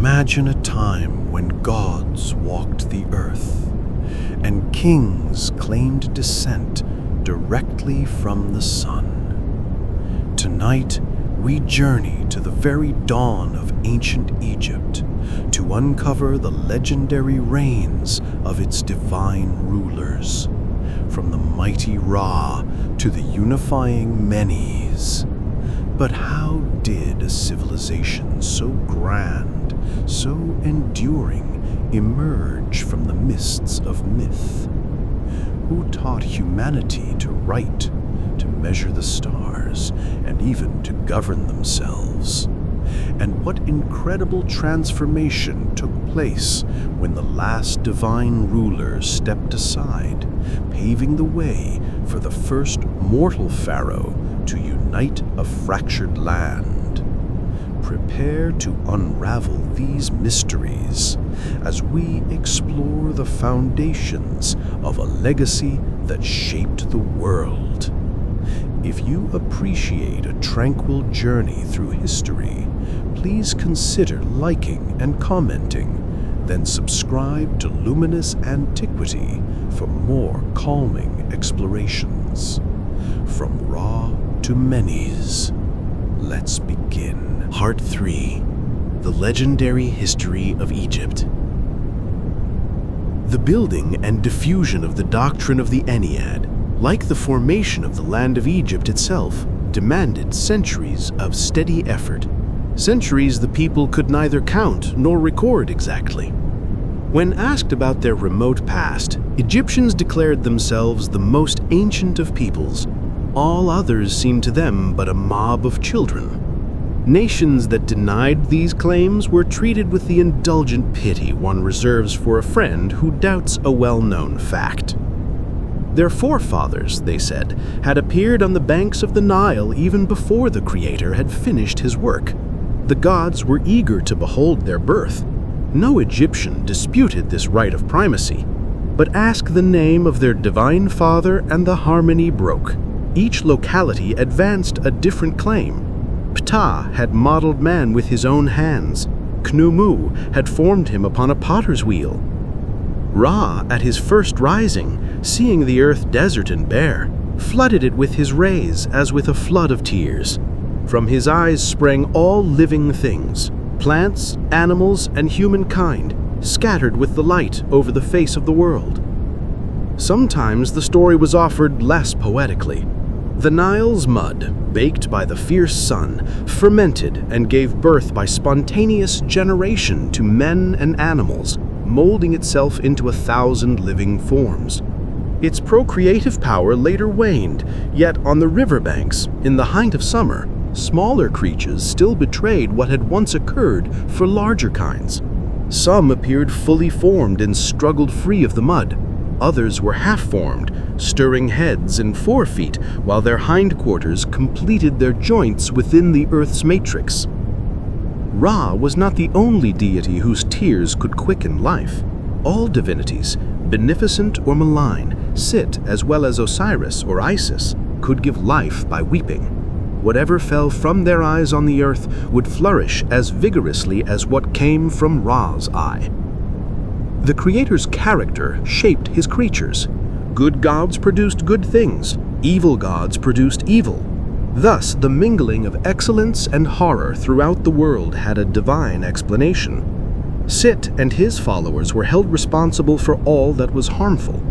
Imagine a time when gods walked the earth and kings claimed descent directly from the sun. Tonight, we journey to the very dawn of ancient Egypt to uncover the legendary reigns of its divine rulers, from the mighty Ra to the unifying Menes. But how did a civilization so grand, so enduring, emerge from the mists of myth? Who taught humanity to write, to measure the stars, and even to govern themselves? And what incredible transformation took place when the last divine ruler stepped aside, paving the way for the first mortal pharaoh to unite a fractured land? Prepare to unravel these mysteries as we explore the foundations of a legacy that shaped the world. If you appreciate a tranquil journey through history, please consider liking and commenting, then subscribe to Luminous Antiquity for more calming explorations. From Ra to Menes, let's begin. Part 3. The Legendary History of Egypt. The building and diffusion of the doctrine of the Ennead, like the formation of the land of Egypt itself, demanded centuries of steady effort. Centuries the people could neither count nor record exactly. When asked about their remote past, Egyptians declared themselves the most ancient of peoples. All others seemed to them but a mob of children. Nations that denied these claims were treated with the indulgent pity one reserves for a friend who doubts a well-known fact. Their forefathers, they said, had appeared on the banks of the Nile even before the Creator had finished his work. The gods were eager to behold their birth. No Egyptian disputed this right of primacy, but ask the name of their divine father and the harmony broke. Each locality advanced a different claim. Ptah had modeled man with his own hands. Khnumu had formed him upon a potter's wheel. Ra, at his first rising, seeing the earth desert and bare, flooded it with his rays as with a flood of tears. From his eyes sprang all living things, plants, animals, and humankind, scattered with the light over the face of the world. Sometimes the story was offered less poetically. The Nile's mud, baked by the fierce sun, fermented and gave birth by spontaneous generation to men and animals, molding itself into 1,000 living forms. Its procreative power later waned, yet on the riverbanks, in the height of summer, smaller creatures still betrayed what had once occurred for larger kinds. Some appeared fully formed and struggled free of the mud. Others were half-formed, stirring heads and forefeet, while their hindquarters completed their joints within the earth's matrix. Ra was not the only deity whose tears could quicken life. All divinities, beneficent or malign, Sit, as well as Osiris or Isis, could give life by weeping. Whatever fell from their eyes on the earth would flourish as vigorously as what came from Ra's eye. The Creator's character shaped his creatures. Good gods produced good things, evil gods produced evil. Thus, the mingling of excellence and horror throughout the world had a divine explanation. Sit and his followers were held responsible for all that was harmful.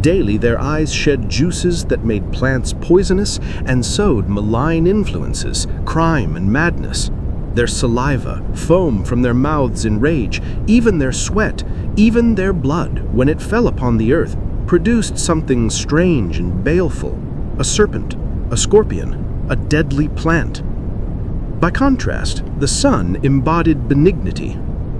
Daily their eyes shed juices that made plants poisonous and sowed malign influences, crime and madness. Their saliva, foam from their mouths in rage, even their sweat, even their blood, when it fell upon the earth, produced something strange and baleful, a serpent, a scorpion, a deadly plant. By contrast, the sun embodied benignity,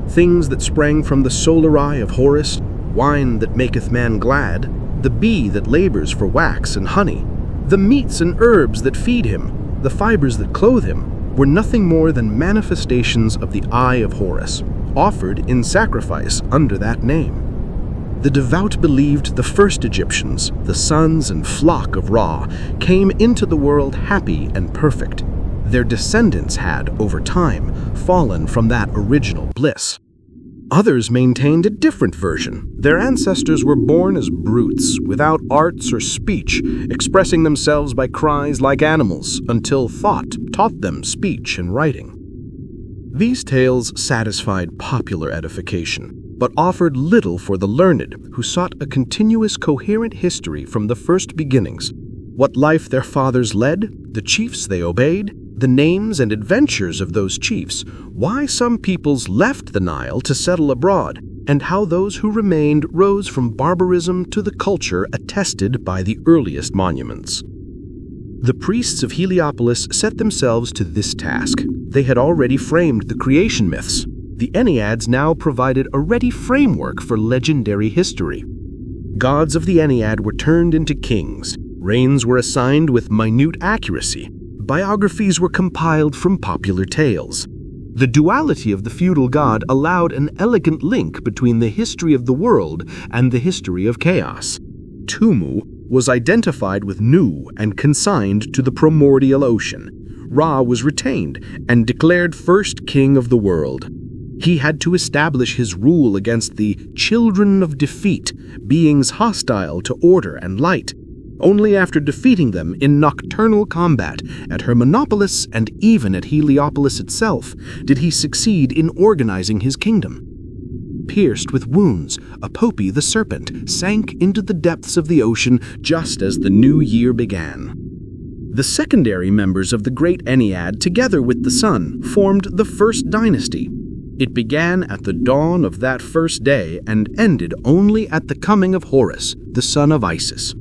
things that sprang from the solar eye of Horus, wine that maketh man glad, the bee that labors for wax and honey, the meats and herbs that feed him, the fibers that clothe him, were nothing more than manifestations of the eye of Horus, offered in sacrifice under that name. The devout believed the first Egyptians, the sons and flock of Ra, came into the world happy and perfect. Their descendants had, over time, fallen from that original bliss. Others maintained a different version. Their ancestors were born as brutes, without arts or speech, expressing themselves by cries like animals, until thought taught them speech and writing. These tales satisfied popular edification, but offered little for the learned, who sought a continuous, coherent history from the first beginnings. What life their fathers led, the chiefs they obeyed, the names and adventures of those chiefs, why some peoples left the Nile to settle abroad, and how those who remained rose from barbarism to the culture attested by the earliest monuments. The priests of Heliopolis set themselves to this task. They had already framed the creation myths. The Enneads now provided a ready framework for legendary history. Gods of the Ennead were turned into kings. Reigns were assigned with minute accuracy. Biographies were compiled from popular tales. The duality of the feudal god allowed an elegant link between the history of the world and the history of chaos. Tumu was identified with Nu and consigned to the primordial ocean. Ra was retained and declared first king of the world. He had to establish his rule against the children of defeat, beings hostile to order and light. Only after defeating them in nocturnal combat at Hermonopolis and even at Heliopolis itself did he succeed in organizing his kingdom. Pierced with wounds, Apopi the serpent sank into the depths of the ocean just as the new year began. The secondary members of the great Ennead, together with the sun, formed the first dynasty. It began at the dawn of that first day and ended only at the coming of Horus, the son of Isis.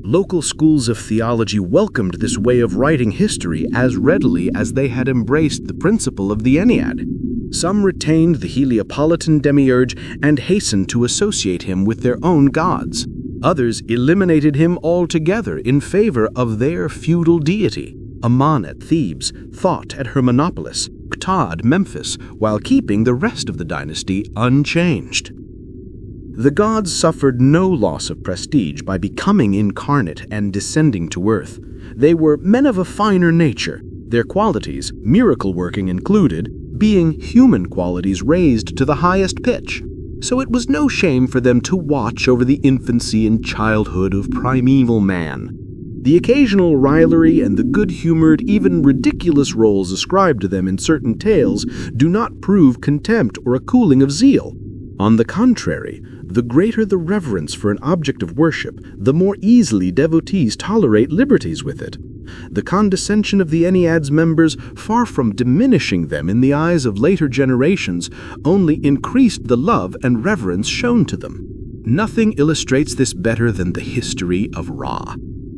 Local schools of theology welcomed this way of writing history as readily as they had embraced the principle of the Ennead. Some retained the Heliopolitan demiurge and hastened to associate him with their own gods. Others eliminated him altogether in favor of their feudal deity, Ammon at Thebes, Thot at Hermonopolis, Ptah, Memphis, while keeping the rest of the dynasty unchanged. The gods suffered no loss of prestige by becoming incarnate and descending to earth. They were men of a finer nature, their qualities, miracle-working included, being human qualities raised to the highest pitch. So it was no shame for them to watch over the infancy and childhood of primeval man. The occasional raillery and the good-humored, even ridiculous roles ascribed to them in certain tales do not prove contempt or a cooling of zeal. On the contrary, the greater the reverence for an object of worship, the more easily devotees tolerate liberties with it. The condescension of the Ennead's members, far from diminishing them in the eyes of later generations, only increased the love and reverence shown to them. Nothing illustrates this better than the history of Ra.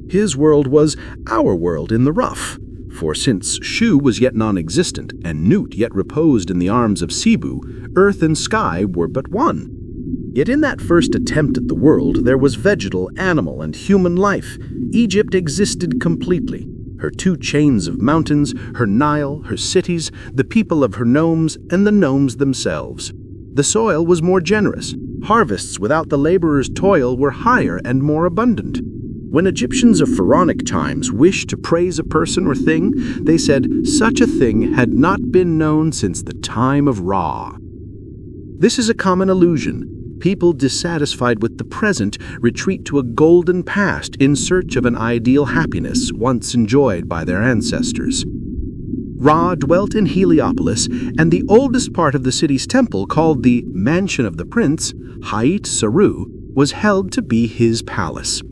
His world was our world in the rough. For since Shu was yet non-existent, and Nut yet reposed in the arms of Cebu, earth and sky were but one. Yet in that first attempt at the world there was vegetal, animal, and human life. Egypt existed completely. Her 2 chains of mountains, her Nile, her cities, the people of her nomes, and the nomes themselves. The soil was more generous. Harvests without the laborer's toil were higher and more abundant. When Egyptians of pharaonic times wished to praise a person or thing, they said such a thing had not been known since the time of Ra. This is a common illusion. People dissatisfied with the present retreat to a golden past in search of an ideal happiness once enjoyed by their ancestors. Ra dwelt in Heliopolis, and the oldest part of the city's temple, called the Mansion of the Prince, Hait Saru, was held to be his palace.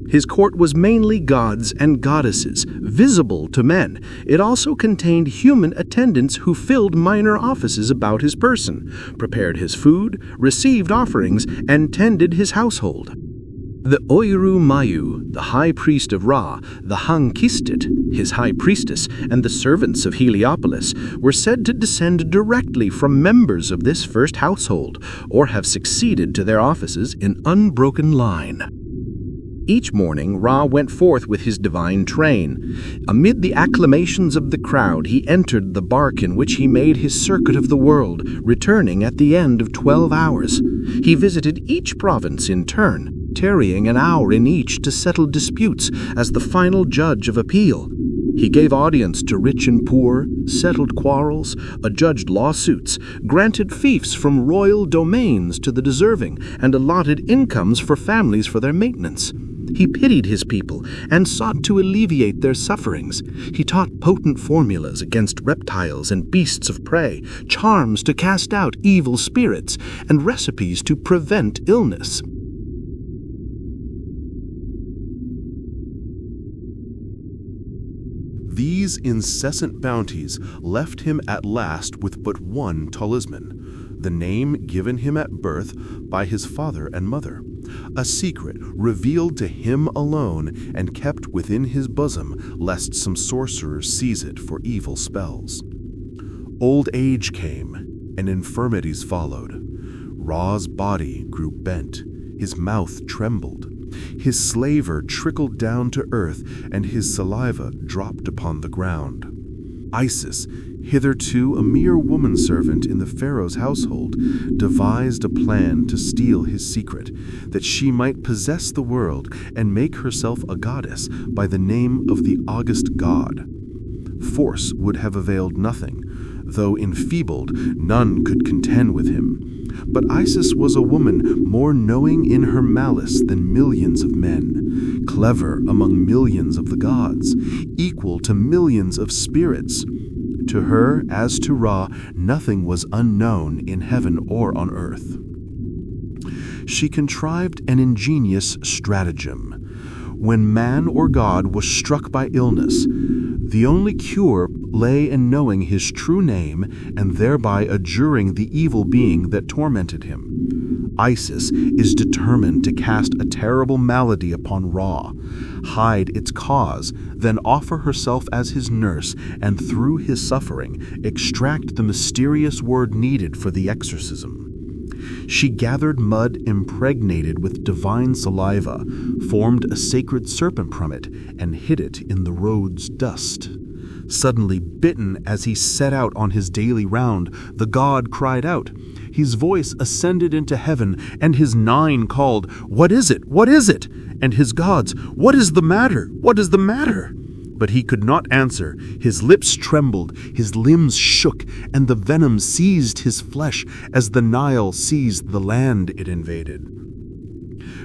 His court was mainly gods and goddesses, visible to men. It also contained human attendants who filled minor offices about his person, prepared his food, received offerings, and tended his household. The Oiru Mayu, the high priest of Ra, the Hankistit, his high priestess, and the servants of Heliopolis were said to descend directly from members of this first household, or have succeeded to their offices in unbroken line. Each morning, Ra went forth with his divine train. Amid the acclamations of the crowd, he entered the bark in which he made his circuit of the world, returning at the end of 12 hours. He visited each province in turn, tarrying an hour in each to settle disputes as the final judge of appeal. He gave audience to rich and poor, settled quarrels, adjudged lawsuits, granted fiefs from royal domains to the deserving, and allotted incomes for families for their maintenance. He pitied his people and sought to alleviate their sufferings. He taught potent formulas against reptiles and beasts of prey, charms to cast out evil spirits, and recipes to prevent illness. These incessant bounties left him at last with but one talisman, the name given him at birth by his father and mother, a secret revealed to him alone and kept within his bosom lest some sorcerers seize it for evil spells. Old age came, and infirmities followed. Ra's body grew bent, his mouth trembled. His slaver trickled down to earth, and his saliva dropped upon the ground. Isis, hitherto a mere woman-servant in the Pharaoh's household, devised a plan to steal his secret, that she might possess the world and make herself a goddess by the name of the august god. Force would have availed nothing. Though enfeebled, none could contend with him. But Isis was a woman more knowing in her malice than millions of men, clever among millions of the gods, equal to millions of spirits. To her, as to Ra, nothing was unknown in heaven or on earth. She contrived an ingenious stratagem. When man or god was struck by illness, the only cure lay in knowing his true name and thereby adjuring the evil being that tormented him. Isis is determined to cast a terrible malady upon Ra, hide its cause, then offer herself as his nurse, and through his suffering extract the mysterious word needed for the exorcism. She gathered mud impregnated with divine saliva, formed a sacred serpent from it, and hid it in the road's dust. Suddenly bitten as he set out on his daily round, the god cried out. His voice ascended into heaven, and his nine called, "What is it? What is it?" And his gods, "What is the matter? What is the matter?" But he could not answer. His lips trembled, his limbs shook, and the venom seized his flesh as the Nile seized the land it invaded.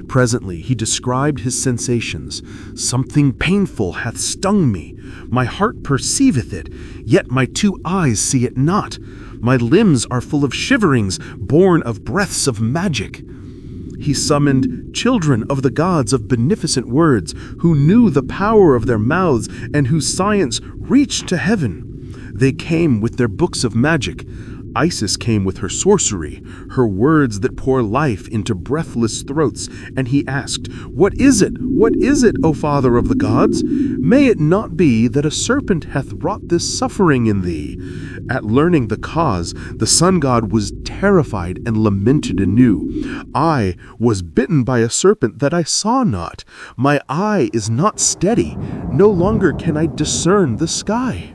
Presently he described his sensations. "Something painful hath stung me. My heart perceiveth it, yet my two eyes see it not. My limbs are full of shiverings, born of breaths of magic." He summoned children of the gods of beneficent words, who knew the power of their mouths and whose science reached to heaven. They came with their books of magic. Isis came with her sorcery, her words that pour life into breathless throats, and he asked, "What is it? What is it, O father of the gods? May it not be that a serpent hath wrought this suffering in thee?" At learning the cause, the sun god was terrified and lamented anew. "I was bitten by a serpent that I saw not. My eye is not steady. No longer can I discern the sky."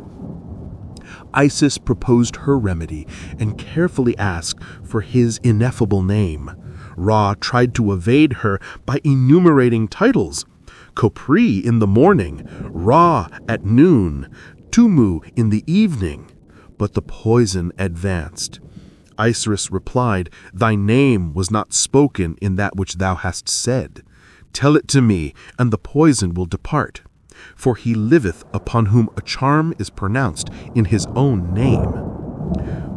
Isis proposed her remedy and carefully asked for his ineffable name. Ra tried to evade her by enumerating titles. Khopri in the morning, Ra at noon, Tumu in the evening. But the poison advanced. Osiris replied, "Thy name was not spoken in that which thou hast said. Tell it to me, and the poison will depart. For he liveth upon whom a charm is pronounced in his own name."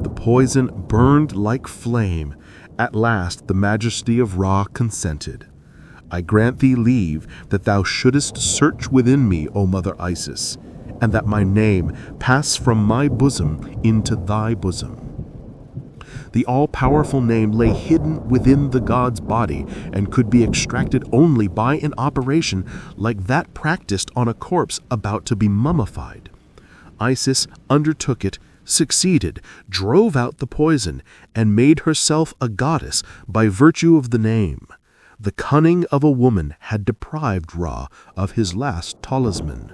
The poison burned like flame. At last the majesty of Ra consented. "I grant thee leave that thou shouldest search within me, O Mother Isis, and that my name pass from my bosom into thy bosom." The all-powerful name lay hidden within the god's body and could be extracted only by an operation like that practiced on a corpse about to be mummified. Isis undertook it, succeeded, drove out the poison, and made herself a goddess by virtue of the name. The cunning of a woman had deprived Ra of his last talisman.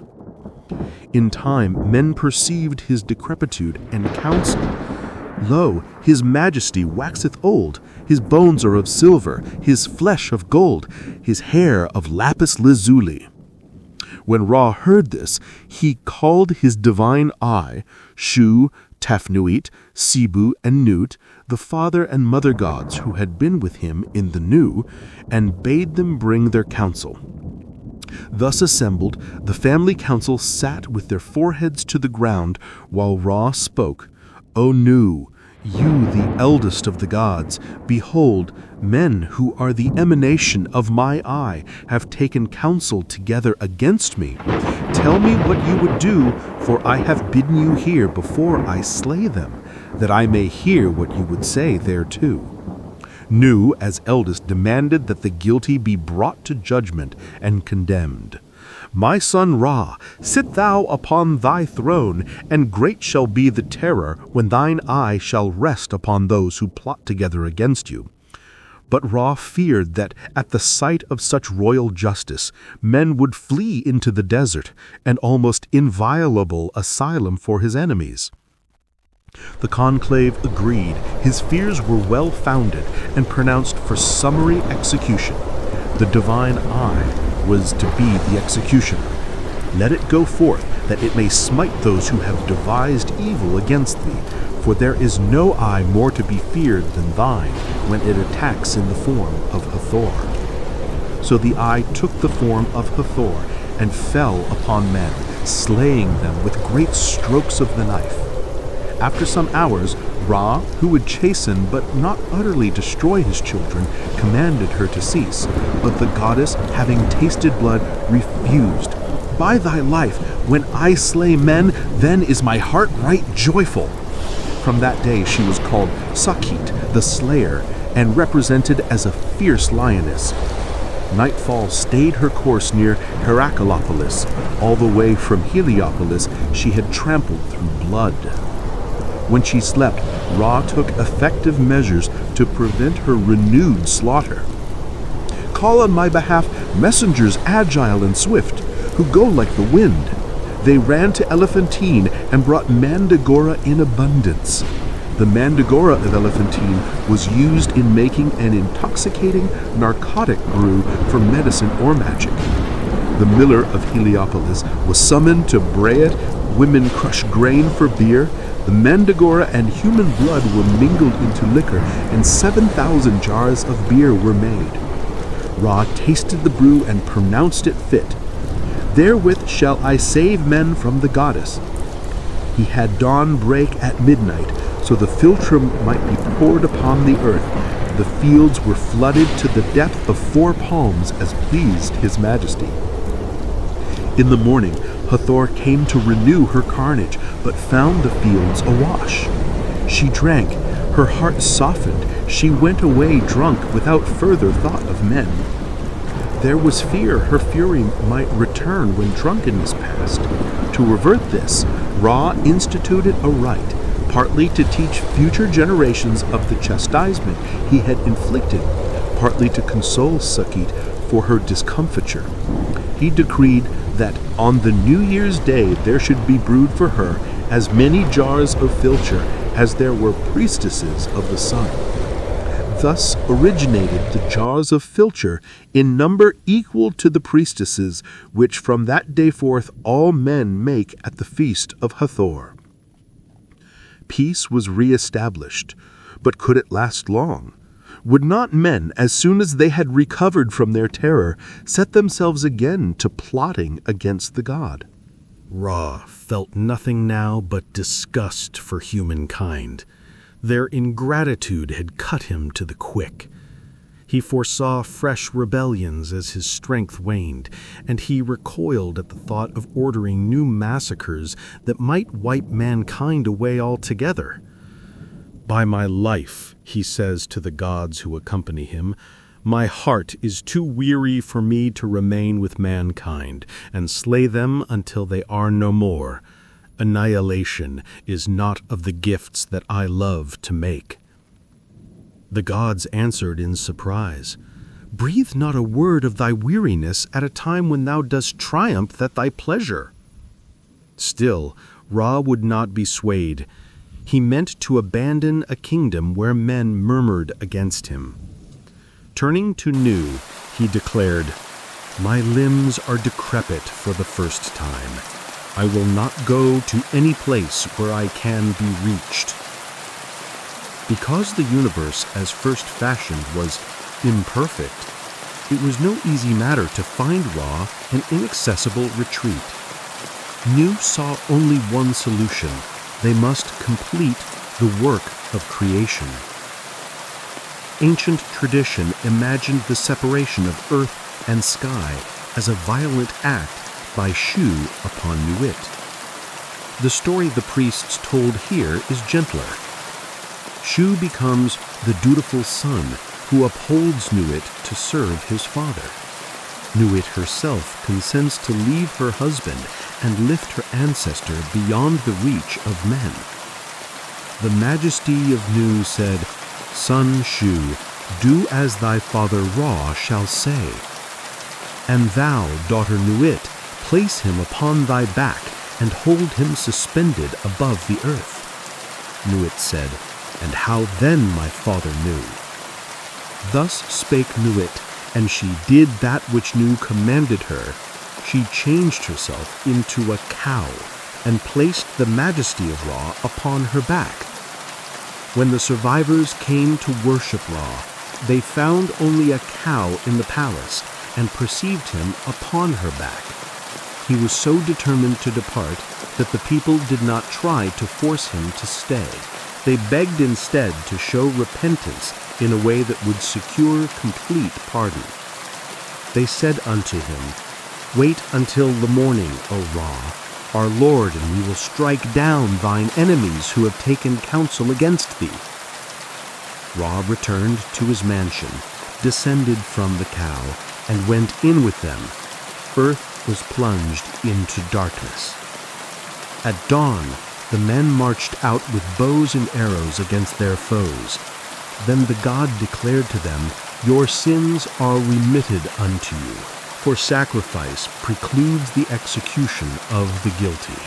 In time, men perceived his decrepitude and counseled, "Lo, his majesty waxeth old, his bones are of silver, his flesh of gold, his hair of lapis lazuli." When Ra heard this, he called his divine eye, Shu, Tafnuit, Sibu, and Nut, the father and mother gods who had been with him in the Nu, and bade them bring their counsel. Thus assembled, the family council sat with their foreheads to the ground while Ra spoke. O Nu, you the eldest of the gods, behold, men who are the emanation of my eye have taken counsel together against me. Tell me what you would do, for I have bidden you here before I slay them, that I may hear what you would say thereto. Nu, as eldest, demanded that the guilty be brought to judgment and condemned. My son Ra, sit thou upon thy throne, and great shall be the terror when thine eye shall rest upon those who plot together against you. But Ra feared that at the sight of such royal justice, men would flee into the desert, an almost inviolable asylum for his enemies. The conclave agreed his fears were well-founded and pronounced for summary execution. The divine eye was to be the executioner. Let it go forth, that it may smite those who have devised evil against thee, for there is no eye more to be feared than thine when it attacks in the form of Hathor. So the eye took the form of Hathor and fell upon men, slaying them with great strokes of the knife. After some hours, Ra, who would chasten but not utterly destroy his children, commanded her to cease. But the goddess, having tasted blood, refused. By thy life, when I slay men, then is my heart right joyful. From that day she was called Sakit, the slayer, and represented as a fierce lioness. Nightfall stayed her course near Heracleopolis. All the way from Heliopolis she had trampled through blood. When she slept, Ra took effective measures to prevent her renewed slaughter. Call on my behalf messengers agile and swift, who go like the wind. They ran to Elephantine and brought mandragora in abundance. The mandragora of Elephantine was used in making an intoxicating narcotic brew for medicine or magic. The miller of Heliopolis was summoned to bray it. Women crushed grain for beer. The mandragora and human blood were mingled into liquor, and 7,000 jars of beer were made. Ra tasted the brew and pronounced it fit. Therewith shall I save men from the goddess. He had dawn break at midnight, so the philtrum might be poured upon the earth. The fields were flooded to the depth of 4 palms, as pleased his majesty. In the morning, Hathor came to renew her carnage, but found the fields awash. She drank, her heart softened, she went away drunk without further thought of men. There was fear her fury might return when drunkenness passed. To revert this, Ra instituted a rite, partly to teach future generations of the chastisement he had inflicted, partly to console Sakit for her discomfiture. He decreed that on the New Year's Day there should be brewed for her as many jars of philtre as there were priestesses of the sun. Thus originated the jars of philtre, in number equal to the priestesses, which from that day forth all men make at the feast of Hathor. Peace was re-established, but could it last long? Would not men, as soon as they had recovered from their terror, set themselves again to plotting against the god? Ra felt nothing now but disgust for humankind. Their ingratitude had cut him to the quick. He foresaw fresh rebellions as his strength waned, and he recoiled at the thought of ordering new massacres that might wipe mankind away altogether. By my life, he says to the gods who accompany him, my heart is too weary for me to remain with mankind and slay them until they are no more. Annihilation is not of the gifts that I love to make. The gods answered in surprise, breathe not a word of thy weariness at a time when thou dost triumph at thy pleasure. Still, Ra would not be swayed. He meant to abandon a kingdom where men murmured against him. Turning to Nu, he declared, My limbs are decrepit for the first time. I will not go to any place where I can be reached. Because the universe as first fashioned was imperfect, it was no easy matter to find Ra an inaccessible retreat. Nu saw only one solution. They must complete the work of creation. Ancient tradition imagined the separation of earth and sky as a violent act by Shu upon Nuit. The story the priests told here is gentler. Shu becomes the dutiful son who upholds Nuit to serve his father. Nuit herself consents to leave her husband and lift her ancestor beyond the reach of men. The majesty of Nu said, "Son Shu, do as thy father Ra shall say. And thou, daughter Nuit, place him upon thy back and hold him suspended above the earth." Nuit said, "And how then my father knew?" Thus spake Nuit, and she did that which Nu commanded her. She changed herself into a cow and placed the majesty of Ra upon her back. When the survivors came to worship Ra, they found only a cow in the palace and perceived him upon her back. He was so determined to depart that the people did not try to force him to stay. They begged instead to show repentance in a way that would secure complete pardon. They said unto him, "Wait until the morning, O Ra, our Lord, and we will strike down thine enemies who have taken counsel against thee." Ra returned to his mansion, descended from the cow, and went in with them. Earth was plunged into darkness. At dawn, the men marched out with bows and arrows against their foes. Then the god declared to them, "Your sins are remitted unto you, for sacrifice precludes the execution of the guilty."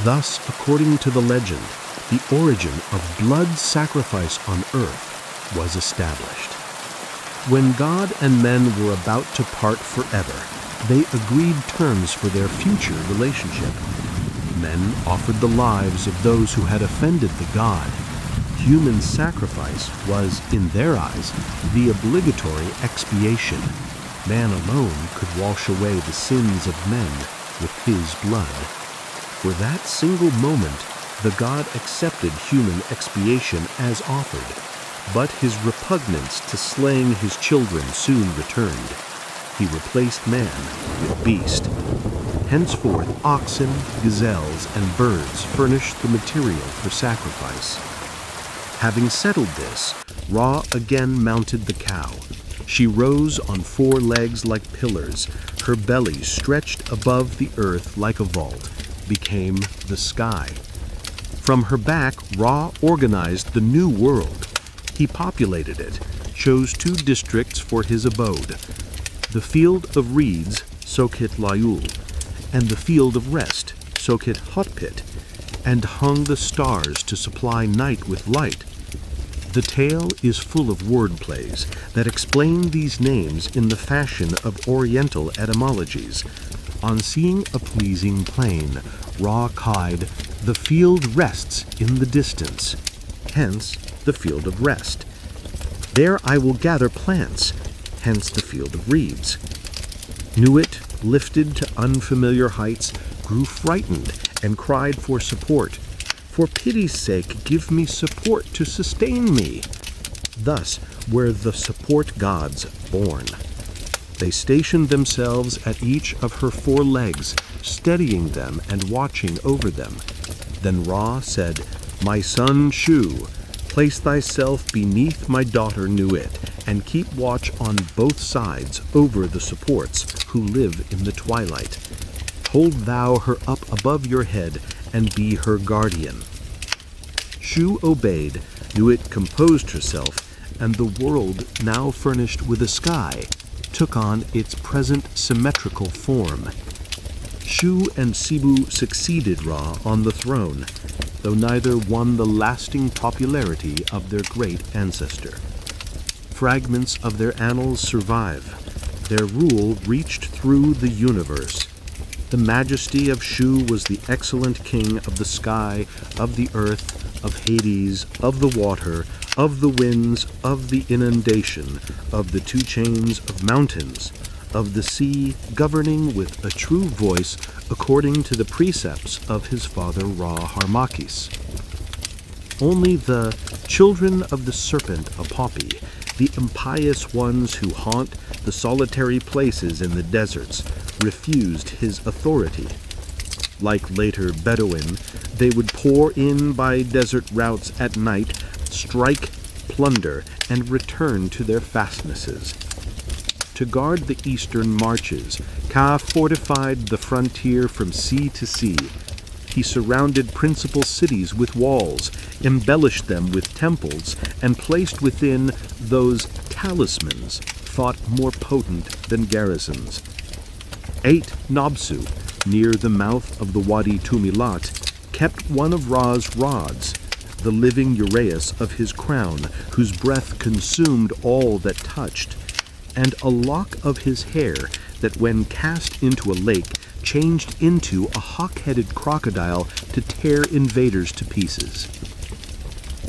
Thus, according to the legend, the origin of blood sacrifice on earth was established. When God and men were about to part forever, they agreed terms for their future relationship. Men offered the lives of those who had offended the god. Human sacrifice was, in their eyes, the obligatory expiation. Man alone could wash away the sins of men with his blood. For that single moment, the god accepted human expiation as offered, but his repugnance to slaying his children soon returned. He replaced man with beast. Henceforth, oxen, gazelles, and birds furnished the material for sacrifice. Having settled this, Ra again mounted the cow. She rose on 4 legs like pillars. Her belly, stretched above the earth like a vault, became the sky. From her back, Ra organized the new world. He populated it, chose 2 districts for his abode, the field of reeds, Sokhit Layul, and the field of rest, Sokhit Hotpit, and hung the stars to supply night with light. The tale is full of wordplays that explain these names in the fashion of Oriental etymologies. On seeing a pleasing plain, Ra cried, "The field rests in the distance," hence the field of rest. "There I will gather plants," hence the field of reeds. Nuit, lifted to unfamiliar heights, grew frightened and cried for support. "For pity's sake, give me support to sustain me." Thus were the support gods born. They stationed themselves at each of her 4 legs, steadying them and watching over them. Then Ra said, "My son Shu, place thyself beneath my daughter Nuit, and keep watch on both sides over the supports who live in the twilight. Hold thou her up above your head, and be her guardian." Shu obeyed, Nuit composed herself, and the world, now furnished with a sky, took on its present symmetrical form. Shu and Sibu succeeded Ra on the throne, though neither won the lasting popularity of their great ancestor. Fragments of their annals survive. Their rule reached through the universe. The majesty of Shu was the excellent king of the sky, of the earth, of Hades, of the water, of the winds, of the inundation, of the two chains of mountains, of the sea, governing with a true voice according to the precepts of his father Ra-Harmakis. Only the children of the serpent Apopi, the impious ones who haunt the solitary places in the deserts, refused his authority. Like later Bedouin, they would pour in by desert routes at night, strike, plunder, and return to their fastnesses. To guard the eastern marches, Ka fortified the frontier from sea to sea. He surrounded principal cities with walls, embellished them with temples, and placed within those talismans thought more potent than garrisons. 8 Nobsu, near the mouth of the Wadi Tumilat, kept one of Ra's rods, the living uraeus of his crown, whose breath consumed all that touched, and a lock of his hair that when cast into a lake changed into a hawk-headed crocodile to tear invaders to pieces.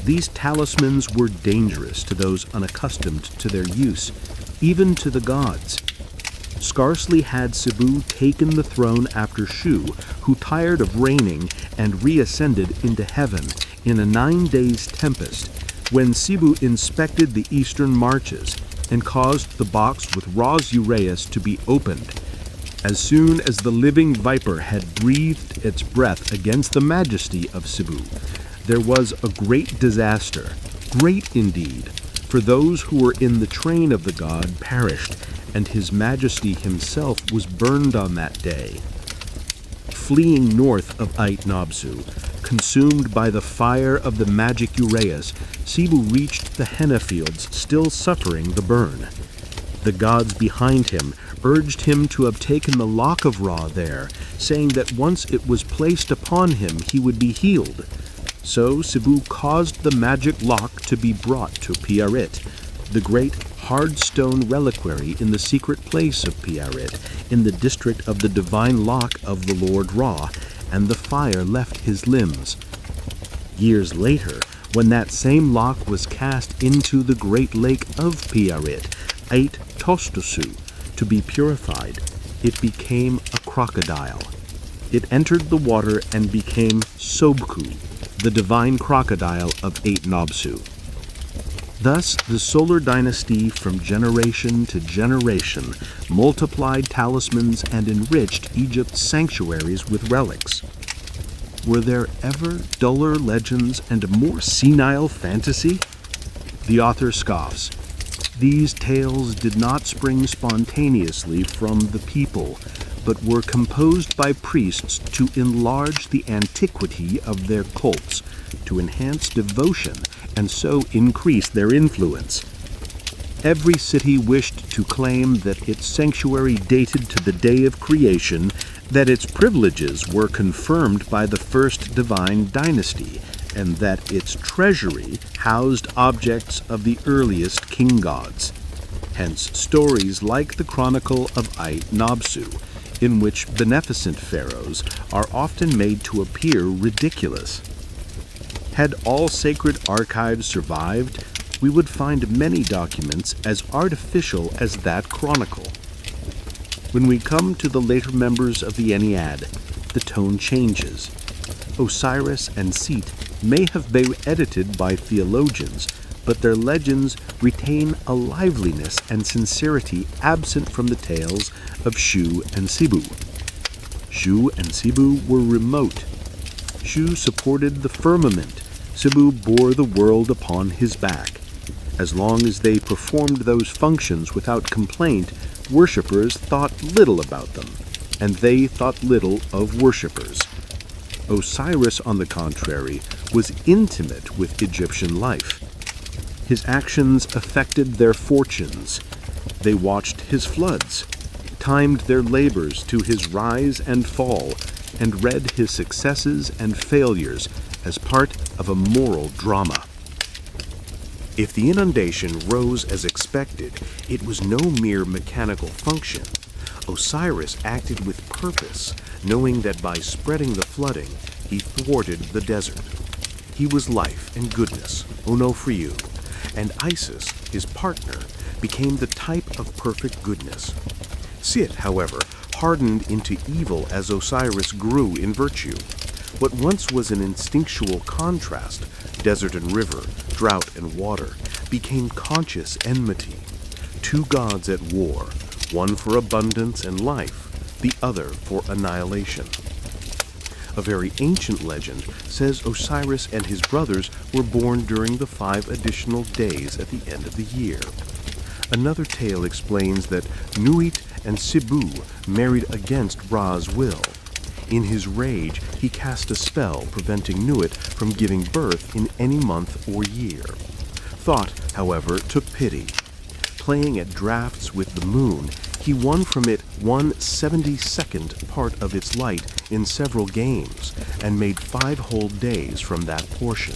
These talismans were dangerous to those unaccustomed to their use, even to the gods. Scarcely had Sibu taken the throne after Shu, who tired of reigning and reascended into heaven in a 9 days tempest, when Sibu inspected the eastern marches and caused the box with Ra's uraeus to be opened. As soon as the living viper had breathed its breath against the majesty of Sibu, there was a great disaster, great indeed, for those who were in the train of the god perished, and his majesty himself was burned on that day. Fleeing north of Ait Nobsu, consumed by the fire of the magic uraeus, Sibu reached the henna fields, still suffering the burn. The gods behind him urged him to have taken the lock of Ra there, saying that once it was placed upon him he would be healed. So Sibu caused the magic lock to be brought to Piarit, the great hard stone reliquary in the secret place of Piarit, in the district of the divine lock of the Lord Ra, and the fire left his limbs. Years later, when that same lock was cast into the great lake of Piarit, Ait Tostosu, to be purified, it became a crocodile. It entered the water and became Sobku, the divine crocodile of Ait Nobsu. Thus, the solar dynasty from generation to generation multiplied talismans and enriched Egypt's sanctuaries with relics. Were there ever duller legends and a more senile fantasy? The author scoffs. These tales did not spring spontaneously from the people, but were composed by priests to enlarge the antiquity of their cults, to enhance devotion, and so increase their influence. Every city wished to claim that its sanctuary dated to the day of creation, that its privileges were confirmed by the first divine dynasty, and that its treasury housed objects of the earliest king gods. Hence stories like the Chronicle of Ait Nobsu, in which beneficent pharaohs are often made to appear ridiculous. Had all sacred archives survived, we would find many documents as artificial as that chronicle. When we come to the later members of the Ennead, the tone changes. Osiris and Set may have been edited by theologians, but their legends retain a liveliness and sincerity absent from the tales of Shu and Sibu. Shu and Sibu were remote. Shu supported the firmament. Sibu bore the world upon his back. As long as they performed those functions without complaint, worshippers thought little about them, and they thought little of worshippers. Osiris, on the contrary, was intimate with Egyptian life. His actions affected their fortunes. They watched his floods, timed their labors to his rise and fall, and read his successes and failures as part of a moral drama. If the inundation rose as expected, it was no mere mechanical function. Osiris acted with purpose, knowing that by spreading the flooding, he thwarted the desert. He was life and goodness, Onophriu, and Isis, his partner, became the type of perfect goodness. Sit, however, hardened into evil as Osiris grew in virtue. What once was an instinctual contrast, desert and river, drought and water, became conscious enmity. Two gods at war, one for abundance and life, the other for annihilation. A very ancient legend says Osiris and his brothers were born during the 5 additional days at the end of the year. Another tale explains that Nuit and Sibu married against Ra's will. In his rage, he cast a spell preventing Nuit from giving birth in any month or year. Thot, however, took pity. Playing at drafts with the moon, he won from it 1/72nd part of its light in several games, and made 5 whole days from that portion.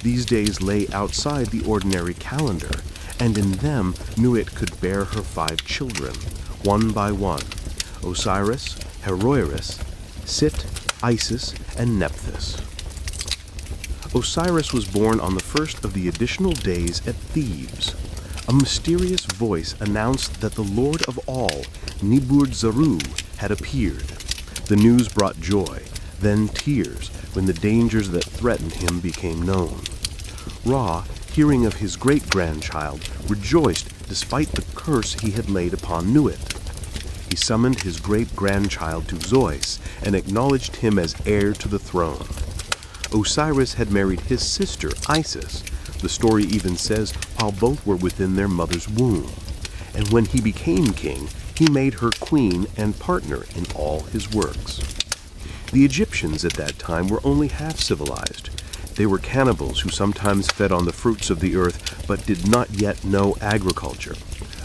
These days lay outside the ordinary calendar, and in them Nuit could bear her 5 children, one by one: Osiris, Heroiris, Sit, Isis, and Nephthys. Osiris was born on the first of the additional days at Thebes. A mysterious voice announced that the Lord of all, Nibbur-Zaru, had appeared. The news brought joy, then tears, when the dangers that threatened him became known. Ra, hearing of his great-grandchild, rejoiced despite the curse he had laid upon Nuit. He summoned his great-grandchild to Zeus and acknowledged him as heir to the throne. Osiris had married his sister, Isis. The story even says while both were within their mother's womb. And when he became king, he made her queen and partner in all his works. The Egyptians at that time were only half civilized. They were cannibals who sometimes fed on the fruits of the earth but did not yet know agriculture.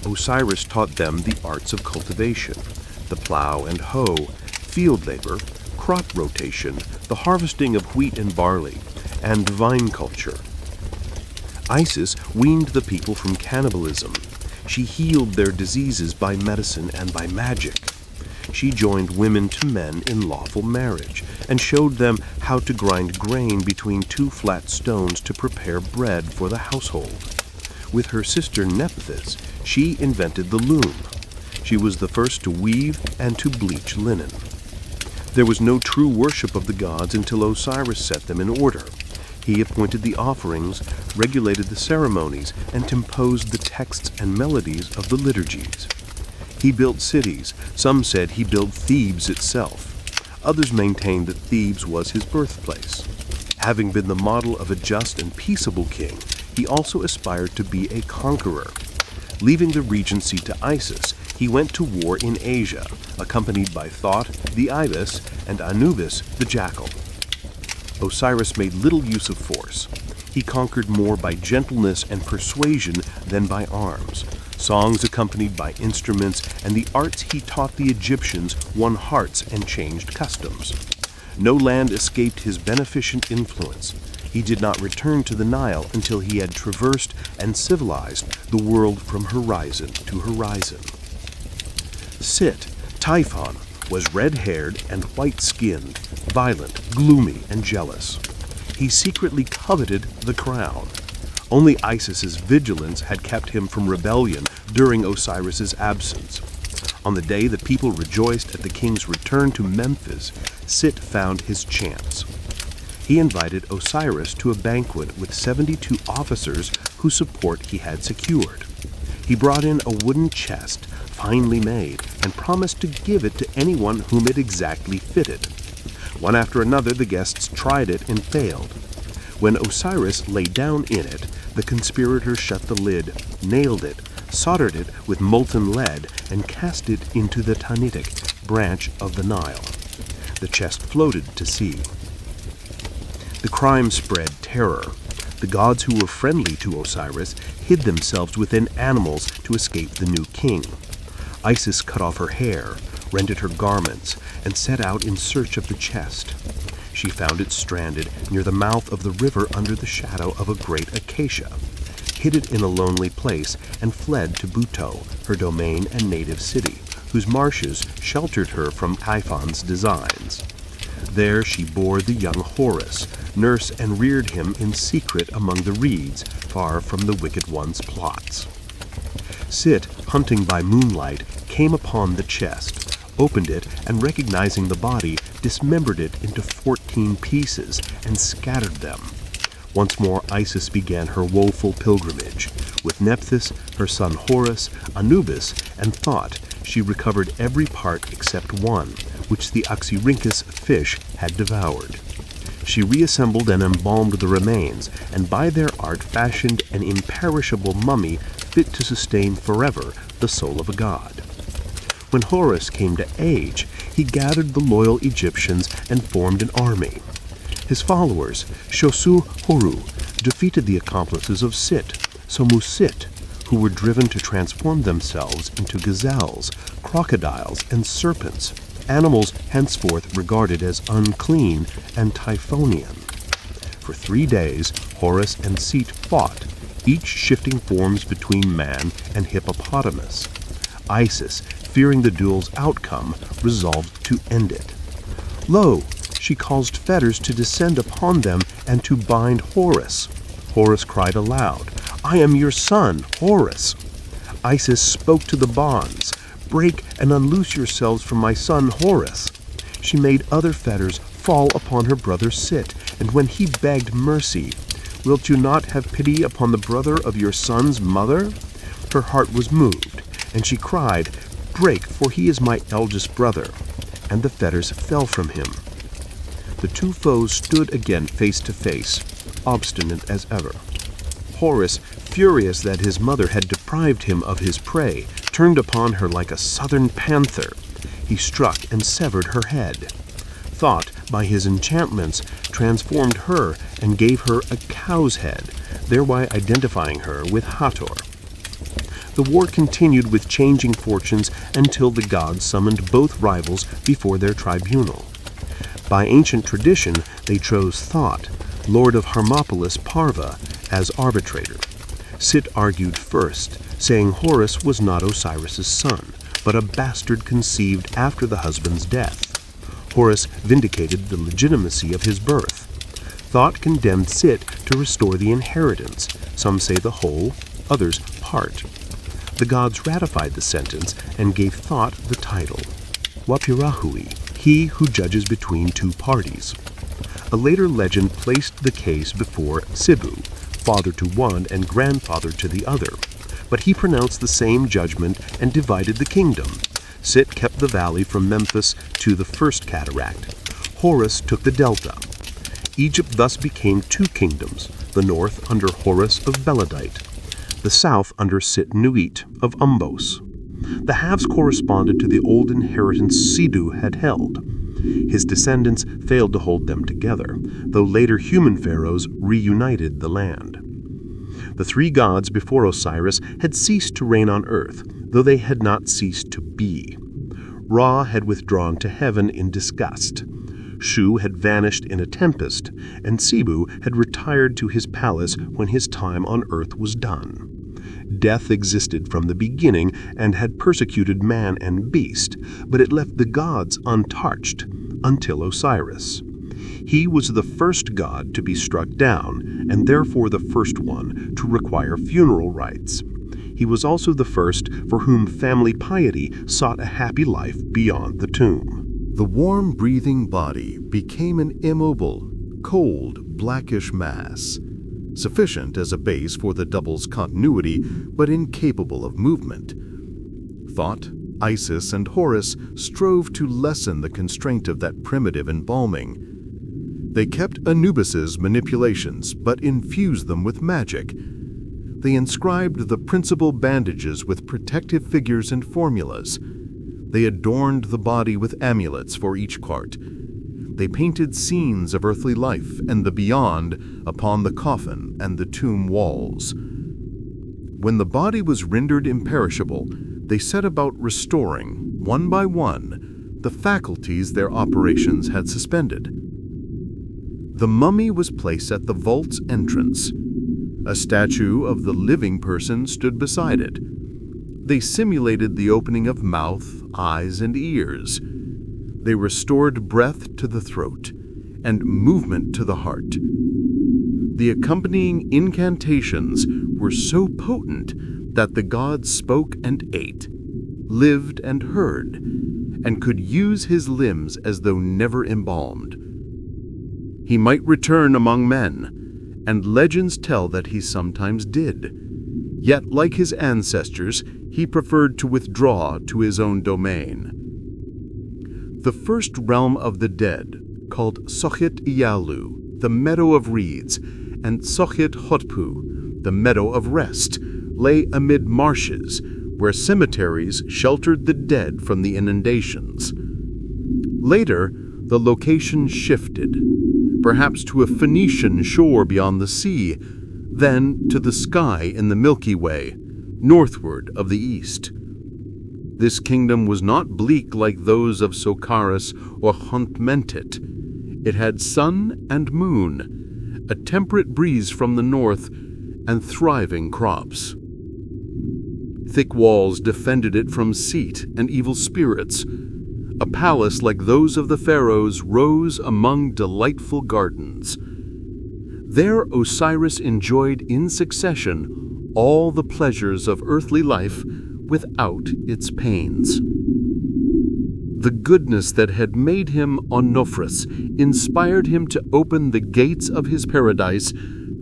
Osiris taught them the arts of cultivation, the plow and hoe, field labor, crop rotation, the harvesting of wheat and barley, and vine culture. Isis weaned the people from cannibalism. She healed their diseases by medicine and by magic. She joined women to men in lawful marriage, and showed them how to grind grain between 2 flat stones to prepare bread for the household. With her sister Nephthys, she invented the loom. She was the first to weave and to bleach linen. There was no true worship of the gods until Osiris set them in order. He appointed the offerings, regulated the ceremonies, and composed the texts and melodies of the liturgies. He built cities. Some said he built Thebes itself. Others maintained that Thebes was his birthplace. Having been the model of a just and peaceable king, he also aspired to be a conqueror. Leaving the regency to Isis, he went to war in Asia, accompanied by Thot, the ibis, and Anubis, the jackal. Osiris made little use of force. He conquered more by gentleness and persuasion than by arms. Songs accompanied by instruments and the arts he taught the Egyptians won hearts and changed customs. No land escaped his beneficent influence. He did not return to the Nile until he had traversed and civilized the world from horizon to horizon. Sit, Typhon, was red-haired and white-skinned, violent, gloomy, and jealous. He secretly coveted the crown. Only Isis's vigilance had kept him from rebellion during Osiris's absence. On the day the people rejoiced at the king's return to Memphis, Sit found his chance. He invited Osiris to a banquet with 72 officers whose support he had secured. He brought in a wooden chest, finely made, and promised to give it to anyone whom it exactly fitted. One after another, the guests tried it and failed. When Osiris lay down in it, the conspirators shut the lid, nailed it, soldered it with molten lead, and cast it into the Tanitic branch of the Nile. The chest floated to sea. The crime spread terror. The gods who were friendly to Osiris hid themselves within animals to escape the new king. Isis cut off her hair, rended her garments, and set out in search of the chest. She found it stranded near the mouth of the river under the shadow of a great acacia. hid it in a lonely place, and fled to Buto, her domain and native city, whose marshes sheltered her from Typhon's designs. There she bore the young Horus, nursed and reared him in secret among the reeds, far from the wicked one's plots. Sit, hunting by moonlight, came upon the chest, opened it, and recognizing the body, dismembered it into 14 pieces and scattered them. Once more Isis began her woeful pilgrimage. With Nephthys, her son Horus, Anubis, and Thot, she recovered every part except one, which the Oxyrhynchus fish had devoured. She reassembled and embalmed the remains, and by their art fashioned an imperishable mummy fit to sustain forever the soul of a god. When Horus came to age, he gathered the loyal Egyptians and formed an army. His followers, Shosu-Horu, defeated the accomplices of Sit, Somu-Sit, who were driven to transform themselves into gazelles, crocodiles, and serpents, animals henceforth regarded as unclean and Typhonian. For 3 days, Horus and Set fought, each shifting forms between man and hippopotamus. Isis, fearing the duel's outcome, resolved to end it. Lo, she caused fetters to descend upon them and to bind Horus. Horus cried aloud, "I am your son, Horus." Isis spoke to the bonds, "Break and unloose yourselves from my son Horus." She made other fetters fall upon her brother Sit, and when he begged mercy, "Wilt you not have pity upon the brother of your son's mother?" her heart was moved, and she cried, "Break, for he is my eldest brother." And the fetters fell from him. The two foes stood again face to face, obstinate as ever. Horus, furious that his mother had deprived him of his prey, turned upon her like a southern panther. He struck and severed her head. Thot, by his enchantments, transformed her and gave her a cow's head, thereby identifying her with Hathor. The war continued with changing fortunes until the gods summoned both rivals before their tribunal. By ancient tradition, they chose Thot, lord of Hermopolis Parva, as arbitrator. Sit argued first, saying Horus was not Osiris's son, but a bastard conceived after the husband's death. Horus vindicated the legitimacy of his birth. Thot condemned Sit to restore the inheritance, some say the whole, others part. The gods ratified the sentence and gave Thot the title, Wapirahui, he who judges between two parties. A later legend placed the case before Sibu, father to one and grandfather to the other, but he pronounced the same judgment and divided the kingdom. Sit kept the valley from Memphis to the first cataract. Horus took the delta. Egypt thus became 2 kingdoms, the north under Horus of Beladite, the south under Sit-Nuit of Umbos. The halves corresponded to the old inheritance Sidu had held. His descendants failed to hold them together, though later human pharaohs reunited the land. The 3 gods before Osiris had ceased to reign on earth, though they had not ceased to be. Ra had withdrawn to heaven in disgust. Shu had vanished in a tempest, and Sibu had retired to his palace when his time on earth was done. Death existed from the beginning and had persecuted man and beast, but it left the gods untouched until Osiris. He was the first god to be struck down, and therefore the first one to require funeral rites. He was also the first for whom family piety sought a happy life beyond the tomb. The warm-breathing body became an immobile, cold, blackish mass, sufficient as a base for the double's continuity, but incapable of movement. Thot, Isis, and Horus strove to lessen the constraint of that primitive embalming. They kept Anubis's manipulations, but infused them with magic. They inscribed the principal bandages with protective figures and formulas. They adorned the body with amulets for each part. They painted scenes of earthly life and the beyond upon the coffin and the tomb walls. When the body was rendered imperishable, they set about restoring, one by one, the faculties their operations had suspended. The mummy was placed at the vault's entrance. A statue of the living person stood beside it. They simulated the opening of mouth, eyes, and ears. They restored breath to the throat and movement to the heart. The accompanying incantations were so potent that the gods spoke and ate, lived and heard, and could use his limbs as though never embalmed. He might return among men, and legends tell that he sometimes did. Yet, like his ancestors, he preferred to withdraw to his own domain. The first realm of the dead, called Sochit Iyalu, the Meadow of Reeds, and Sochit Hotpu, the Meadow of Rest, lay amid marshes, where cemeteries sheltered the dead from the inundations. Later, the location shifted, perhaps to a Phoenician shore beyond the sea, then to the sky in the Milky Way, northward of the east. This kingdom was not bleak like those of Socaris or Huntmentit. It had sun and moon, a temperate breeze from the north, and thriving crops. Thick walls defended it from Seat and evil spirits. A palace like those of the Pharaohs rose among delightful gardens. There Osiris enjoyed in succession all the pleasures of earthly life without its pains. The goodness that had made him Onofris inspired him to open the gates of his paradise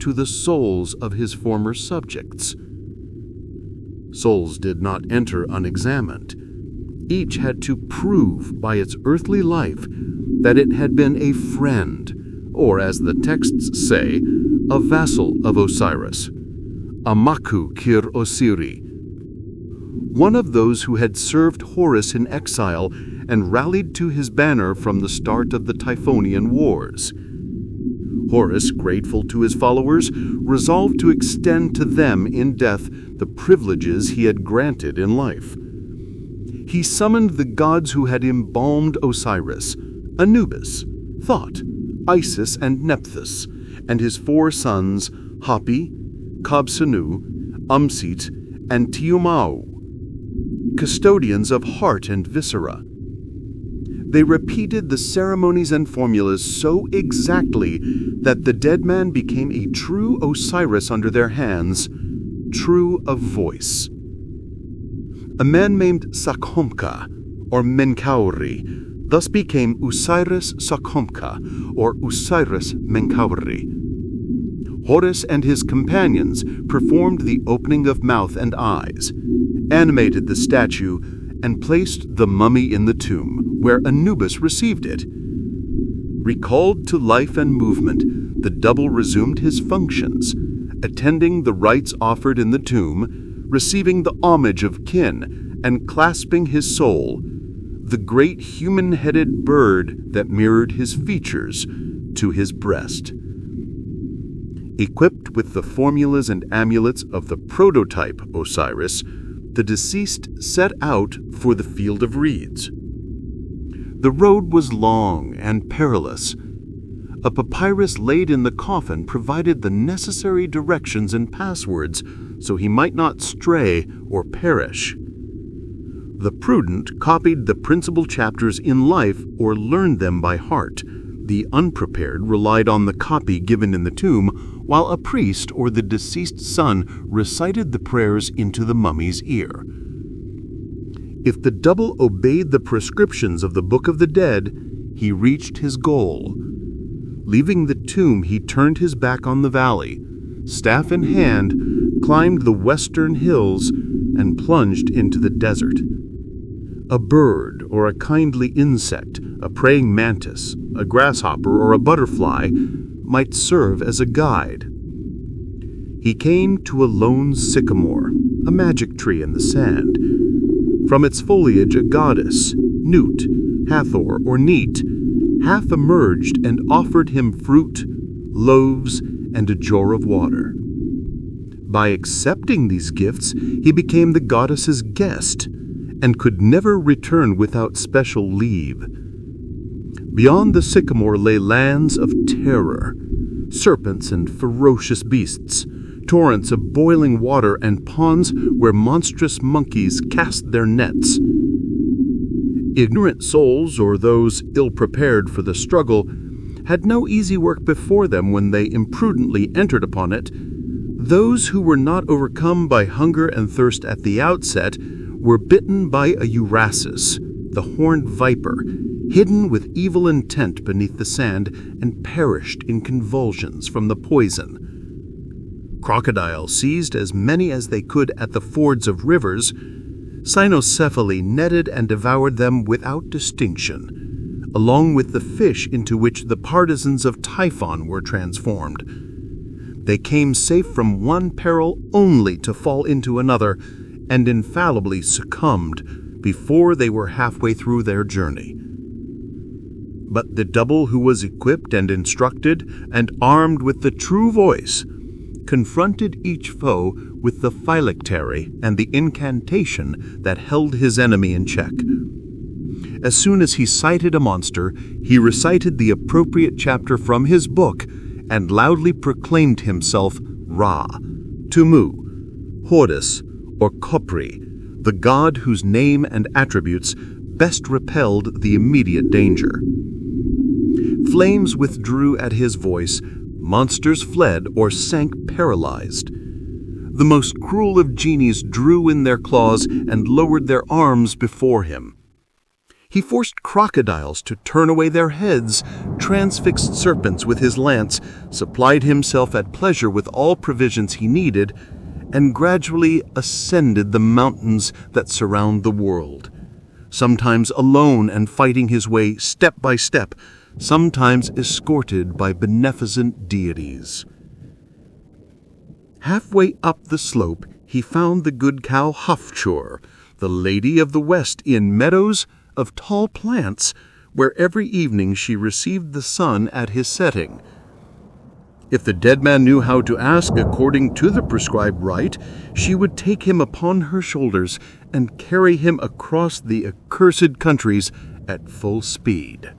to the souls of his former subjects. Souls did not enter unexamined. Each had to prove by its earthly life that it had been a friend, or as the texts say, a vassal of Osiris, a Maku Kir Osiri, one of those who had served Horus in exile and rallied to his banner from the start of the Typhonian Wars. Horus, grateful to his followers, resolved to extend to them in death the privileges he had granted in life. He summoned the gods who had embalmed Osiris, Anubis, Thot, Isis, and Nephthys, and his 4 sons, Hapi, Kabsanu, Umsit, and Tiumau, custodians of heart and viscera. They repeated the ceremonies and formulas so exactly that the dead man became a true Osiris under their hands, true of voice. A man named Sakhomka, or Menkauri, thus became Osiris Sakhomka, or Osiris Menkauri. Horus and his companions performed the opening of mouth and eyes, animated the statue, and placed the mummy in the tomb, where Anubis received it. Recalled to life and movement, the double resumed his functions, attending the rites offered in the tomb, receiving the homage of kin, and clasping his soul, the great human-headed bird that mirrored his features, to his breast. Equipped with the formulas and amulets of the prototype Osiris, the deceased set out for the field of reeds. The road was long and perilous. A papyrus laid in the coffin provided the necessary directions and passwords so he might not stray or perish. The prudent copied the principal chapters in life or learned them by heart. The unprepared relied on the copy given in the tomb, while a priest or the deceased son recited the prayers into the mummy's ear. If the double obeyed the prescriptions of the Book of the Dead, he reached his goal. Leaving the tomb, he turned his back on the valley, staff in hand, climbed the western hills, and plunged into the desert. A bird or a kindly insect, a praying mantis, a grasshopper, or a butterfly might serve as a guide. He came to a lone sycamore, a magic tree in the sand. From its foliage a goddess, Nut, Hathor, or Neat, half emerged and offered him fruit, loaves, and a jar of water. By accepting these gifts, he became the goddess's guest and could never return without special leave. Beyond the sycamore lay lands of terror, serpents and ferocious beasts, torrents of boiling water and ponds where monstrous monkeys cast their nets. Ignorant souls, or those ill-prepared for the struggle, had no easy work before them when they imprudently entered upon it. Those who were not overcome by hunger and thirst at the outset were bitten by a Osiris, the horned viper, hidden with evil intent beneath the sand, and perished in convulsions from the poison. Crocodiles seized as many as they could at the fords of rivers. Cynocephaly netted and devoured them without distinction, along with the fish into which the partisans of Typhon were transformed. They came safe from one peril only to fall into another, and infallibly succumbed before they were halfway through their journey. But the double who was equipped and instructed and armed with the true voice confronted each foe with the phylactery and the incantation that held his enemy in check. As soon as he sighted a monster, he recited the appropriate chapter from his book and loudly proclaimed himself Ra, Tumu, Horus, or Khopri, the god whose name and attributes best repelled the immediate danger. Flames withdrew at his voice, monsters fled or sank paralyzed. The most cruel of genies drew in their claws and lowered their arms before him. He forced crocodiles to turn away their heads, transfixed serpents with his lance, supplied himself at pleasure with all provisions he needed, and gradually ascended the mountains that surround the world, sometimes alone and fighting his way step by step, sometimes escorted by beneficent deities. Halfway up the slope, he found the good cow Hafchur, the lady of the west, in meadows of tall plants, where every evening she received the sun at his setting. If the dead man knew how to ask according to the prescribed rite, she would take him upon her shoulders and carry him across the accursed countries at full speed.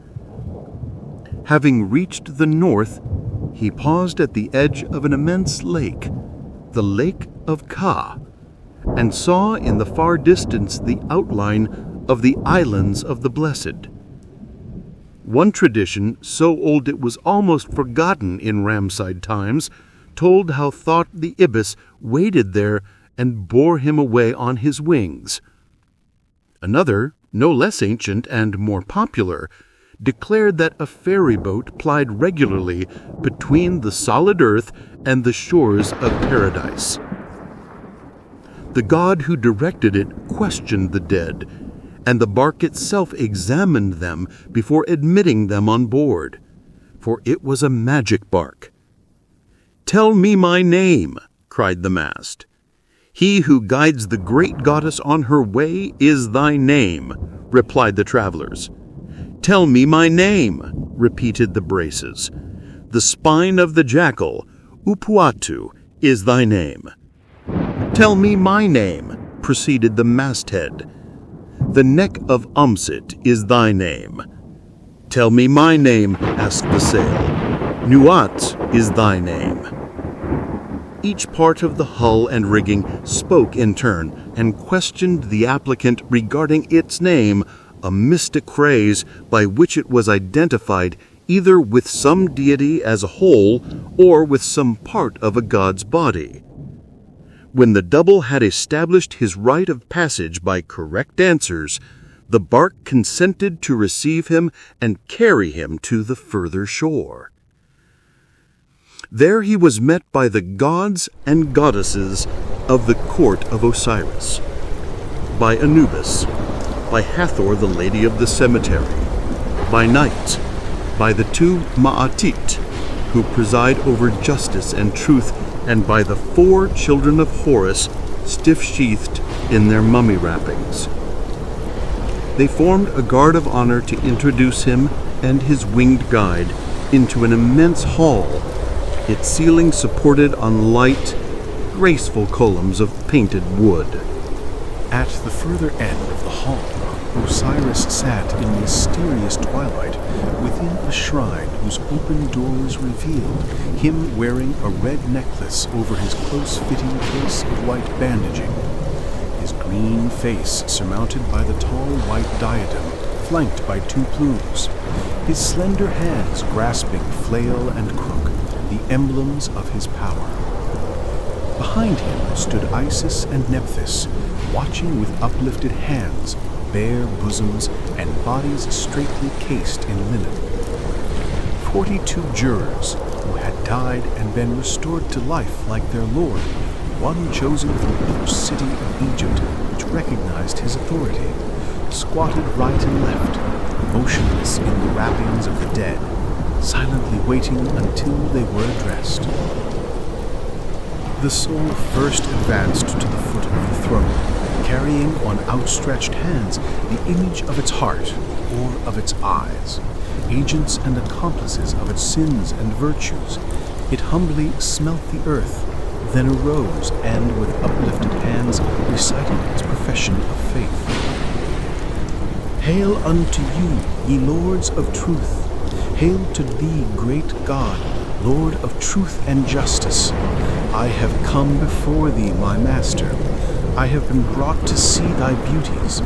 Having reached the north, he paused at the edge of an immense lake, the Lake of Ka, and saw in the far distance the outline of the Islands of the Blessed. One tradition, so old it was almost forgotten in Ramesside times, told how Thot the Ibis waited there and bore him away on his wings. Another, no less ancient and more popular, declared that a ferry boat plied regularly between the solid earth and the shores of paradise. The god who directed it questioned the dead, and the bark itself examined them before admitting them on board, for it was a magic bark. "Tell me my name," cried the mast. "He who guides the great goddess on her way is thy name," replied the travelers. "Tell me my name," repeated the braces. "The spine of the jackal, Upuatu, is thy name." "Tell me my name," proceeded the masthead. "The neck of Umsit is thy name." "Tell me my name," asked the sail. "Nuat is thy name." Each part of the hull and rigging spoke in turn and questioned the applicant regarding its name, a mystic phrase by which it was identified either with some deity as a whole or with some part of a god's body. When the double had established his rite of passage by correct answers, the bark consented to receive him and carry him to the further shore. There he was met by the gods and goddesses of the court of Osiris, by Anubis, by Hathor, the lady of the cemetery, by Night, by the two Ma'atit, who preside over justice and truth, and by the 4 children of Horus, stiff-sheathed in their mummy wrappings. They formed a guard of honor to introduce him and his winged guide into an immense hall, its ceiling supported on light, graceful columns of painted wood. At the further end of the hall, Osiris sat in mysterious twilight within a shrine whose open doors revealed him wearing a red necklace over his close-fitting case of white bandaging, his green face surmounted by the tall white diadem flanked by 2 plumes, his slender hands grasping flail and crook, the emblems of his power. Behind him stood Isis and Nephthys, watching with uplifted hands, bare bosoms, and bodies straightly cased in linen. 42 jurors who had died and been restored to life like their lord, one chosen from each city of Egypt which recognized his authority, squatted right and left, motionless in the wrappings of the dead, silently waiting until they were addressed. The soul first advanced to the foot of the throne, carrying on outstretched hands the image of its heart or of its eyes, agents and accomplices of its sins and virtues. It humbly smelt the earth, then arose and with uplifted hands recited its profession of faith. Hail unto you, ye lords of truth! Hail to thee, great God, Lord of truth and justice! I have come before thee, my master. I have been brought to see thy beauties,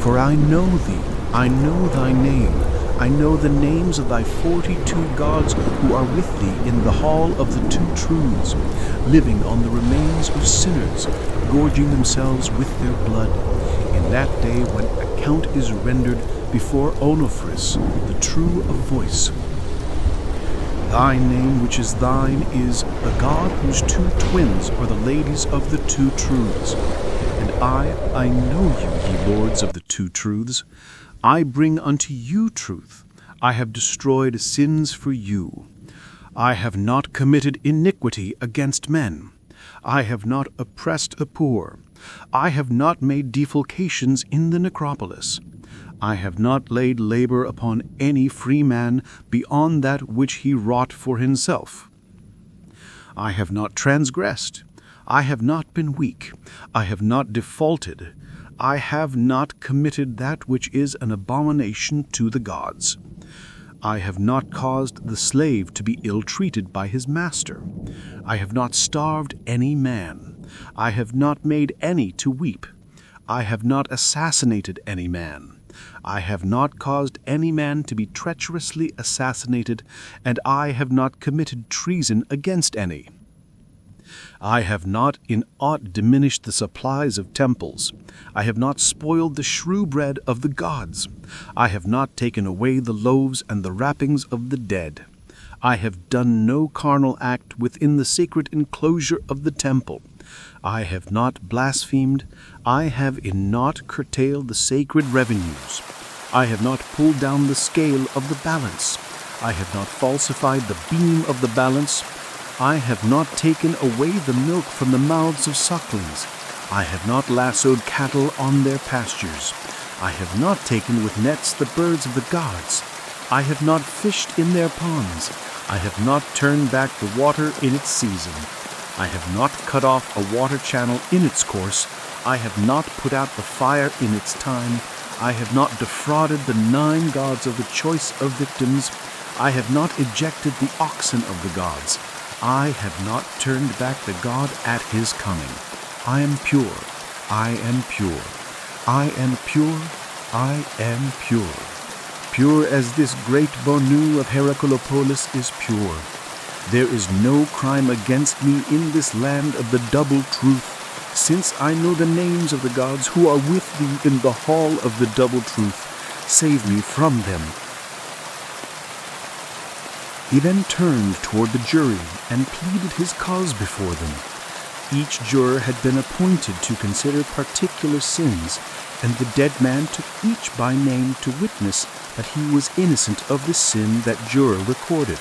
for I know thee, I know thy name, I know the names of thy 42 gods who are with thee in the hall of the 2 truths, living on the remains of sinners, gorging themselves with their blood, in that day when account is rendered before Onofris, the true of voice. Thy name which is thine is the God whose 2 twins are the ladies of the 2 truths. And I know you, ye lords of the 2 truths. I bring unto you truth. I have destroyed sins for you. I have not committed iniquity against men. I have not oppressed the poor. I have not made defalcations in the necropolis. I have not laid labor upon any free man beyond that which he wrought for himself. I have not transgressed. I have not been weak. I have not defaulted. I have not committed that which is an abomination to the gods. I have not caused the slave to be ill-treated by his master. I have not starved any man. I have not made any to weep. I have not assassinated any man. I have not caused any man to be treacherously assassinated, and I have not committed treason against any. I have not in aught diminished the supplies of temples. I have not spoiled the shrew bread of the gods. I have not taken away the loaves and the wrappings of the dead. I have done no carnal act within the sacred enclosure of the temple. I have not blasphemed. I have in naught curtailed the sacred revenues. I have not pulled down the scale of the balance. I have not falsified the beam of the balance. I have not taken away the milk from the mouths of sucklings. I have not lassoed cattle on their pastures. I have not taken with nets the birds of the gods. I have not fished in their ponds. I have not turned back the water in its season. I have not cut off a water channel in its course. I have not put out the fire in its time. I have not defrauded the 9 gods of the choice of victims. I have not ejected the oxen of the gods. I have not turned back the god at his coming. I am pure. I am pure. I am pure. I am pure. Pure as this great Bonu of Heracleopolis is pure. There is no crime against me in this land of the double truth, since I know the names of the gods who are with thee in the hall of the double truth. Save me from them. He then turned toward the jury and pleaded his cause before them. Each juror had been appointed to consider particular sins, and the dead man took each by name to witness that he was innocent of the sin that juror recorded.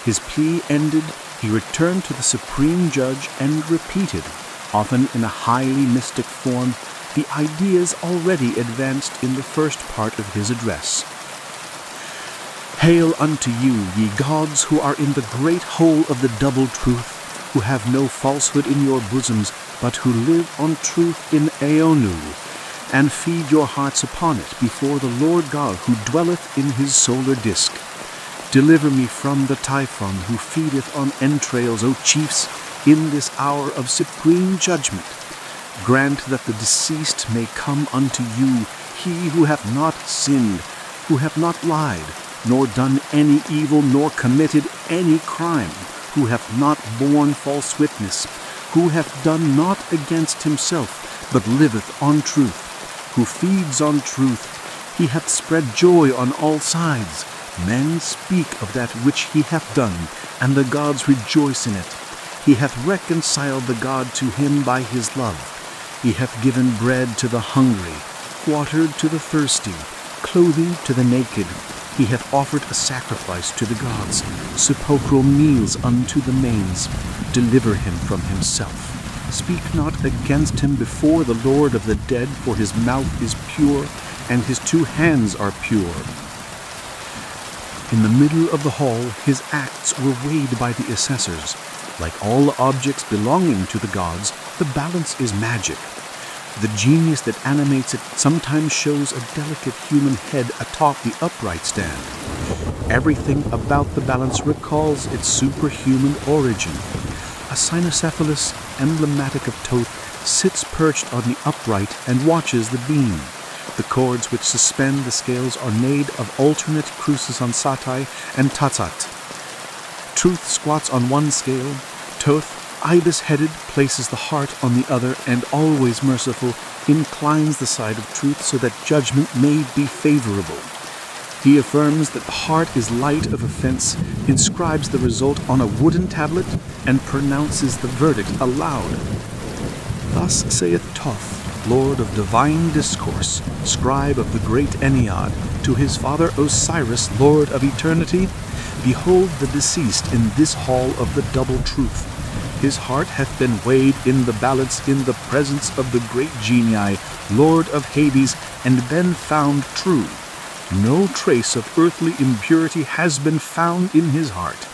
His plea ended, he returned to the supreme judge and repeated, often in a highly mystic form, the ideas already advanced in the first part of his address. Hail unto you, ye gods who are in the great whole of the double truth, who have no falsehood in your bosoms, but who live on truth in Aonu, and feed your hearts upon it before the Lord God who dwelleth in his solar disk. Deliver me from the Typhon who feedeth on entrails, O chiefs, in this hour of supreme judgment. Grant that the deceased may come unto you, he who hath not sinned, who hath not lied, nor done any evil, nor committed any crime, who hath not borne false witness, who hath done naught against himself, but liveth on truth, who feeds on truth. He hath spread joy on all sides. Men speak of that which he hath done, and the gods rejoice in it. He hath reconciled the God to him by his love. He hath given bread to the hungry, water to the thirsty, clothing to the naked. He hath offered a sacrifice to the gods, sepulchral meals unto the manes. Deliver him from himself. Speak not against him before the Lord of the dead, for his mouth is pure, and his 2 hands are pure. In the middle of the hall his acts were weighed by the assessors. Like all objects belonging to the gods, the balance is magic. The genius that animates it sometimes shows a delicate human head atop the upright stand. Everything about the balance recalls its superhuman origin. A cynocephalus, emblematic of Thoth, sits perched on the upright and watches the beam. The cords which suspend the scales are made of alternate cruces on Satai and Tatsat. Truth squats on one scale. Thoth, ibis-headed, places the heart on the other, and always merciful, inclines the side of truth so that judgment may be favorable. He affirms that the heart is light of offense, inscribes the result on a wooden tablet, and pronounces the verdict aloud. Thus saith Thoth, Lord of divine discourse, scribe of the great Ennead, to his father Osiris, Lord of eternity, behold the deceased in this hall of the double truth. His heart hath been weighed in the balance in the presence of the great Genii, Lord of Hades, and been found true. No trace of earthly impurity has been found in his heart.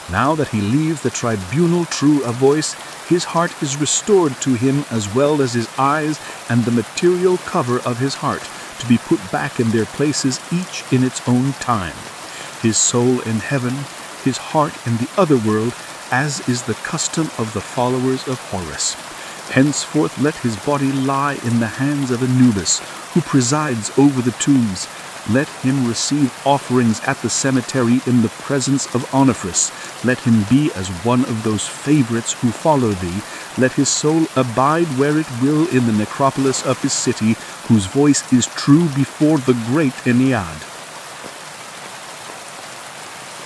Now that he leaves the tribunal true of voice, his heart is restored to him as well as his eyes and the material cover of his heart, to be put back in their places each in its own time. His soul in heaven, his heart in the other world, as is the custom of the followers of Horus. Henceforth let his body lie in the hands of Anubis, who presides over the tombs. Let him receive offerings at the cemetery in the presence of Osiris. Let him be as one of those favorites who follow thee. Let his soul abide where it will in the necropolis of his city, whose voice is true before the great Ennead.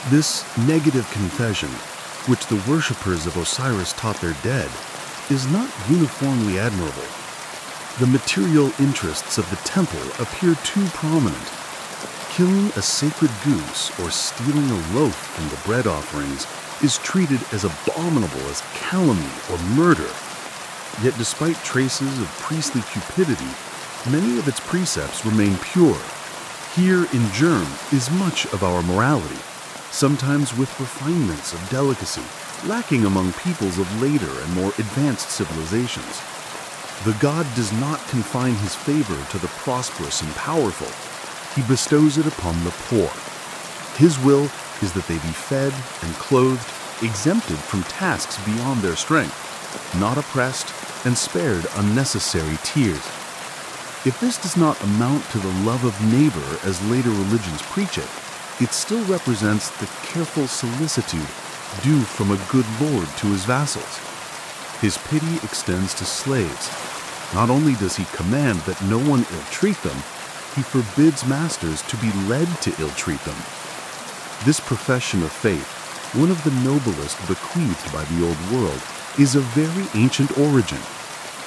This negative confession, which the worshippers of Osiris taught their dead, is not uniformly admirable. The material interests of the temple appear too prominent. Killing a sacred goose or stealing a loaf from the bread offerings is treated as abominable as calumny or murder. Yet despite traces of priestly cupidity, many of its precepts remain pure. Here in germ is much of our morality, sometimes with refinements of delicacy, lacking among peoples of later and more advanced civilizations. The god does not confine his favor to the prosperous and powerful. He bestows it upon the poor. His will is that they be fed and clothed, exempted from tasks beyond their strength, not oppressed, and spared unnecessary tears. If this does not amount to the love of neighbor as later religions preach it, it still represents the careful solicitude due from a good lord to his vassals. His pity extends to slaves. Not only does he command that no one ill-treat them, he forbids masters to be led to ill-treat them. This profession of faith, one of the noblest bequeathed by the Old World, is of very ancient origin.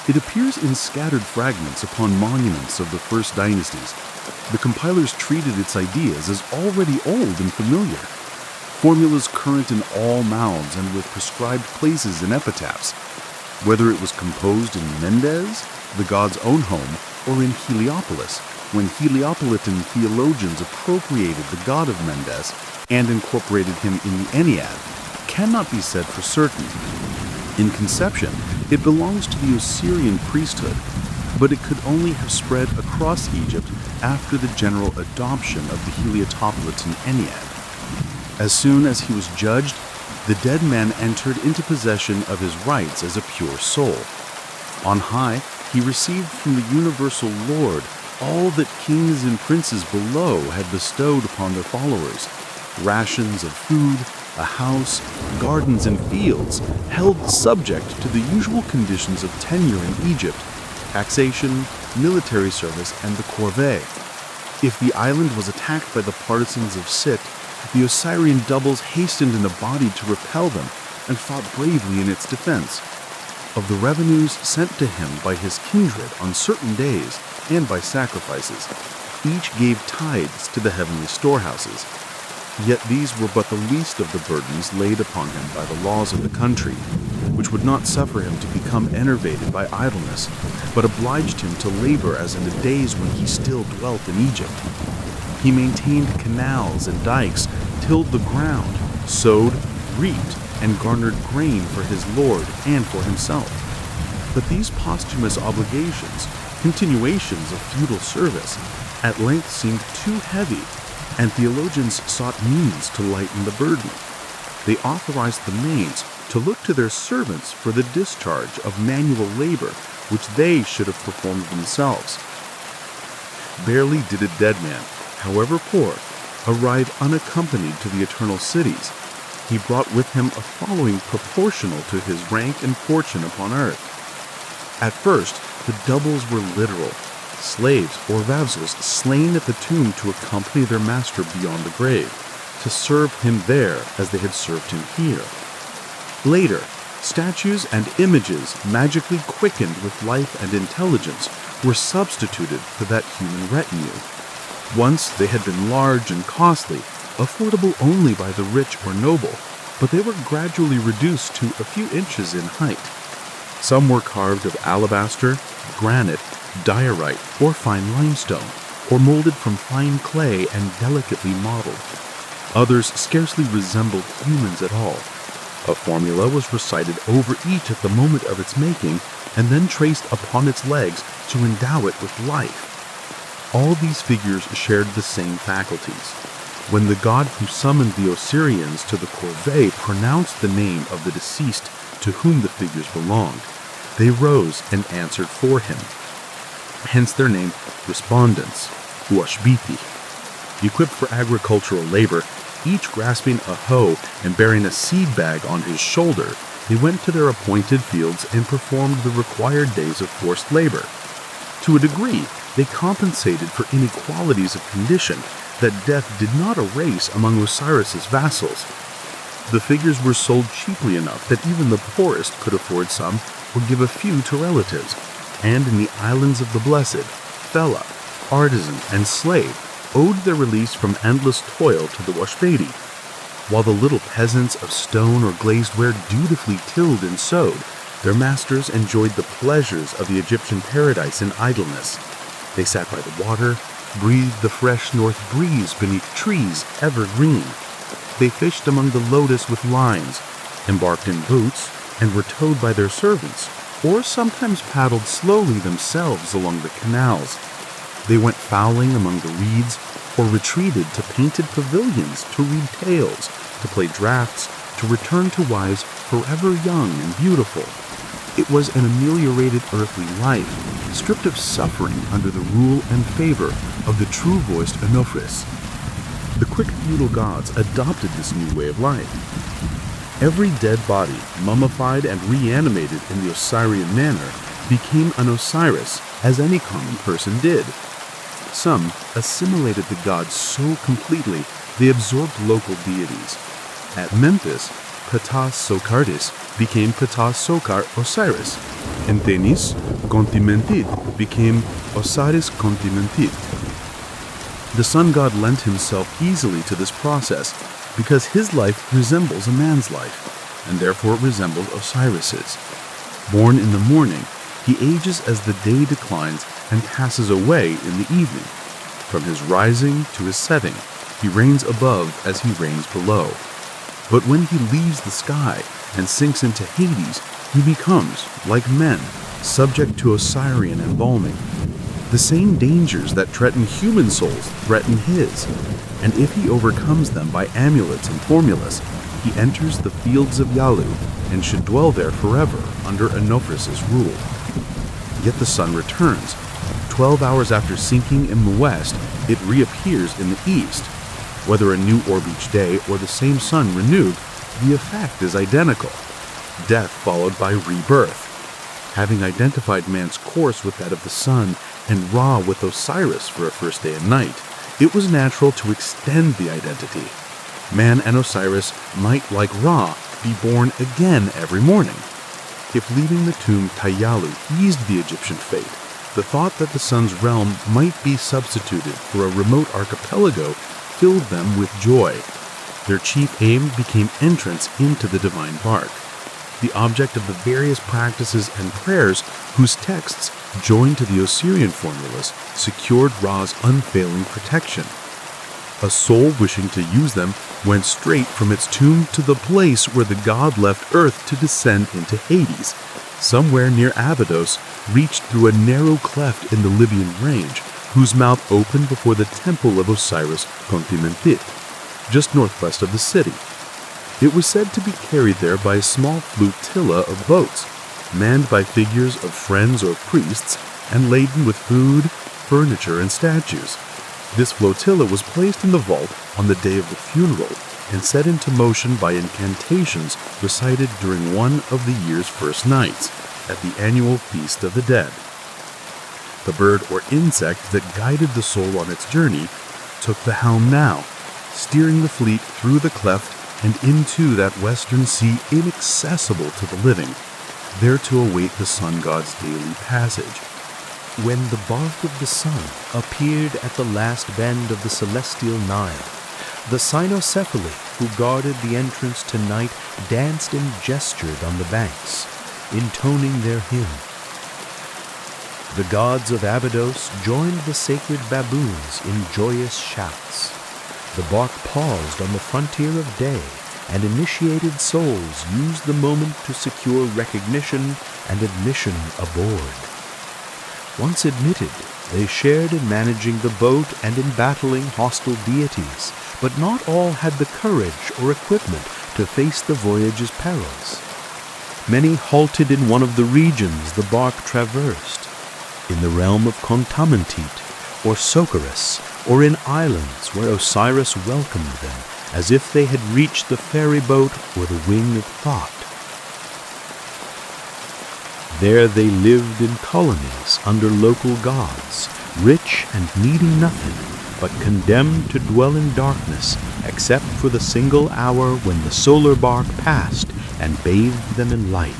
It appears in scattered fragments upon monuments of the first dynasties. The compilers treated its ideas as already old and familiar. Formulas current in all mouths and with prescribed places in epitaphs. Whether it was composed in Mendes, the god's own home, or in Heliopolis, when Heliopolitan theologians appropriated the god of Mendes and incorporated him in the Ennead, cannot be said for certain. In conception, it belongs to the Osirian priesthood. but it could only have spread across Egypt after the general adoption of the Heliotopolitan Ennead. As soon as he was judged, the dead man entered into possession of his rights as a pure soul. On high, he received from the universal Lord all that kings and princes below had bestowed upon their followers: rations of food, a house, gardens and fields, held subject to the usual conditions of tenure in Egypt: taxation, military service, and the corvée. If the island was attacked by the partisans of Sit, the Osirian doubles hastened in a body to repel them and fought bravely in its defense. Of the revenues sent to him by his kindred on certain days and by sacrifices, each gave tithes to the heavenly storehouses. Yet these were but the least of the burdens laid upon him by the laws of the country, which would not suffer him to become enervated by idleness, but obliged him to labor as in the days when he still dwelt in Egypt. He maintained canals and dikes, tilled the ground, sowed, reaped, and garnered grain for his lord and for himself. But these posthumous obligations, continuations of feudal service, at length seemed too heavy, and theologians sought means to lighten the burden. They authorized the maids to look to their servants for the discharge of manual labor which they should have performed themselves. Barely did a dead man, however poor, arrive unaccompanied to the eternal cities, he brought with him a following proportional to his rank and fortune upon earth. At first, the doubles were literal, slaves or vassals slain at the tomb to accompany their master beyond the grave, to serve him there as they had served him here. Later, statues and images magically quickened with life and intelligence were substituted for that human retinue. Once they had been large and costly, affordable only by the rich or noble, but they were gradually reduced to a few inches in height. Some were carved of alabaster, granite, diorite, or fine limestone, or molded from fine clay and delicately modeled. Others scarcely resembled humans at all. A formula was recited over each at the moment of its making, and then traced upon its legs to endow it with life. All these figures shared the same faculties. When the god who summoned the Osirians to the corvée pronounced the name of the deceased to whom the figures belonged, they rose and answered for him. Hence their name, respondents, Uashbiti. Equipped for agricultural labor, each grasping a hoe and bearing a seed bag on his shoulder, they went to their appointed fields and performed the required days of forced labor. To a degree, they compensated for inequalities of condition that death did not erase among Osiris's vassals. The figures were sold cheaply enough that even the poorest could afford some or give a few to relatives, and in the islands of the blessed, fellah, artisan, and slave owed their release from endless toil to the Washbeti, while the little peasants of stone or glazed ware dutifully tilled and sowed. Their masters enjoyed the pleasures of the Egyptian paradise in idleness. They sat by the water, breathed the fresh north breeze beneath trees evergreen. They fished among the lotus with lines, embarked in boats, and were towed by their servants, or sometimes paddled slowly themselves along the canals. They went fowling among the reeds, or retreated to painted pavilions to read tales, to play draughts, to return to wives forever young and beautiful. It was an ameliorated earthly life, stripped of suffering under the rule and favor of the true-voiced Onofris. The quick feudal gods adopted this new way of life. Every dead body, mummified and reanimated in the Osirian manner, became an Osiris, as any common person did. Some assimilated the gods so completely they absorbed local deities. At Memphis, Ptah Sokardis became Ptah Sokar Osiris, and Denis Kontimentit became Osiris Kontimentit. The sun god lent himself easily to this process because his life resembles a man's life, and therefore resembles Osiris's. Born in the morning, he ages as the day declines and passes away in the evening. From his rising to his setting, he reigns above as he reigns below. But when he leaves the sky and sinks into Hades, he becomes, like men, subject to Osirian embalming. The same dangers that threaten human souls threaten his, and if he overcomes them by amulets and formulas, he enters the fields of Yalu and should dwell there forever under Onophrys' rule. Yet the sun returns. 12 hours after sinking in the west, it reappears in the east. Whether a new orb each day or the same sun renewed, the effect is identical. Death followed by rebirth. Having identified man's course with that of the sun and Ra with Osiris for a first day and night, it was natural to extend the identity. Man and Osiris might, like Ra, be born again every morning. If leaving the tomb Tayalu eased the Egyptian fate, the thought that the sun's realm might be substituted for a remote archipelago filled them with joy. Their chief aim became entrance into the divine bark, the object of the various practices and prayers whose texts, joined to the Osirian formulas, secured Ra's unfailing protection. A soul wishing to use them went straight from its tomb to the place where the god left Earth to descend into Hades, somewhere near Abydos, reached through a narrow cleft in the Libyan range, whose mouth opened before the temple of Osiris Kontimentit, just northwest of the city. It was said to be carried there by a small flotilla of boats, manned by figures of friends or priests, and laden with food, furniture, and statues. This flotilla was placed in the vault on the day of the funeral and set into motion by incantations recited during one of the year's first nights, at the annual Feast of the Dead. The bird or insect that guided the soul on its journey took the helm now, steering the fleet through the cleft and into that western sea inaccessible to the living, there to await the sun god's daily passage. When the bark of the sun appeared at the last bend of the celestial Nile, the cynocephaly who guarded the entrance to night danced and gestured on the banks, intoning their hymn. The gods of Abydos joined the sacred baboons in joyous shouts. The bark paused on the frontier of day, and initiated souls used the moment to secure recognition and admission aboard. Once admitted, they shared in managing the boat and in battling hostile deities, but not all had the courage or equipment to face the voyage's perils. Many halted in one of the regions the bark traversed, in the realm of Kontamentit or Socorus, or in islands where Osiris welcomed them as if they had reached the ferry boat or the wing of Thot. There they lived in colonies under local gods, rich and needing nothing, but condemned to dwell in darkness except for the single hour when the solar bark passed and bathed them in light.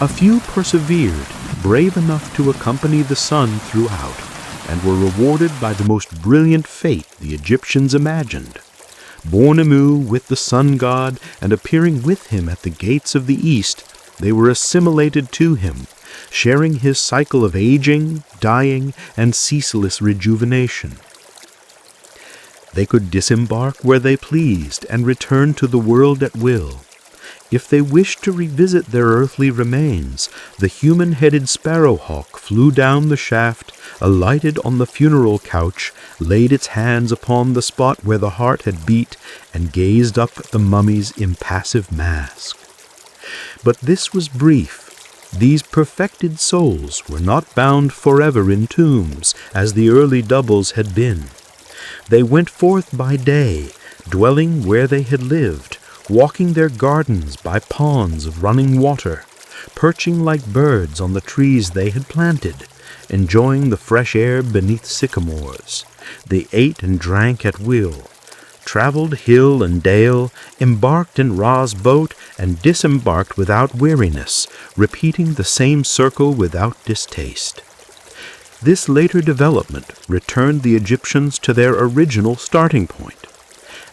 A few persevered, brave enough to accompany the sun throughout, and were rewarded by the most brilliant fate the Egyptians imagined. Born anew with the sun god and appearing with him at the gates of the east, they were assimilated to him, sharing his cycle of aging, dying, and ceaseless rejuvenation. They could disembark where they pleased and return to the world at will. If they wished to revisit their earthly remains, the human-headed sparrowhawk flew down the shaft, alighted on the funeral couch, laid its hands upon the spot where the heart had beat, and gazed up at the mummy's impassive mask. But this was brief. These perfected souls were not bound forever in tombs, as the early doubles had been. They went forth by day, dwelling where they had lived, walking their gardens by ponds of running water, perching like birds on the trees they had planted, enjoying the fresh air beneath sycamores. They ate and drank at will, traveled hill and dale, embarked in Ra's boat, and disembarked without weariness, repeating the same circle without distaste. This later development returned the Egyptians to their original starting point.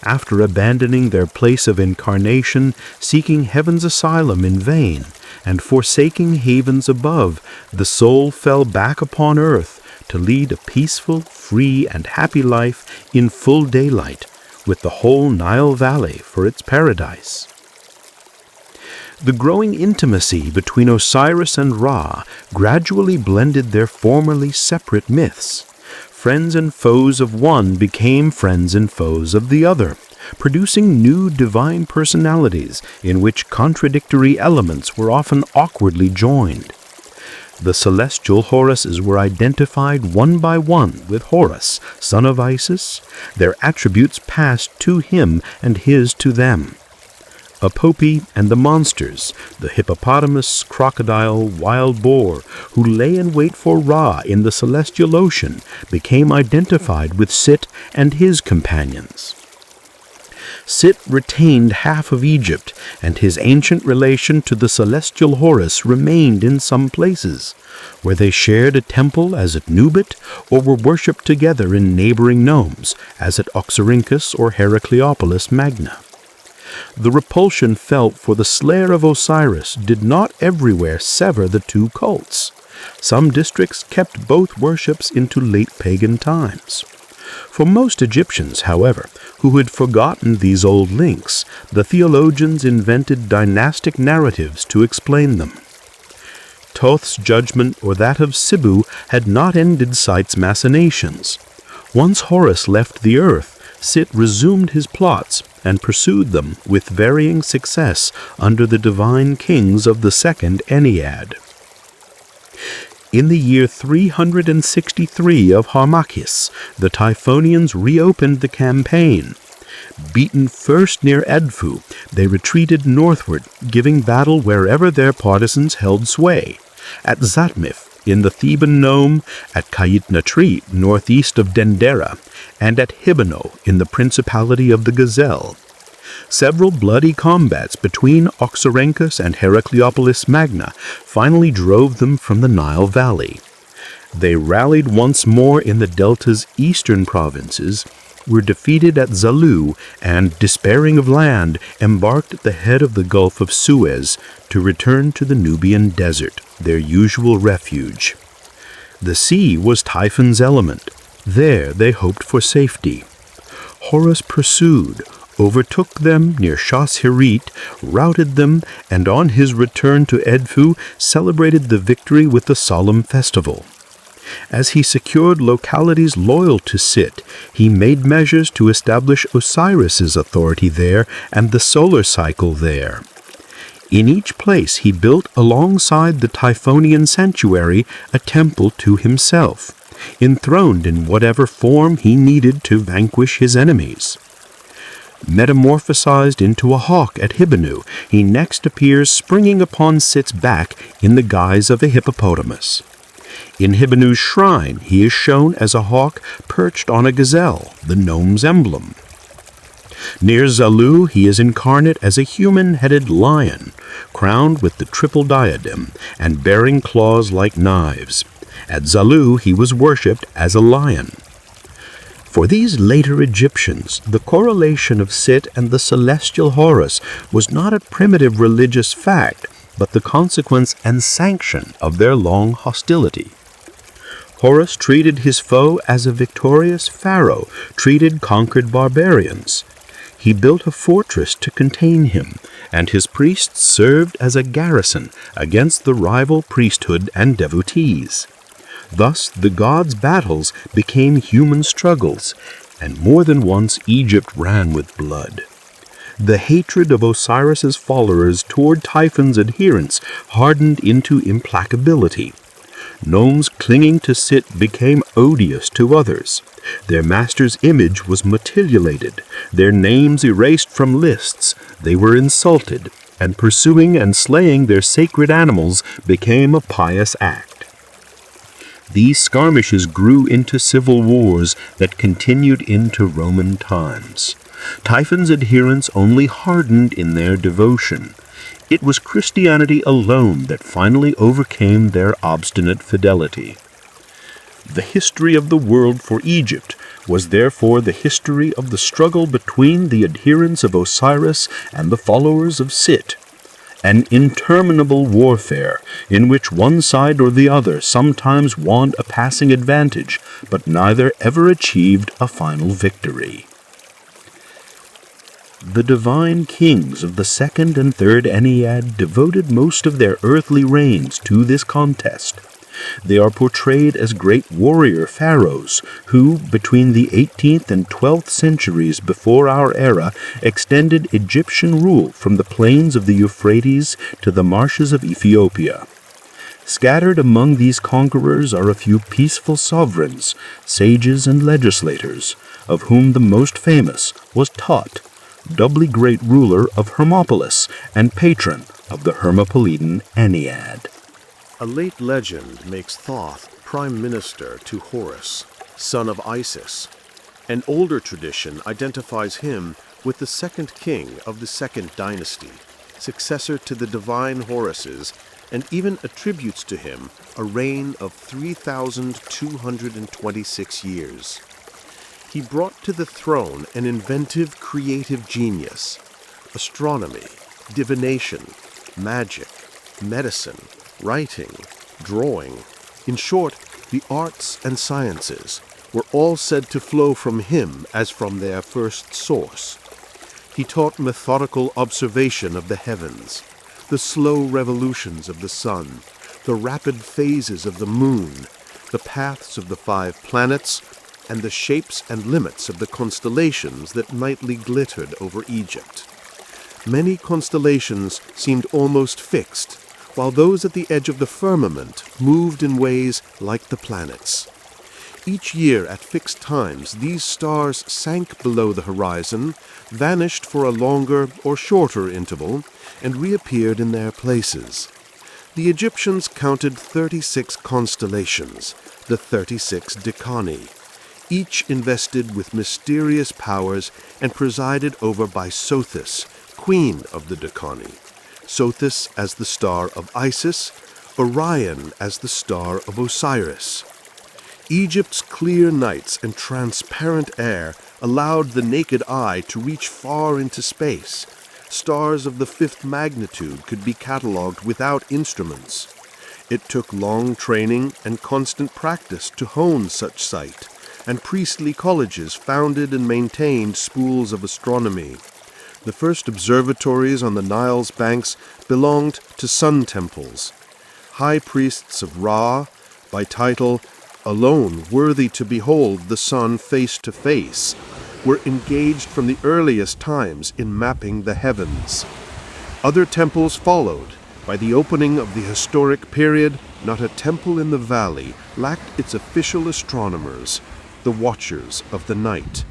After abandoning their place of incarnation, seeking heaven's asylum in vain, and forsaking havens above, the soul fell back upon earth to lead a peaceful, free, and happy life in full daylight, with the whole Nile Valley for its paradise. The growing intimacy between Osiris and Ra gradually blended their formerly separate myths. Friends and foes of one became friends and foes of the other, producing new divine personalities in which contradictory elements were often awkwardly joined. The celestial Horuses were identified one by one with Horus, son of Isis, their attributes passed to him and his to them. Apopi and the monsters, the hippopotamus, crocodile, wild boar, who lay in wait for Ra in the celestial ocean, became identified with Sit and his companions. Sit retained half of Egypt, and his ancient relation to the celestial Horus remained in some places, where they shared a temple as at Nubit, or were worshipped together in neighboring nomes, as at Oxyrhynchus or Heracleopolis Magna. The repulsion felt for the slayer of Osiris did not everywhere sever the two cults. Some districts kept both worships into late pagan times. For most Egyptians, however, who had forgotten these old links, the theologians invented dynastic narratives to explain them. Thoth's judgment or that of Sibu had not ended Sit's machinations. Once Horus left the earth, Sit resumed his plots and pursued them with varying success under the divine kings of the second Ennead. In the year 363 of Harmachis, the Typhonians reopened the campaign. Beaten first near Edfu, they retreated northward, giving battle wherever their partisans held sway. At Zatmif, in the Theban nome, at Kayit-Natri, northeast of Dendera, and at Hibano, in the Principality of the Gazelle. Several bloody combats between Oxyrhynchus and Heracleopolis Magna finally drove them from the Nile Valley. They rallied once more in the delta's eastern provinces, were defeated at Zalu, and, despairing of land, embarked at the head of the Gulf of Suez to return to the Nubian desert, their usual refuge. The sea was Typhon's element. There they hoped for safety. Horus pursued, overtook them near Shas-Hirit, routed them, and on his return to Edfu celebrated the victory with a solemn festival. As he secured localities loyal to Sit, he made measures to establish Osiris's authority there and the solar cycle there. In each place he built alongside the Typhonian sanctuary a temple to himself, enthroned in whatever form he needed to vanquish his enemies. Metamorphosized into a hawk at Hibanu, he next appears springing upon Sit's back in the guise of a hippopotamus. In Hibanu's shrine, he is shown as a hawk perched on a gazelle, the gnome's emblem. Near Zalu, he is incarnate as a human-headed lion, crowned with the triple diadem and bearing claws like knives. At Zalu, he was worshipped as a lion. For these later Egyptians, the correlation of Sit and the celestial Horus was not a primitive religious fact, but the consequence and sanction of their long hostility. Horus treated his foe as a victorious pharaoh treated conquered barbarians. He built a fortress to contain him, and his priests served as a garrison against the rival priesthood and devotees. Thus the gods' battles became human struggles, and more than once Egypt ran with blood. The hatred of Osiris's followers toward Typhon's adherents hardened into implacability. Gnomes clinging to Sit became odious to others. Their master's image was mutilated, their names erased from lists, they were insulted, and pursuing and slaying their sacred animals became a pious act. These skirmishes grew into civil wars that continued into Roman times. Typhon's adherents only hardened in their devotion. It was Christianity alone that finally overcame their obstinate fidelity. The history of the world for Egypt was therefore the history of the struggle between the adherents of Osiris and the followers of Sit, an interminable warfare in which one side or the other sometimes won a passing advantage, but neither ever achieved a final victory. The divine kings of the second and third Ennead devoted most of their earthly reigns to this contest. They are portrayed as great warrior pharaohs who, between the 18th and 12th centuries before our era, extended Egyptian rule from the plains of the Euphrates to the marshes of Ethiopia. Scattered among these conquerors are a few peaceful sovereigns, sages and legislators, of whom the most famous was Thot, doubly great ruler of Hermopolis and patron of the Hermopolitan Ennead. A late legend makes Thoth prime minister to Horus, son of Isis. An older tradition identifies him with the second king of the second dynasty, successor to the divine Horuses, and even attributes to him a reign of 3,226 years. He brought to the throne an inventive, creative genius: astronomy, divination, magic, medicine, writing, drawing. In short, the arts and sciences were all said to flow from him as from their first source. He taught methodical observation of the heavens, the slow revolutions of the sun, the rapid phases of the moon, the paths of the 5 planets, and the shapes and limits of the constellations that nightly glittered over Egypt. Many constellations seemed almost fixed, while those at the edge of the firmament moved in ways like the planets. Each year at fixed times, these stars sank below the horizon, vanished for a longer or shorter interval, and reappeared in their places. The Egyptians counted 36 constellations, the 36 Decani, each invested with mysterious powers and presided over by Sothis, queen of the Decani. Sothis as the star of Isis, Orion as the star of Osiris. Egypt's clear nights and transparent air allowed the naked eye to reach far into space. Stars of the 5th magnitude could be catalogued without instruments. It took long training and constant practice to hone such sight, and priestly colleges founded and maintained schools of astronomy. The first observatories on the Nile's banks belonged to sun temples. High priests of Ra, by title alone worthy to behold the sun face to face, were engaged from the earliest times in mapping the heavens. Other temples followed. By the opening of the historic period, not a temple in the valley lacked its official astronomers, the Watchers of the Night.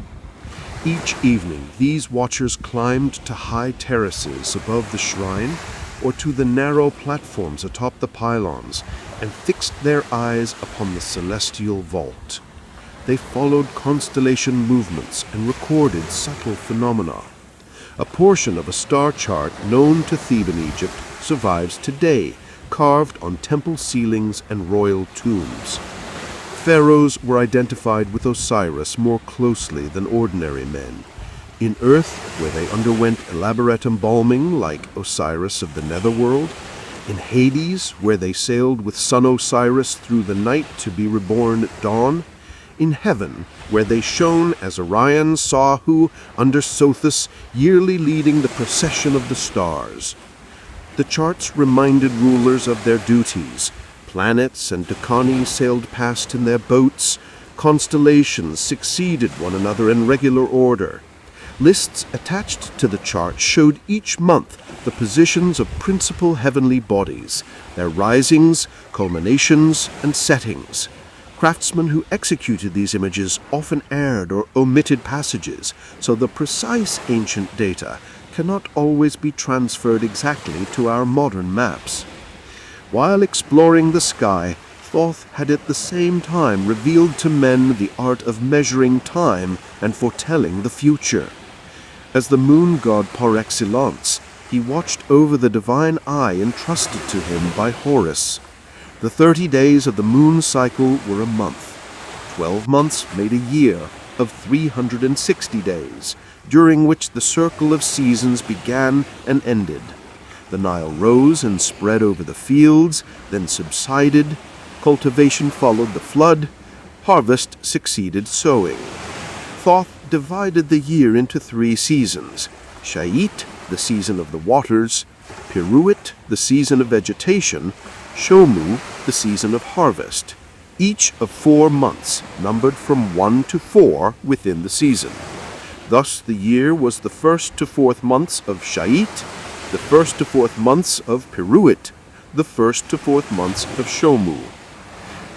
Each evening, these watchers climbed to high terraces above the shrine or to the narrow platforms atop the pylons and fixed their eyes upon the celestial vault. They followed constellation movements and recorded subtle phenomena. A portion of a star chart known to Theban Egypt survives today, carved on temple ceilings and royal tombs. Pharaohs were identified with Osiris more closely than ordinary men. In Earth, where they underwent elaborate embalming like Osiris of the netherworld. In Hades, where they sailed with Sun Osiris through the night to be reborn at dawn. In heaven, where they shone as Orion saw who, under Sothis, yearly leading the procession of the stars. The charts reminded rulers of their duties. Planets and Decani sailed past in their boats. Constellations succeeded one another in regular order. Lists attached to the chart showed each month the positions of principal heavenly bodies, their risings, culminations, and settings. Craftsmen who executed these images often erred or omitted passages, so the precise ancient data cannot always be transferred exactly to our modern maps. While exploring the sky, Thoth had at the same time revealed to men the art of measuring time and foretelling the future. As the moon god par excellence, he watched over the divine eye entrusted to him by Horus. The 30 days of the moon cycle were a month. 12 months made a year of 360 days, during which the circle of seasons began and ended. The Nile rose and spread over the fields, then subsided. Cultivation followed the flood. Harvest succeeded sowing. Thoth divided the year into 3 seasons. Sha'it, the season of the waters, Piruit, the season of vegetation, Shomu, the season of harvest, each of 4 months, numbered from 1 to 4 within the season. Thus the year was the 1st to 4th months of Sha'it, the 1st to 4th months of Piruit, the 1st to 4th months of Shomu.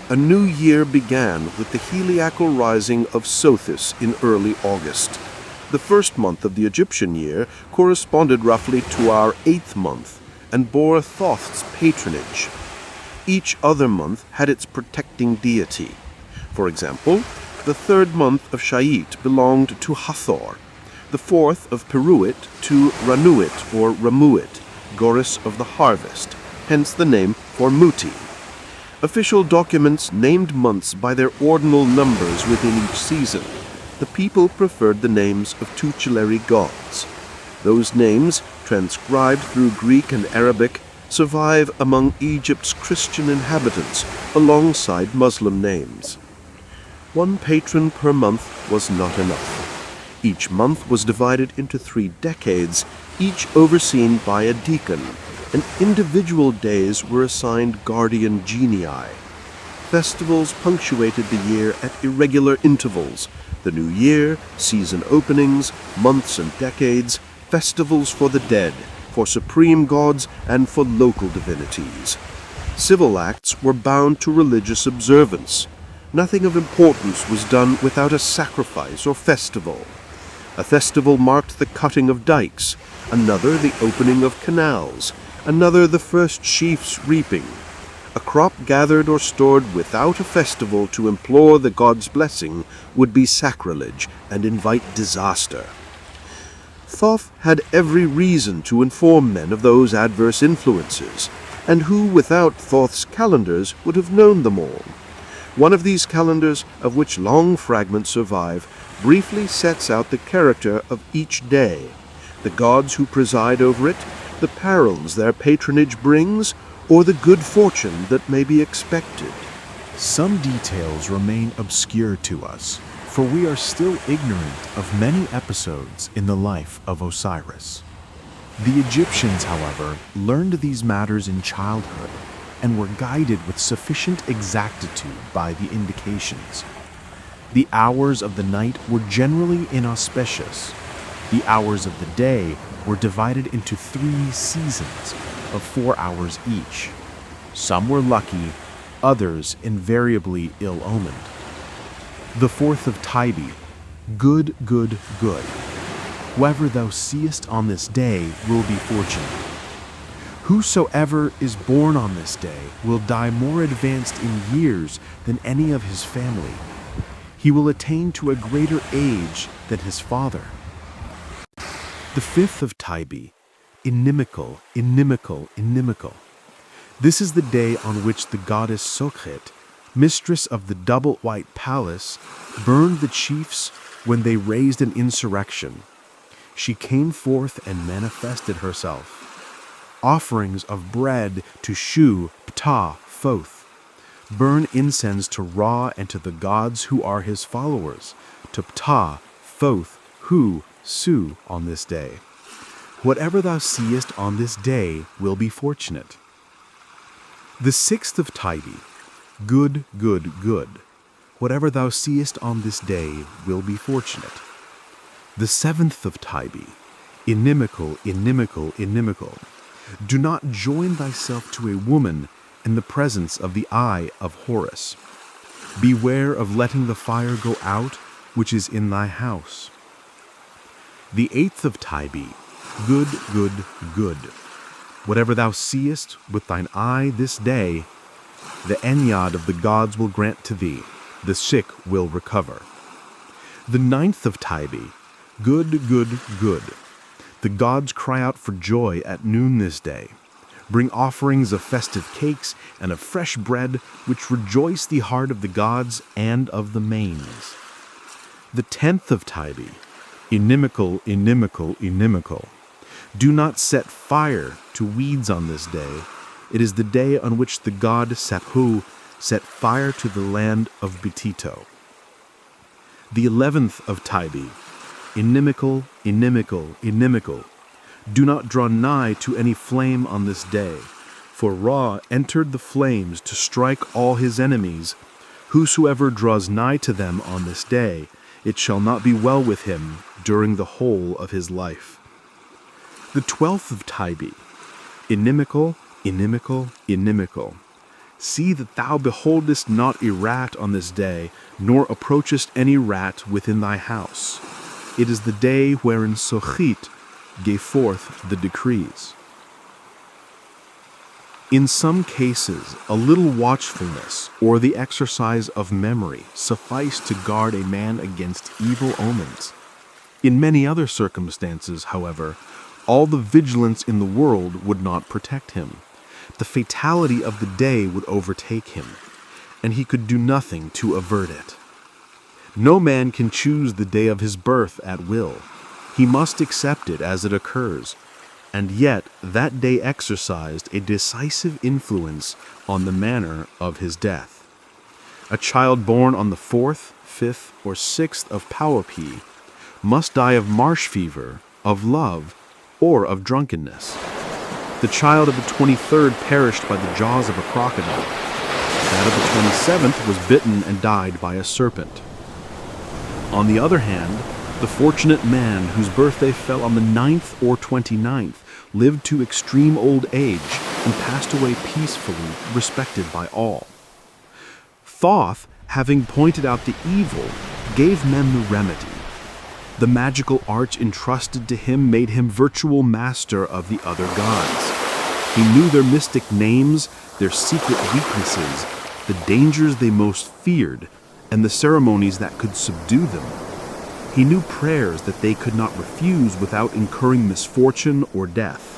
A new year began with the heliacal rising of Sothis in early August. The first month of the Egyptian year corresponded roughly to our 8th month and bore Thoth's patronage. Each other month had its protecting deity. For example, the 3rd month of Sha'it belonged to Hathor, the 4th of Piruit to Ranuit or Ramuit, goddess of the harvest, hence the name for Muti. Official documents named months by their ordinal numbers within each season. The people preferred the names of tutelary gods. Those names, transcribed through Greek and Arabic, survive among Egypt's Christian inhabitants alongside Muslim names. 1 patron per month was not enough. Each month was divided into 3 decades, each overseen by a deacon, and individual days were assigned guardian genii. Festivals punctuated the year at irregular intervals: the new year, season openings, months and decades, festivals for the dead, for supreme gods, and for local divinities. Civil acts were bound to religious observance. Nothing of importance was done without a sacrifice or festival. A festival marked the cutting of dikes, another the opening of canals, another the first sheaf's reaping. A crop gathered or stored without a festival to implore the god's blessing would be sacrilege and invite disaster. Thoth had every reason to inform men of those adverse influences, and who without Thoth's calendars would have known them all? One of these calendars, of which long fragments survive, briefly sets out the character of each day, the gods who preside over it, the perils their patronage brings, or the good fortune that may be expected. Some details remain obscure to us, for we are still ignorant of many episodes in the life of Osiris. The Egyptians, however, learned these matters in childhood and were guided with sufficient exactitude by the indications. The hours of the night were generally inauspicious. The hours of the day were divided into 3 seasons of 4 hours each. Some were lucky, others invariably ill-omened. The 4th of Tybi, good, good, good. Whoever thou seest on this day will be fortunate. Whosoever is born on this day will die more advanced in years than any of his family. He will attain to a greater age than his father. The 5th of Tybi, inimical, inimical, inimical. This is the day on which the goddess Sokhet, mistress of the double white palace, burned the chiefs when they raised an insurrection. She came forth and manifested herself. Offerings of bread to Shu, Ptah, Thoth. Burn incense to Ra and to the gods who are his followers, to Ptah, Thoth, Hu, Su on this day. Whatever thou seest on this day will be fortunate. The 6th of Tybi, good, good, good. Whatever thou seest on this day will be fortunate. The 7th of Tybi, inimical, inimical, inimical. Do not join thyself to a woman in the presence of the eye of Horus. Beware of letting the fire go out which is in thy house. The 8th of Tybi, good, good, good. Whatever thou seest with thine eye this day, the Ennead of the gods will grant to thee, the sick will recover. The 9th of Tybi, good, good, good. The gods cry out for joy at noon this day. Bring offerings of festive cakes and of fresh bread, which rejoice the heart of the gods and of the manes. The 10th of Tybi, inimical, inimical, inimical. Do not set fire to weeds on this day. It is the day on which the god Sapu set fire to the land of Betito. The 11th of Tybi, inimical, inimical, inimical. Do not draw nigh to any flame on this day, for Ra entered the flames to strike all his enemies. Whosoever draws nigh to them on this day, it shall not be well with him during the whole of his life. The 12th of Tybi, inimical, inimical, inimical. See that thou beholdest not a rat on this day, nor approachest any rat within thy house. It is the day wherein Sochit gave forth the decrees. In some cases, a little watchfulness or the exercise of memory sufficed to guard a man against evil omens. In many other circumstances, however, all the vigilance in the world would not protect him. The fatality of the day would overtake him, and he could do nothing to avert it. No man can choose the day of his birth at will. He must accept it as it occurs, and yet that day exercised a decisive influence on the manner of his death. A child born on the 4th, 5th, or 6th of Pauapi must die of marsh fever, of love, or of drunkenness. The child of the 23rd perished by the jaws of a crocodile. That of the 27th was bitten and died by a serpent. On the other hand, the fortunate man whose birthday fell on the 9th or 29th lived to extreme old age and passed away peacefully, respected by all. Thoth, having pointed out the evil, gave men the remedy. The magical arts entrusted to him made him virtual master of the other gods. He knew their mystic names, their secret weaknesses, the dangers they most feared, and the ceremonies that could subdue them. He knew prayers that they could not refuse without incurring misfortune or death.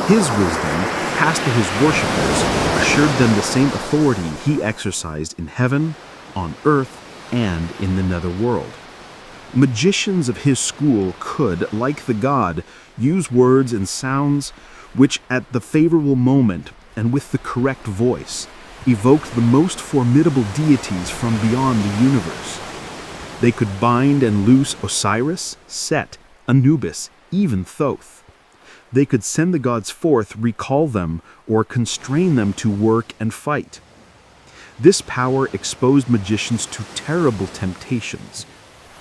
His wisdom, passed to his worshippers, assured them the same authority he exercised in heaven, on earth, and in the netherworld. Magicians of his school could, like the god, use words and sounds which at the favorable moment and with the correct voice evoked the most formidable deities from beyond the universe. They could bind and loose Osiris, Set, Anubis, even Thoth. They could send the gods forth, recall them, or constrain them to work and fight. This power exposed magicians to terrible temptations.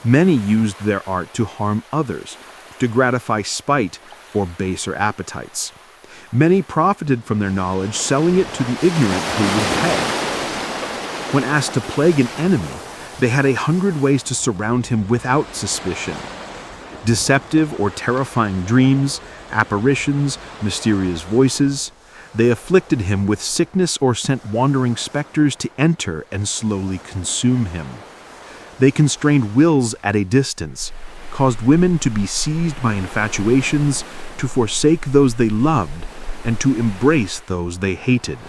Many used their art to harm others, to gratify spite or baser appetites. Many profited from their knowledge, selling it to the ignorant who would pay. When asked to plague an enemy, they had 100 ways to surround him without suspicion. Deceptive or terrifying dreams, apparitions, mysterious voices. They afflicted him with sickness or sent wandering specters to enter and slowly consume him. They constrained wills at a distance, caused women to be seized by infatuations, to forsake those they loved, and to embrace those they hated.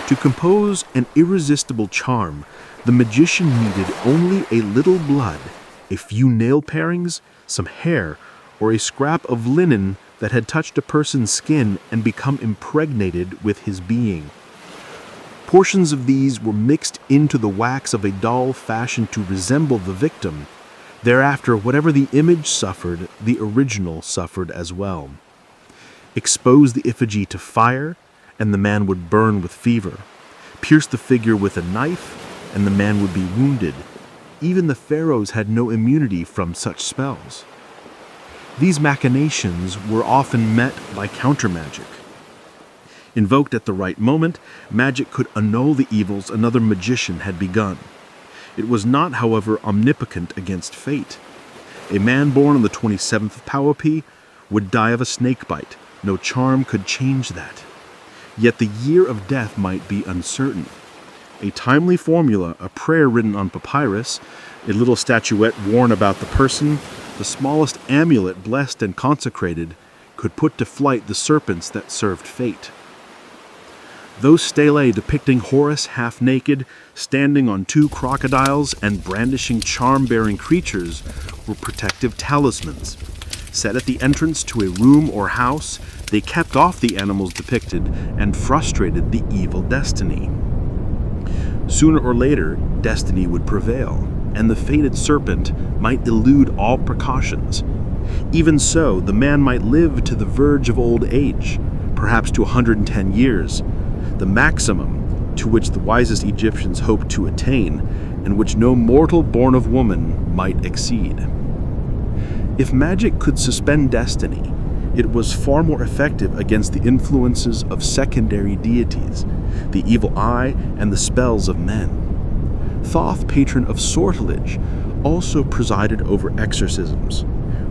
To compose an irresistible charm, the magician needed only a little blood, a few nail parings, some hair, or a scrap of linen that had touched a person's skin and become impregnated with his being. Portions of these were mixed into the wax of a doll fashioned to resemble the victim. Thereafter, whatever the image suffered, the original suffered as well. Expose the effigy to fire, and the man would burn with fever. Pierce the figure with a knife, and the man would be wounded. Even the pharaohs had no immunity from such spells. These machinations were often met by counter-magic. Invoked at the right moment, magic could annul the evils another magician had begun. It was not, however, omnipotent against fate. A man born on the 27th of Pauapi would die of a snake bite. No charm could change that. Yet the year of death might be uncertain. A timely formula, a prayer written on papyrus, a little statuette worn about the person, the smallest amulet blessed and consecrated, could put to flight the serpents that served fate. Those stelae depicting Horus half-naked, standing on 2 crocodiles and brandishing charm-bearing creatures were protective talismans. Set at the entrance to a room or house, they kept off the animals depicted and frustrated the evil destiny. Sooner or later, destiny would prevail. and the fated serpent might elude all precautions. Even so, the man might live to the verge of old age, perhaps to 110 years, the maximum to which the wisest Egyptians hoped to attain, and which no mortal born of woman might exceed. If magic could suspend destiny, it was far more effective against the influences of secondary deities, the evil eye and the spells of men. Thoth, patron of sortilege, also presided over exorcisms.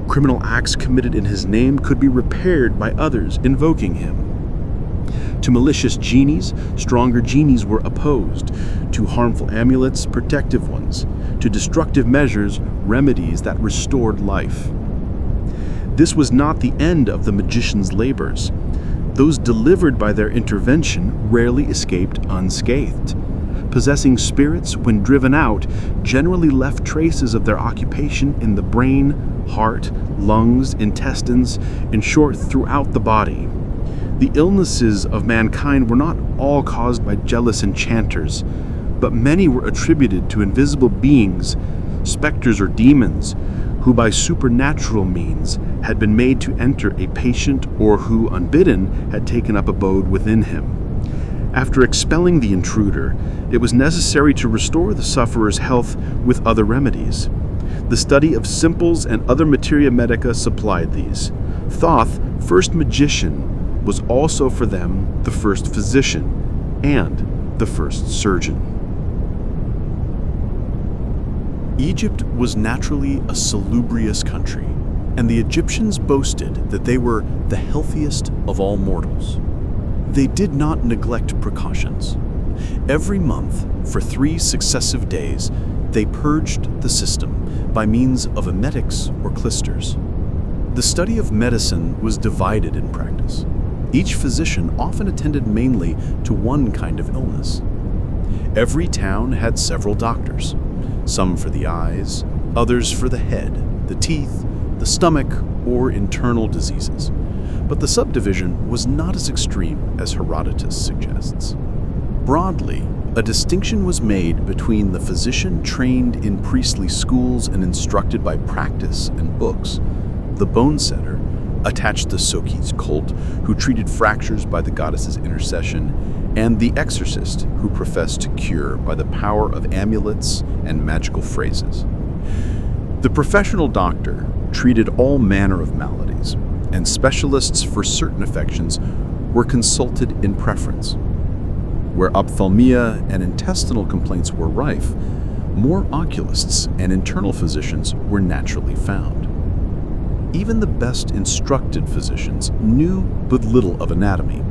Criminal acts committed in his name could be repaired by others invoking him. To malicious genies, stronger genies were opposed. To harmful amulets, protective ones. To destructive measures, remedies that restored life. This was not the end of the magician's labors. Those delivered by their intervention rarely escaped unscathed. Possessing spirits, when driven out, generally left traces of their occupation in the brain, heart, lungs, intestines, in short, throughout the body. The illnesses of mankind were not all caused by jealous enchanters, but many were attributed to invisible beings, specters or demons, who by supernatural means had been made to enter a patient or who, unbidden, had taken up abode within him. After expelling the intruder, it was necessary to restore the sufferer's health with other remedies. The study of simples and other materia medica supplied these. Thoth, first magician, was also for them the first physician and the first surgeon. Egypt was naturally a salubrious country, and the Egyptians boasted that they were the healthiest of all mortals. They did not neglect precautions. Every month, for 3 successive days, they purged the system by means of emetics or clysters. The study of medicine was divided in practice. Each physician often attended mainly to one kind of illness. Every town had several doctors, some for the eyes, others for the head, the teeth, the stomach, or internal diseases. But the subdivision was not as extreme as Herodotus suggests. Broadly, a distinction was made between the physician trained in priestly schools and instructed by practice and books, the bone setter, attached to Soki's cult, who treated fractures by the goddess's intercession, and the exorcist, who professed to cure by the power of amulets and magical phrases. The professional doctor treated all manner of maladies, and specialists for certain affections were consulted in preference. Where ophthalmia and intestinal complaints were rife, more oculists and internal physicians were naturally found. Even the best instructed physicians knew but little of anatomy.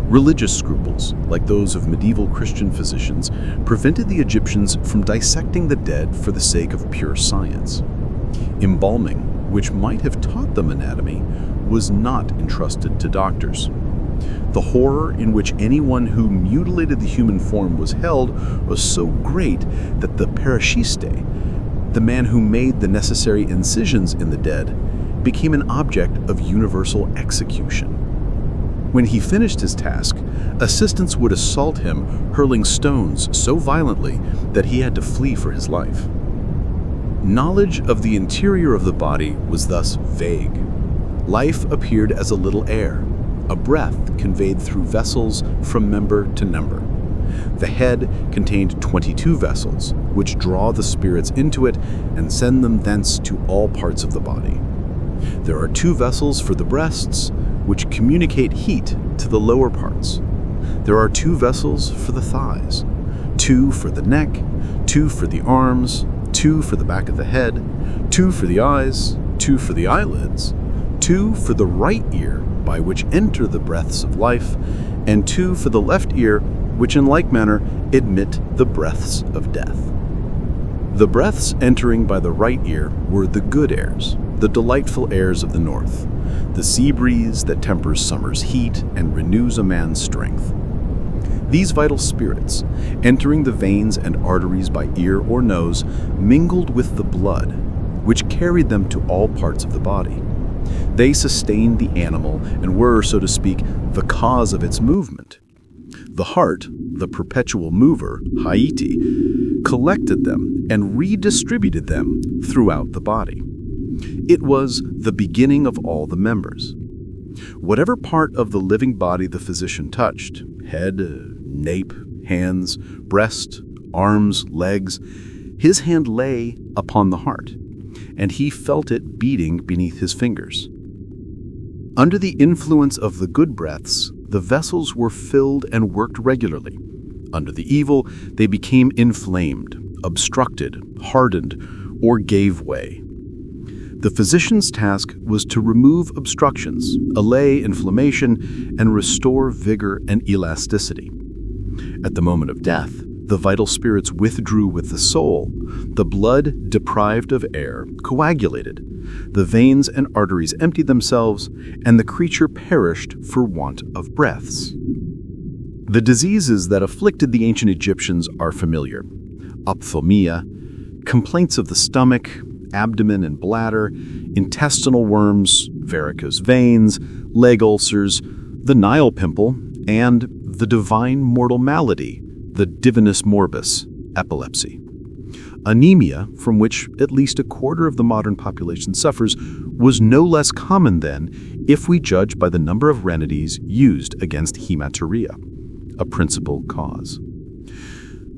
Religious scruples, like those of medieval Christian physicians, prevented the Egyptians from dissecting the dead for the sake of pure science. Embalming, which might have taught them anatomy, was not entrusted to doctors. The horror in which anyone who mutilated the human form was held was so great that the parashiste, the man who made the necessary incisions in the dead, became an object of universal execution. When he finished his task, assistants would assault him, hurling stones so violently that he had to flee for his life. Knowledge of the interior of the body was thus vague. Life appeared as a little air, a breath conveyed through vessels from member to member. The head contained 22 vessels, which draw the spirits into it and send them thence to all parts of the body. There are 2 vessels for the breasts, which communicate heat to the lower parts. There are 2 vessels for the thighs, 2 for the neck, 2 for the arms, 2 for the back of the head, 2 for the eyes, 2 for the eyelids, 2 for the right ear, by which enter the breaths of life, and 2 for the left ear, which in like manner admit the breaths of death. The breaths entering by the right ear were the good airs, the delightful airs of the north, the sea breeze that tempers summer's heat and renews a man's strength. These vital spirits, entering the veins and arteries by ear or nose, mingled with the blood, which carried them to all parts of the body. They sustained the animal and were, so to speak, the cause of its movement. The heart, the perpetual mover, Haiti, collected them and redistributed them throughout the body. It was the beginning of all the members. Whatever part of the living body the physician touched, head, nape, hands, breast, arms, legs, his hand lay upon the heart, and he felt it beating beneath his fingers. Under the influence of the good breaths, the vessels were filled and worked regularly. Under the evil, they became inflamed, obstructed, hardened, or gave way. The physician's task was to remove obstructions, allay inflammation, and restore vigor and elasticity. At the moment of death, the vital spirits withdrew with the soul. The blood, deprived of air, coagulated. The veins and arteries emptied themselves, and the creature perished for want of breaths. The diseases that afflicted the ancient Egyptians are familiar: ophthalmia, complaints of the stomach, abdomen and bladder, intestinal worms, varicose veins, leg ulcers, the Nile pimple, and the divine mortal malady, the divinus morbus, epilepsy. Anemia, from which at least a quarter of the modern population suffers, was no less common then if we judge by the number of remedies used against hematuria, a principal cause.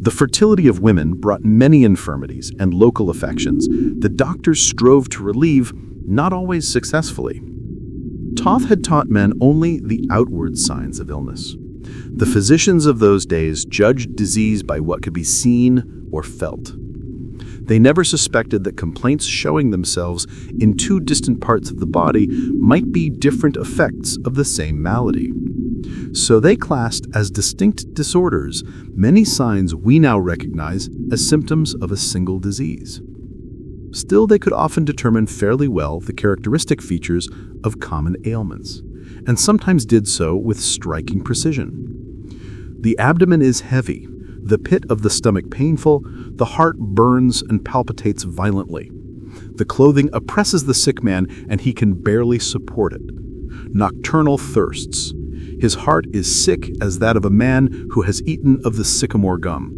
The fertility of women brought many infirmities and local affections that doctors strove to relieve, not always successfully. Thoth had taught men only the outward signs of illness. The physicians of those days judged disease by what could be seen or felt. They never suspected that complaints showing themselves in two distant parts of the body might be different effects of the same malady. So they classed as distinct disorders many signs we now recognize as symptoms of a single disease. Still, they could often determine fairly well the characteristic features of common ailments, and sometimes did so with striking precision. The abdomen is heavy, the pit of the stomach painful, the heart burns and palpitates violently. The clothing oppresses the sick man, and he can barely support it. Nocturnal thirsts. His heart is sick as that of a man who has eaten of the sycamore gum.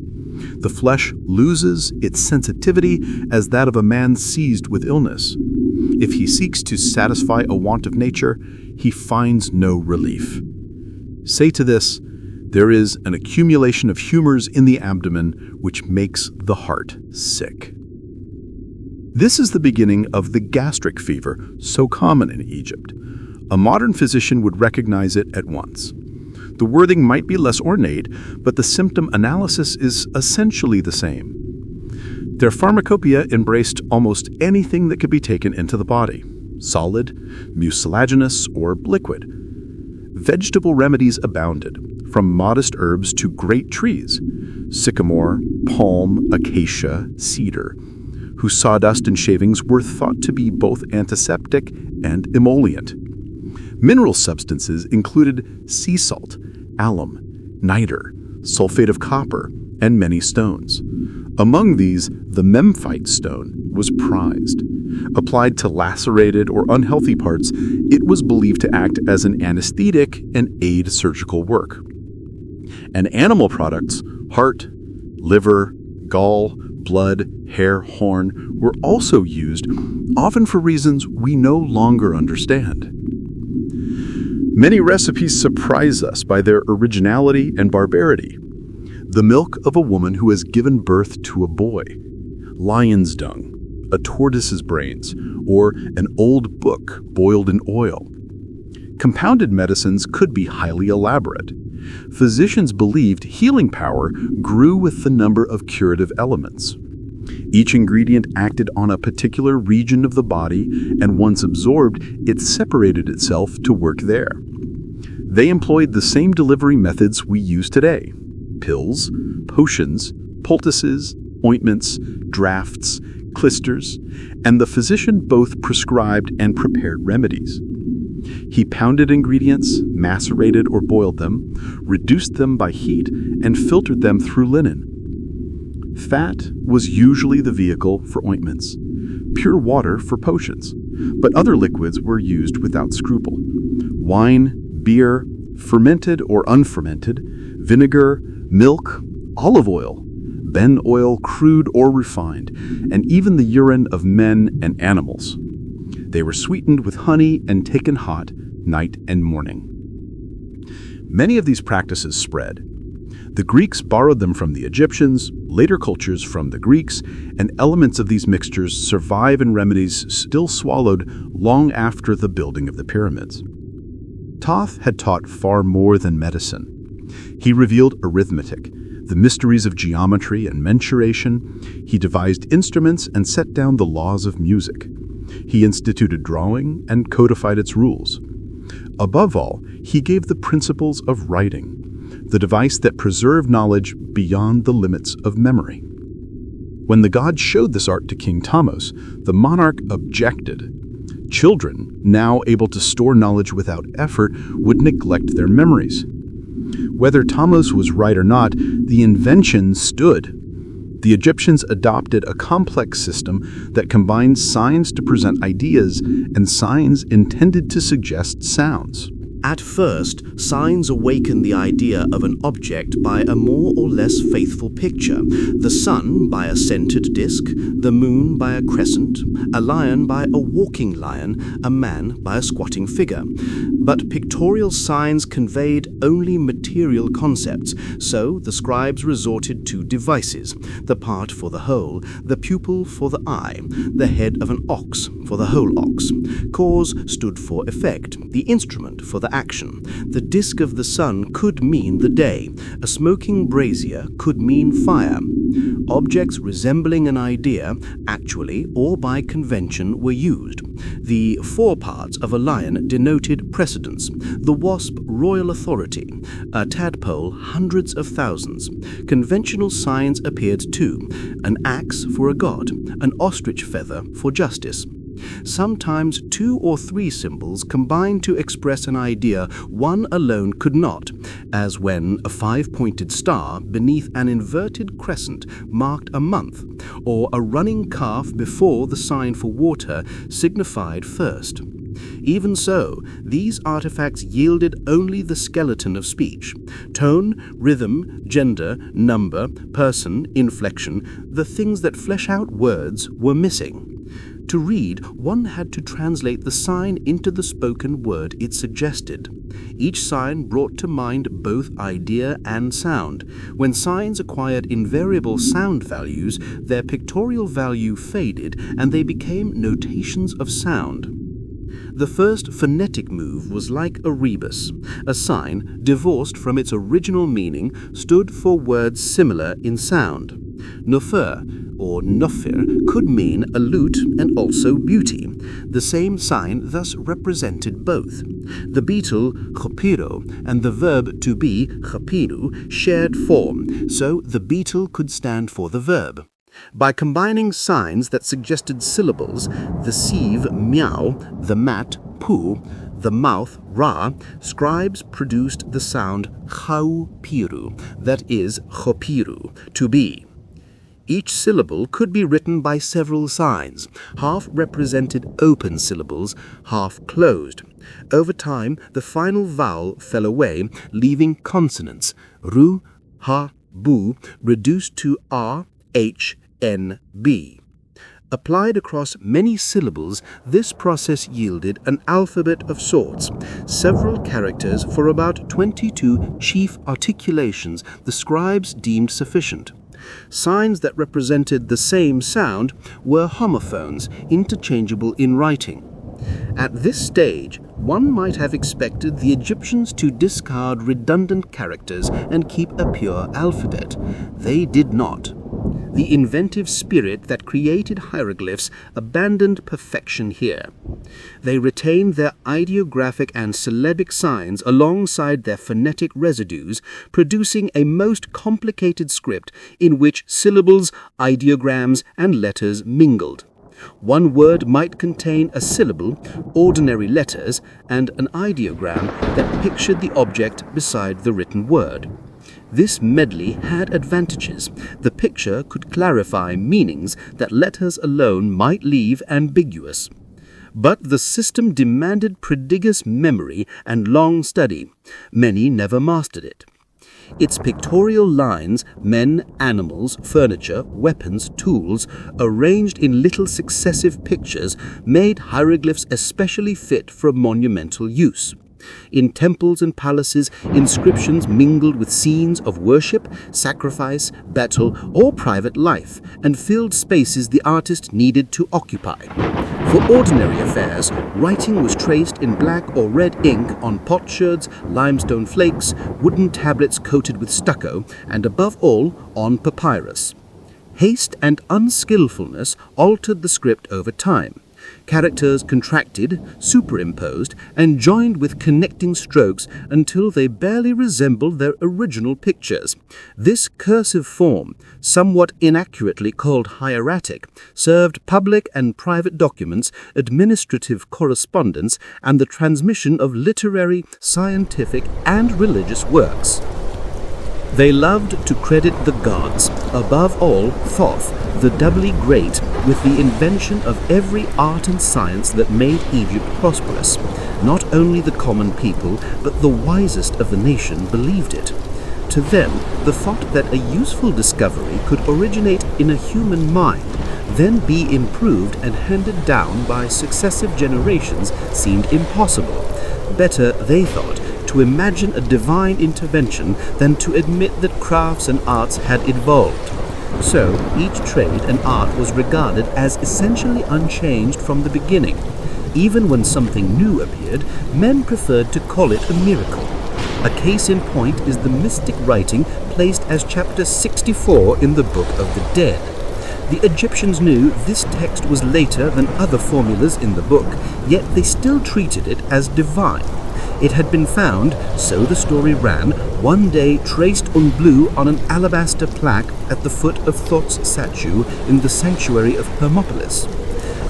The flesh loses its sensitivity as that of a man seized with illness. If he seeks to satisfy a want of nature, he finds no relief. Say to this, there is an accumulation of humors in the abdomen which makes the heart sick. This is the beginning of the gastric fever, so common in Egypt. A modern physician would recognize it at once. The wording might be less ornate, but the symptom analysis is essentially the same. Their pharmacopoeia embraced almost anything that could be taken into the body, solid, mucilaginous, or liquid. Vegetable remedies abounded, from modest herbs to great trees, sycamore, palm, acacia, cedar, whose sawdust and shavings were thought to be both antiseptic and emollient. Mineral substances included sea salt, alum, niter, sulfate of copper, and many stones. Among these, the memphite stone was prized. Applied to lacerated or unhealthy parts, it was believed to act as an anesthetic and aid surgical work. And animal products, heart, liver, gall, blood, hair, horn, were also used, often for reasons we no longer understand. Many recipes surprise us by their originality and barbarity. The milk of a woman who has given birth to a boy, lion's dung, a tortoise's brains, or an old book boiled in oil. Compounded medicines could be highly elaborate. Physicians believed healing power grew with the number of curative elements. Each ingredient acted on a particular region of the body, and once absorbed, it separated itself to work there. They employed the same delivery methods we use today: pills, potions, poultices, ointments, drafts, clysters, and the physician both prescribed and prepared remedies. He pounded ingredients, macerated or boiled them, reduced them by heat, and filtered them through linen. Fat was usually the vehicle for ointments, pure water for potions, but other liquids were used without scruple. Wine, beer, fermented or unfermented, vinegar, milk, olive oil, ben oil, crude or refined, and even the urine of men and animals. They were sweetened with honey and taken hot, night and morning. Many of these practices spread. The Greeks borrowed them from the Egyptians, later cultures from the Greeks, and elements of these mixtures survive in remedies still swallowed long after the building of the pyramids. Thoth had taught far more than medicine. He revealed arithmetic, the mysteries of geometry and mensuration. He devised instruments and set down the laws of music. He instituted drawing and codified its rules. Above all, he gave the principles of writing, the device that preserved knowledge beyond the limits of memory. When the gods showed this art to King Thamos, the monarch objected. Children, now able to store knowledge without effort, would neglect their memories. Whether Thamos was right or not, the invention stood. The Egyptians adopted a complex system that combined signs to present ideas and signs intended to suggest sounds. At first, signs awaken the idea of an object by a more or less faithful picture. The sun by a centered disk, the moon by a crescent, a lion by a walking lion, a man by a squatting figure. But pictorial signs conveyed only material concepts, so the scribes resorted to devices: the part for the whole, the pupil for the eye, the head of an ox for the whole ox. Cause stood for effect, the instrument for the action. The disk of the sun could mean the day. A smoking brazier could mean fire. Objects resembling an idea, actually or by convention, were used. The foreparts of a lion denoted precedence, the wasp royal authority, a tadpole hundreds of thousands. Conventional signs appeared too: an axe for a god, an ostrich feather for justice. Sometimes 2 or 3 symbols combined to express an idea one alone could not, as when a 5-pointed star beneath an inverted crescent marked a month, or a running calf before the sign for water signified thirst. Even so, these artifacts yielded only the skeleton of speech: tone, rhythm, gender, number, person, inflection. The things that flesh out words were missing. To read, one had to translate the sign into the spoken word it suggested. Each sign brought to mind both idea and sound. When signs acquired invariable sound values, their pictorial value faded and they became notations of sound. The first phonetic move was like a rebus. A sign, divorced from its original meaning, stood for words similar in sound. Nofir, or nofir, could mean a lute and also beauty. The same sign thus represented both. The beetle, chopiro, and the verb to be, chapiru, shared form, so the beetle could stand for the verb. By combining signs that suggested syllables, the sieve, meow, the mat, pu, the mouth, ra, scribes produced the sound chaupiru, that is, chopiru, to be. Each syllable could be written by several signs. Half represented open syllables, half closed. Over time, the final vowel fell away, leaving consonants, ru, ha, bu, reduced to r, h, n, b. Applied across many syllables, this process yielded an alphabet of sorts, several characters for about 22 chief articulations the scribes deemed sufficient. Signs that represented the same sound were homophones, interchangeable in writing. At this stage, one might have expected the Egyptians to discard redundant characters and keep a pure alphabet. They did not. The inventive spirit that created hieroglyphs abandoned perfection here. They retained their ideographic and syllabic signs alongside their phonetic residues, producing a most complicated script in which syllables, ideograms, and letters mingled. One word might contain a syllable, ordinary letters, and an ideogram that pictured the object beside the written word. This medley had advantages. The picture could clarify meanings that letters alone might leave ambiguous. But the system demanded prodigious memory and long study. Many never mastered it. Its pictorial lines, men, animals, furniture, weapons, tools, arranged in little successive pictures, made hieroglyphs especially fit for monumental use. In temples and palaces, inscriptions mingled with scenes of worship, sacrifice, battle, or private life, and filled spaces the artist needed to occupy. For ordinary affairs, writing was traced in black or red ink on potsherds, limestone flakes, wooden tablets coated with stucco, and above all, on papyrus. Haste and unskillfulness altered the script over time. Characters contracted, superimposed, and joined with connecting strokes until they barely resembled their original pictures. This cursive form, somewhat inaccurately called hieratic, served public and private documents, administrative correspondence, and the transmission of literary, scientific, and religious works. They loved to credit the gods, above all Thoth, the doubly great, with the invention of every art and science that made Egypt prosperous. Not only the common people, but the wisest of the nation believed it. To them, the thought that a useful discovery could originate in a human mind, then be improved and handed down by successive generations seemed impossible. Better, they thought, to imagine a divine intervention than to admit that crafts and arts had evolved. So, each trade and art was regarded as essentially unchanged from the beginning. Even when something new appeared, men preferred to call it a miracle. A case in point is the mystic writing placed as chapter 64 in the Book of the Dead. The Egyptians knew this text was later than other formulas in the book, yet they still treated it as divine. It had been found, so the story ran, one day traced en bleu on an alabaster plaque at the foot of Thot's statue in the sanctuary of Hermopolis.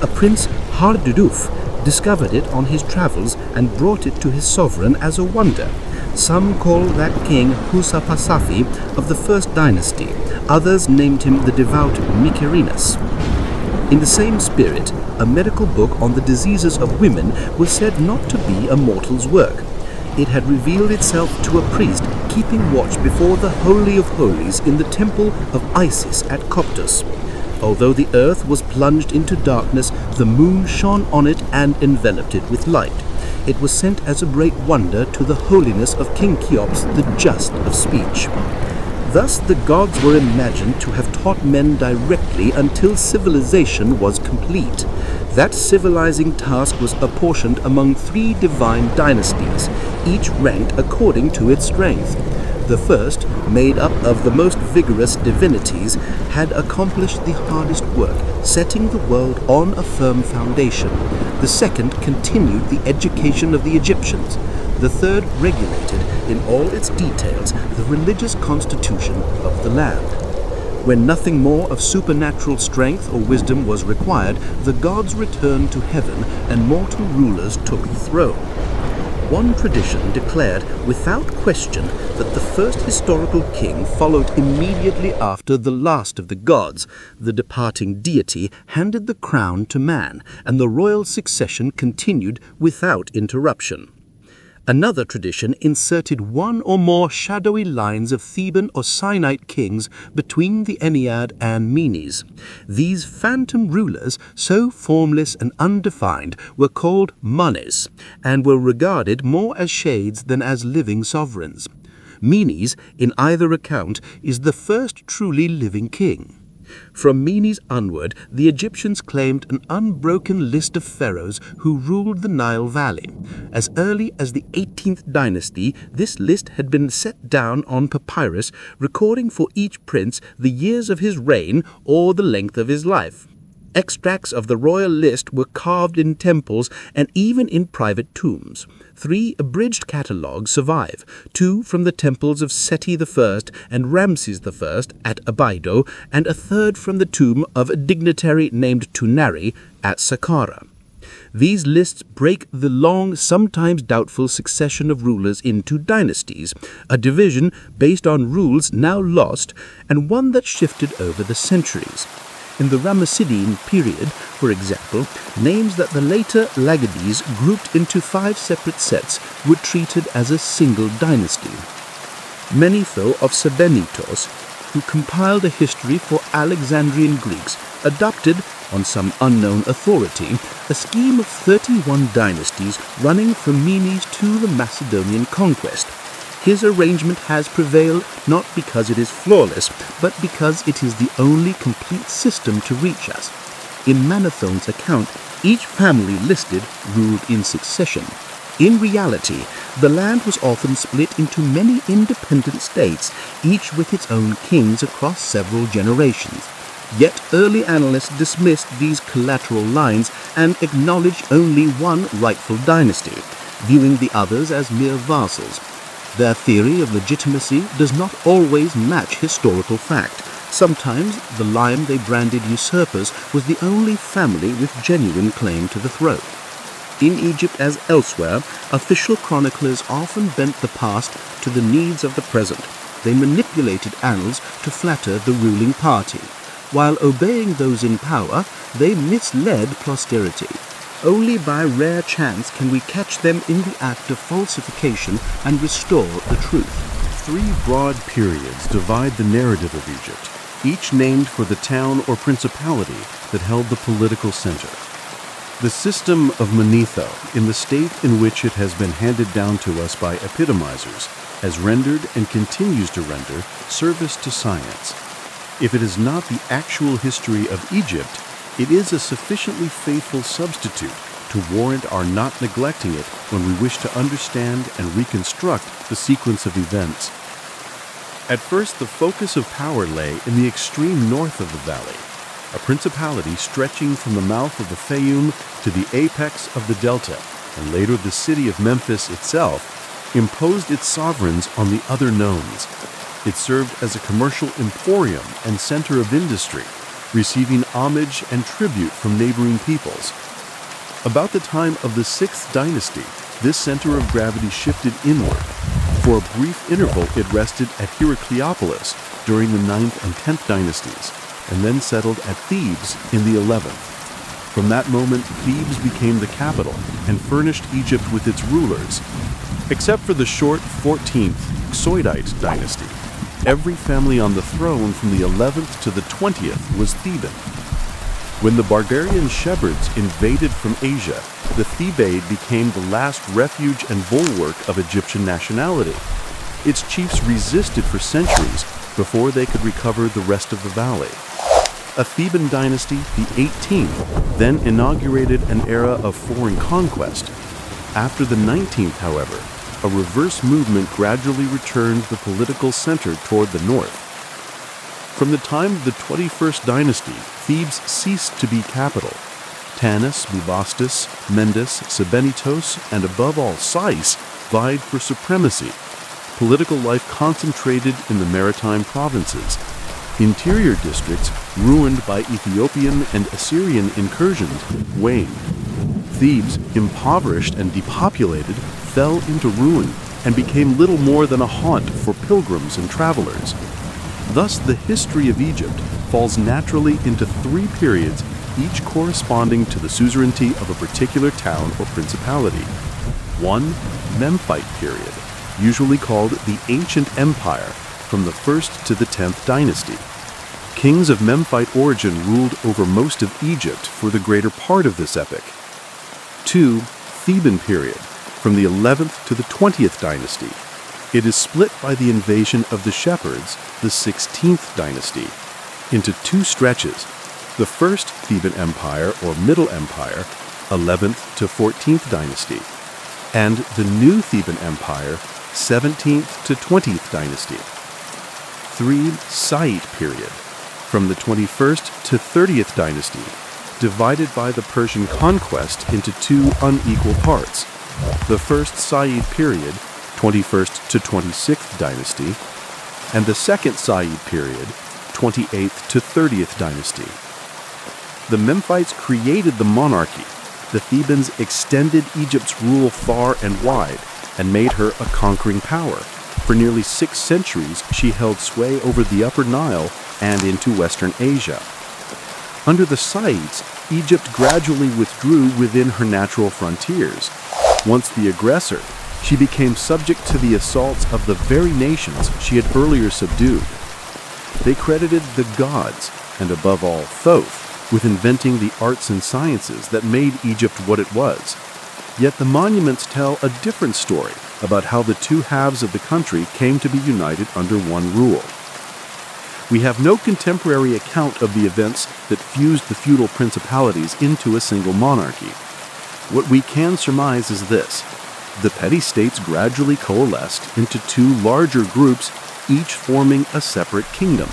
A prince, Harduduf, discovered it on his travels and brought it to his sovereign as a wonder. Some call that king Husapasafi of the first dynasty. Others named him the devout Mykerinus. In the same spirit, a medical book on the diseases of women was said not to be a mortal's work. It had revealed itself to a priest keeping watch before the Holy of Holies in the temple of Isis at Coptus. Although the earth was plunged into darkness, the moon shone on it and enveloped it with light. It was sent as a great wonder to the holiness of King Cheops, the just of speech. Thus the gods were imagined to have taught men directly until civilization was complete. That civilizing task was apportioned among 3 divine dynasties, each ranked according to its strength. The first, made up of the most vigorous divinities, had accomplished the hardest work, setting the world on a firm foundation. The second continued the education of the Egyptians. The third regulated, in all its details, the religious constitution of the land. When nothing more of supernatural strength or wisdom was required, the gods returned to heaven and mortal rulers took the throne. One tradition declared without question that the first historical king followed immediately after the last of the gods. The departing deity handed the crown to man, and the royal succession continued without interruption. Another tradition inserted one or more shadowy lines of Theban or Sinite kings between the Ennead and Menes. These phantom rulers, so formless and undefined, were called manes, and were regarded more as shades than as living sovereigns. Menes, in either account, is the first truly living king. From Menes onward, the Egyptians claimed an unbroken list of pharaohs who ruled the Nile Valley. As early as the 18th dynasty, this list had been set down on papyrus, recording for each prince the years of his reign or the length of his life. Extracts of the royal list were carved in temples and even in private tombs. 3 abridged catalogues survive, 2 from the temples of Seti I and Ramses I at Abydo, and a third from the tomb of a dignitary named Tunari at Saqqara. These lists break the long, sometimes doubtful succession of rulers into dynasties, a division based on rules now lost and one that shifted over the centuries. In the Ramessidine period, for example, names that the later Lagades grouped into 5 separate sets were treated as a single dynasty. Manetho of Sebennytos, who compiled a history for Alexandrian Greeks, adopted, on some unknown authority, a scheme of 31 dynasties running from Menes to the Macedonian conquest. His arrangement has prevailed not because it is flawless, but because it is the only complete system to reach us. In Manethon's account, each family listed ruled in succession. In reality, the land was often split into many independent states, each with its own kings across several generations. Yet early analysts dismissed these collateral lines and acknowledged only one rightful dynasty, viewing the others as mere vassals. Their theory of legitimacy does not always match historical fact. Sometimes the line they branded usurpers was the only family with genuine claim to the throne. In Egypt as elsewhere, official chroniclers often bent the past to the needs of the present. They manipulated annals to flatter the ruling party. While obeying those in power, they misled posterity. Only by rare chance can we catch them in the act of falsification and restore the truth. 3 broad periods divide the narrative of Egypt, each named for the town or principality that held the political center. The system of Manetho, in the state in which it has been handed down to us by epitomizers, has rendered and continues to render service to science. If it is not the actual history of Egypt, it is a sufficiently faithful substitute to warrant our not neglecting it when we wish to understand and reconstruct the sequence of events. At first, the focus of power lay in the extreme north of the valley, a principality stretching from the mouth of the Fayum to the apex of the delta, and later the city of Memphis itself, imposed its sovereigns on the other nomes. It served as a commercial emporium and center of industry, receiving homage and tribute from neighboring peoples. About the time of the 6th dynasty, this center of gravity shifted inward. For a brief interval, it rested at Heracleopolis during the 9th and 10th dynasties, and then settled at Thebes in the 11th. From that moment, Thebes became the capital and furnished Egypt with its rulers. Except for the short 14th Xoidite dynasty, every family on the throne from the 11th to the 20th was Theban. When the barbarian shepherds invaded from Asia, the Thebaid became the last refuge and bulwark of Egyptian nationality. Its chiefs resisted for centuries before they could recover the rest of the valley. A Theban dynasty, the 18th, then inaugurated an era of foreign conquest. After the 19th, however, a reverse movement gradually returned the political center toward the north. From the time of the 21st dynasty, Thebes ceased to be capital. Tanis, Bubastis, Mendes, Sebennytos, and above all Sais vied for supremacy. Political life concentrated in the maritime provinces. Interior districts, ruined by Ethiopian and Assyrian incursions, waned. Thebes, impoverished and depopulated, fell into ruin and became little more than a haunt for pilgrims and travelers. Thus, the history of Egypt falls naturally into 3 periods, each corresponding to the suzerainty of a particular town or principality. 1. Memphite period, usually called the Ancient Empire, from the 1st to the 10th dynasty. Kings of Memphite origin ruled over most of Egypt for the greater part of this epoch. 2. Theban period, from the 11th to the 20th dynasty. It is split by the invasion of the Shepherds, the 16th dynasty, into 2 stretches. The First Theban Empire, or Middle Empire, 11th to 14th dynasty, and the New Theban Empire, 17th to 20th dynasty. 3. Saite period, from the 21st to 30th dynasty, divided by the Persian conquest into 2 unequal parts. The First Said period, 21st to 26th dynasty, and the Second Said period, 28th to 30th dynasty. The Memphites created the monarchy. The Thebans extended Egypt's rule far and wide and made her a conquering power. For nearly 6 centuries, she held sway over the Upper Nile and into Western Asia. Under the Saites, Egypt gradually withdrew within her natural frontiers. Once the aggressor, She became subject to the assaults of the very nations she had earlier subdued. They credited the gods, and above all Thoth, with inventing the arts and sciences that made Egypt what it was. Yet the monuments tell a different story about how the two halves of the country came to be united under one rule. We have no contemporary account of the events that fused the feudal principalities into a single monarchy. What we can surmise is this: the petty states gradually coalesced into two larger groups, each forming a separate kingdom.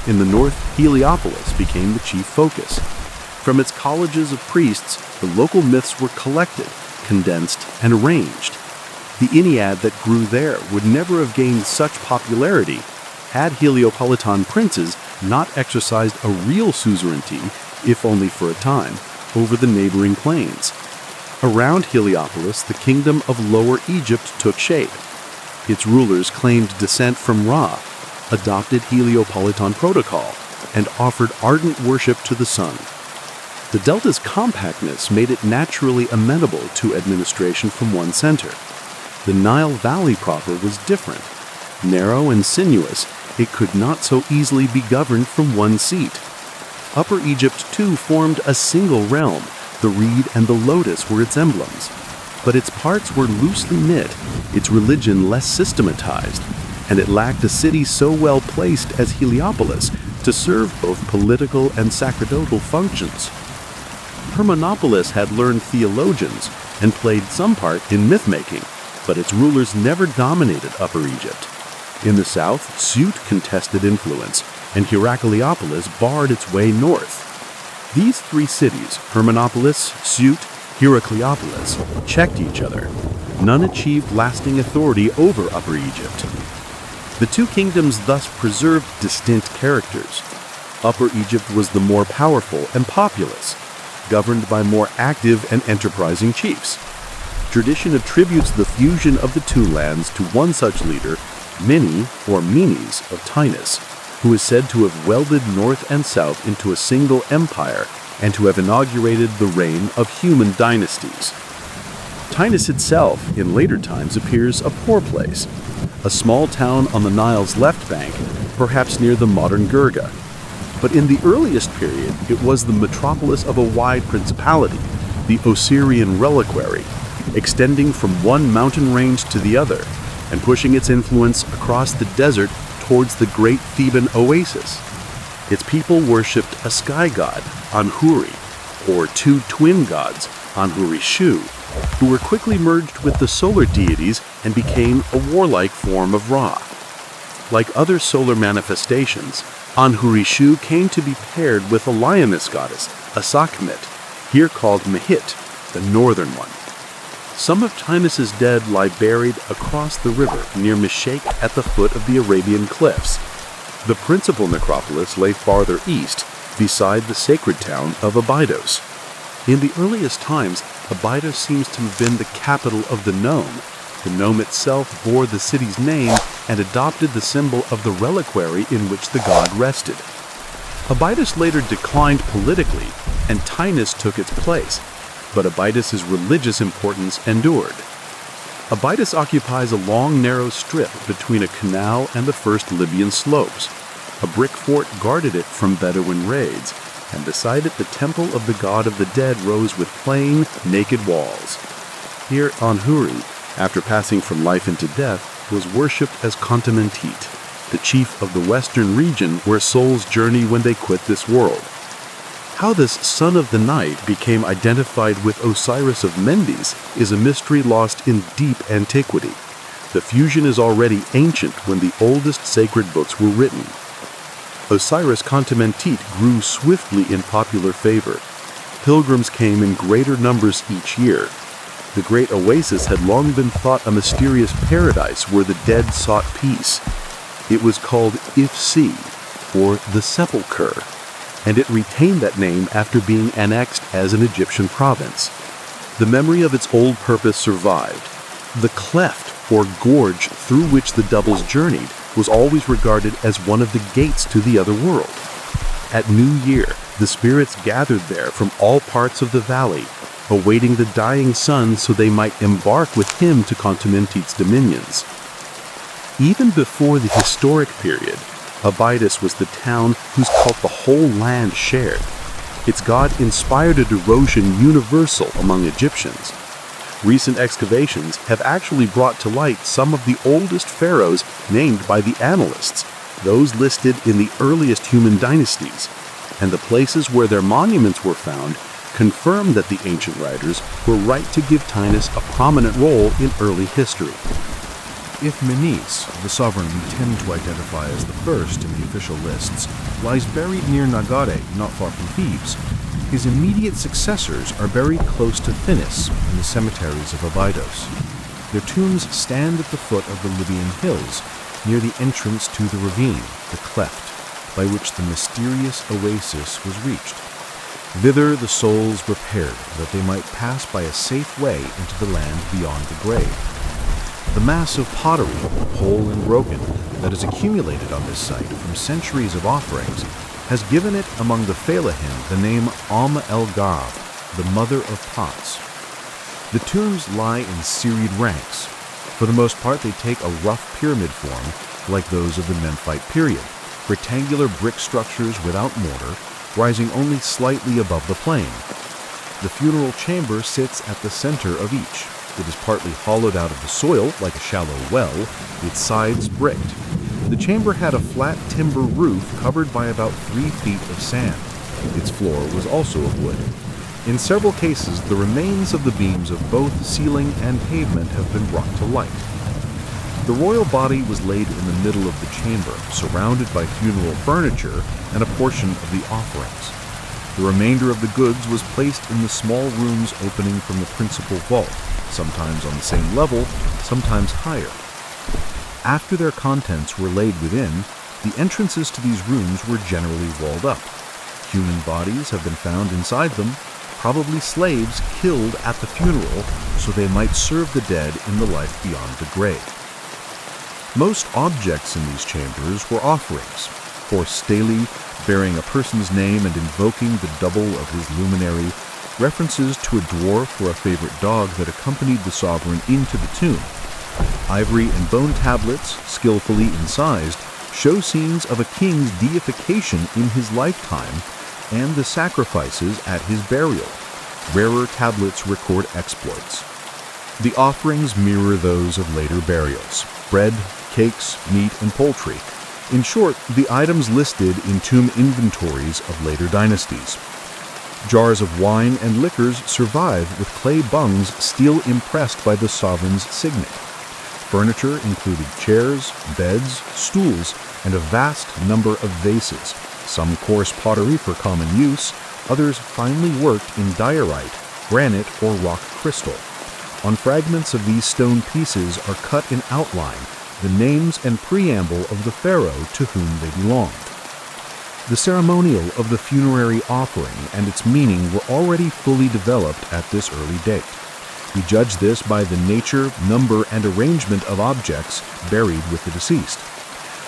In the north, Heliopolis became the chief focus. From its colleges of priests, the local myths were collected, condensed, and arranged. The Ennead that grew there would never have gained such popularity had Heliopolitan princes not exercised a real suzerainty, if only for a time, over the neighboring plains. Around Heliopolis, the kingdom of Lower Egypt took shape. Its rulers claimed descent from Ra, adopted Heliopolitan protocol, and offered ardent worship to the sun. The delta's compactness made it naturally amenable to administration from one center. The Nile Valley proper was different. Narrow and sinuous, it could not so easily be governed from one seat. Upper Egypt, too, formed a single realm. The reed and the lotus were its emblems. But its parts were loosely knit, its religion less systematized, and it lacked a city so well placed as Heliopolis to serve both political and sacerdotal functions. Hermonopolis had learned theologians and played some part in myth-making, but its rulers never dominated Upper Egypt. In the south, Sute contested influence, and Heracleopolis barred its way north. These three cities, Hermonopolis, Sute, Heracleopolis, checked each other. None achieved lasting authority over Upper Egypt. The two kingdoms thus preserved distinct characters. Upper Egypt was the more powerful and populous, governed by more active and enterprising chiefs. Tradition attributes the fusion of the two lands to one such leader, Mini, or Menes, of Tinus, who is said to have welded north and south into a single empire and to have inaugurated the reign of human dynasties. Tinus itself, in later times, appears a poor place, a small town on the Nile's left bank, perhaps near the modern Gurga. But in the earliest period, it was the metropolis of a wide principality, the Osirian reliquary, extending from one mountain range to the other, and pushing its influence across the desert towards the great Theban oasis. Its people worshipped a sky god, Anhuri, or two twin gods, Anhuri-Shu, who were quickly merged with the solar deities and became a warlike form of Ra. Like other solar manifestations, Anhuri-Shu came to be paired with a lioness goddess, a Sekhmet, here called Mehit, the northern one. Some of Tinus's dead lie buried across the river near Meshek at the foot of the Arabian cliffs. The principal necropolis lay farther east, beside the sacred town of Abydos. In the earliest times, Abydos seems to have been the capital of the nome. The nome itself bore the city's name and adopted the symbol of the reliquary in which the god rested. Abydos later declined politically, and Tinus took its place, but Abydos's religious importance endured. Abydos occupies a long, narrow strip between a canal and the first Libyan slopes. A brick fort guarded it from Bedouin raids, and beside it the temple of the god of the dead rose with plain, naked walls. Here, Anhuri, after passing from life into death, was worshipped as culminating, the chief of the western region where souls journey when they quit this world. How this son of the night became identified with Osiris of Mendes is a mystery lost in deep antiquity. The fusion is already ancient when the oldest sacred books were written. Osiris culminating grew swiftly in popular favor. Pilgrims came in greater numbers each year. The great oasis had long been thought a mysterious paradise where the dead sought peace. It was called Ifsi, or the Sepulchre, and it retained that name after being annexed as an Egyptian province. The memory of its old purpose survived. The cleft, or gorge, through which the doubles journeyed was always regarded as one of the gates to the other world. At New Year, the spirits gathered there from all parts of the valley, awaiting the dying sun so they might embark with him to Contumentite's dominions. Even before the historic period, Abydos was the town whose cult the whole land shared. Its god inspired a devotion universal among Egyptians. Recent excavations have actually brought to light some of the oldest pharaohs named by the annalists, those listed in the earliest human dynasties, and the places where their monuments were found confirm that the ancient writers were right to give Tinus a prominent role in early history. If Menes, the sovereign we tend to identify as the first in the official lists, lies buried near Nagare, not far from Thebes, his immediate successors are buried close to Thinis in the cemeteries of Abydos. Their tombs stand at the foot of the Libyan hills, near the entrance to the ravine, the cleft, by which the mysterious oasis was reached. Thither the souls repaired, that they might pass by a safe way into the land beyond the grave. The mass of pottery, whole and broken, that has accumulated on this site from centuries of offerings has given it among the Fellahin the name el-Gav, the mother of pots. The tombs lie in serried ranks. For the most part, they take a rough pyramid form, like those of the Memphite period, rectangular brick structures without mortar, rising only slightly above the plain. The funeral chamber sits at the center of each. It is partly hollowed out of the soil, like a shallow well, its sides bricked. The chamber had a flat timber roof covered by about 3 feet of sand. Its floor was also of wood. In several cases, the remains of the beams of both ceiling and pavement have been brought to light. The royal body was laid in the middle of the chamber, surrounded by funeral furniture and a portion of the offerings. The remainder of the goods was placed in the small rooms opening from the principal vault, sometimes on the same level, sometimes higher. After their contents were laid within, the entrances to these rooms were generally walled up. Human bodies have been found inside them, probably slaves killed at the funeral so they might serve the dead in the life beyond the grave. Most objects in these chambers were offerings, for stelae bearing a person's name and invoking the double of his luminary, references to a dwarf or a favorite dog that accompanied the sovereign into the tomb. Ivory and bone tablets, skillfully incised, show scenes of a king's deification in his lifetime and the sacrifices at his burial. Rarer tablets record exploits. The offerings mirror those of later burials: bread, cakes, meat, and poultry. In short, the items listed in tomb inventories of later dynasties. Jars of wine and liquors survive with clay bungs still impressed by the sovereign's signet. Furniture included chairs, beds, stools, and a vast number of vases, some coarse pottery for common use, others finely worked in diorite, granite, or rock crystal. On fragments of these stone pieces are cut in outline the names and preamble of the pharaoh to whom they belonged. The ceremonial of the funerary offering and its meaning were already fully developed at this early date. We judge this by the nature, number, and arrangement of objects buried with the deceased.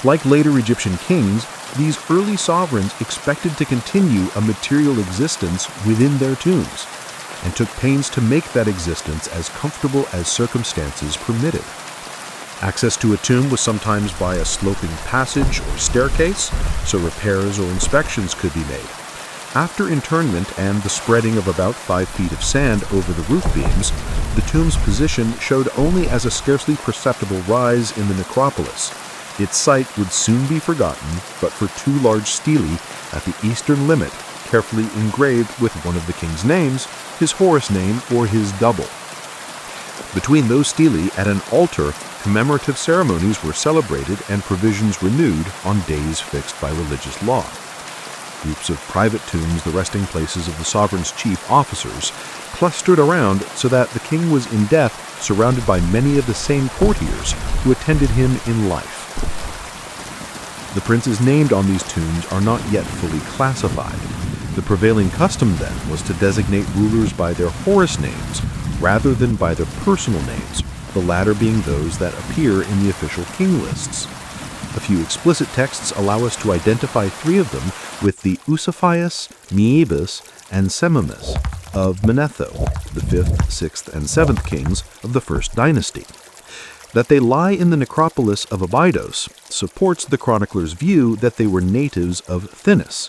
Like later Egyptian kings, these early sovereigns expected to continue a material existence within their tombs, and took pains to make that existence as comfortable as circumstances permitted. Access to a tomb was sometimes by a sloping passage or staircase, so repairs or inspections could be made. After interment and the spreading of about 5 feet of sand over the roof beams, the tomb's position showed only as a scarcely perceptible rise in the necropolis. Its site would soon be forgotten, but for 2 large stelae at the eastern limit, carefully engraved with one of the king's names, his Horus name, or his double. Between those stelae at an altar, commemorative ceremonies were celebrated and provisions renewed on days fixed by religious law. Groups of private tombs, the resting places of the sovereign's chief officers, clustered around so that the king was in death surrounded by many of the same courtiers who attended him in life. The princes named on these tombs are not yet fully classified. The prevailing custom then was to designate rulers by their Horus names rather than by their personal names, the latter being those that appear in the official king lists. A few explicit texts allow us to identify 3 of them with the Usiphaius, Meebus, and Semimus. of Manetho, the 5th, 6th, and 7th kings of the first dynasty. That they lie in the necropolis of Abydos supports the chronicler's view that they were natives of Thinis.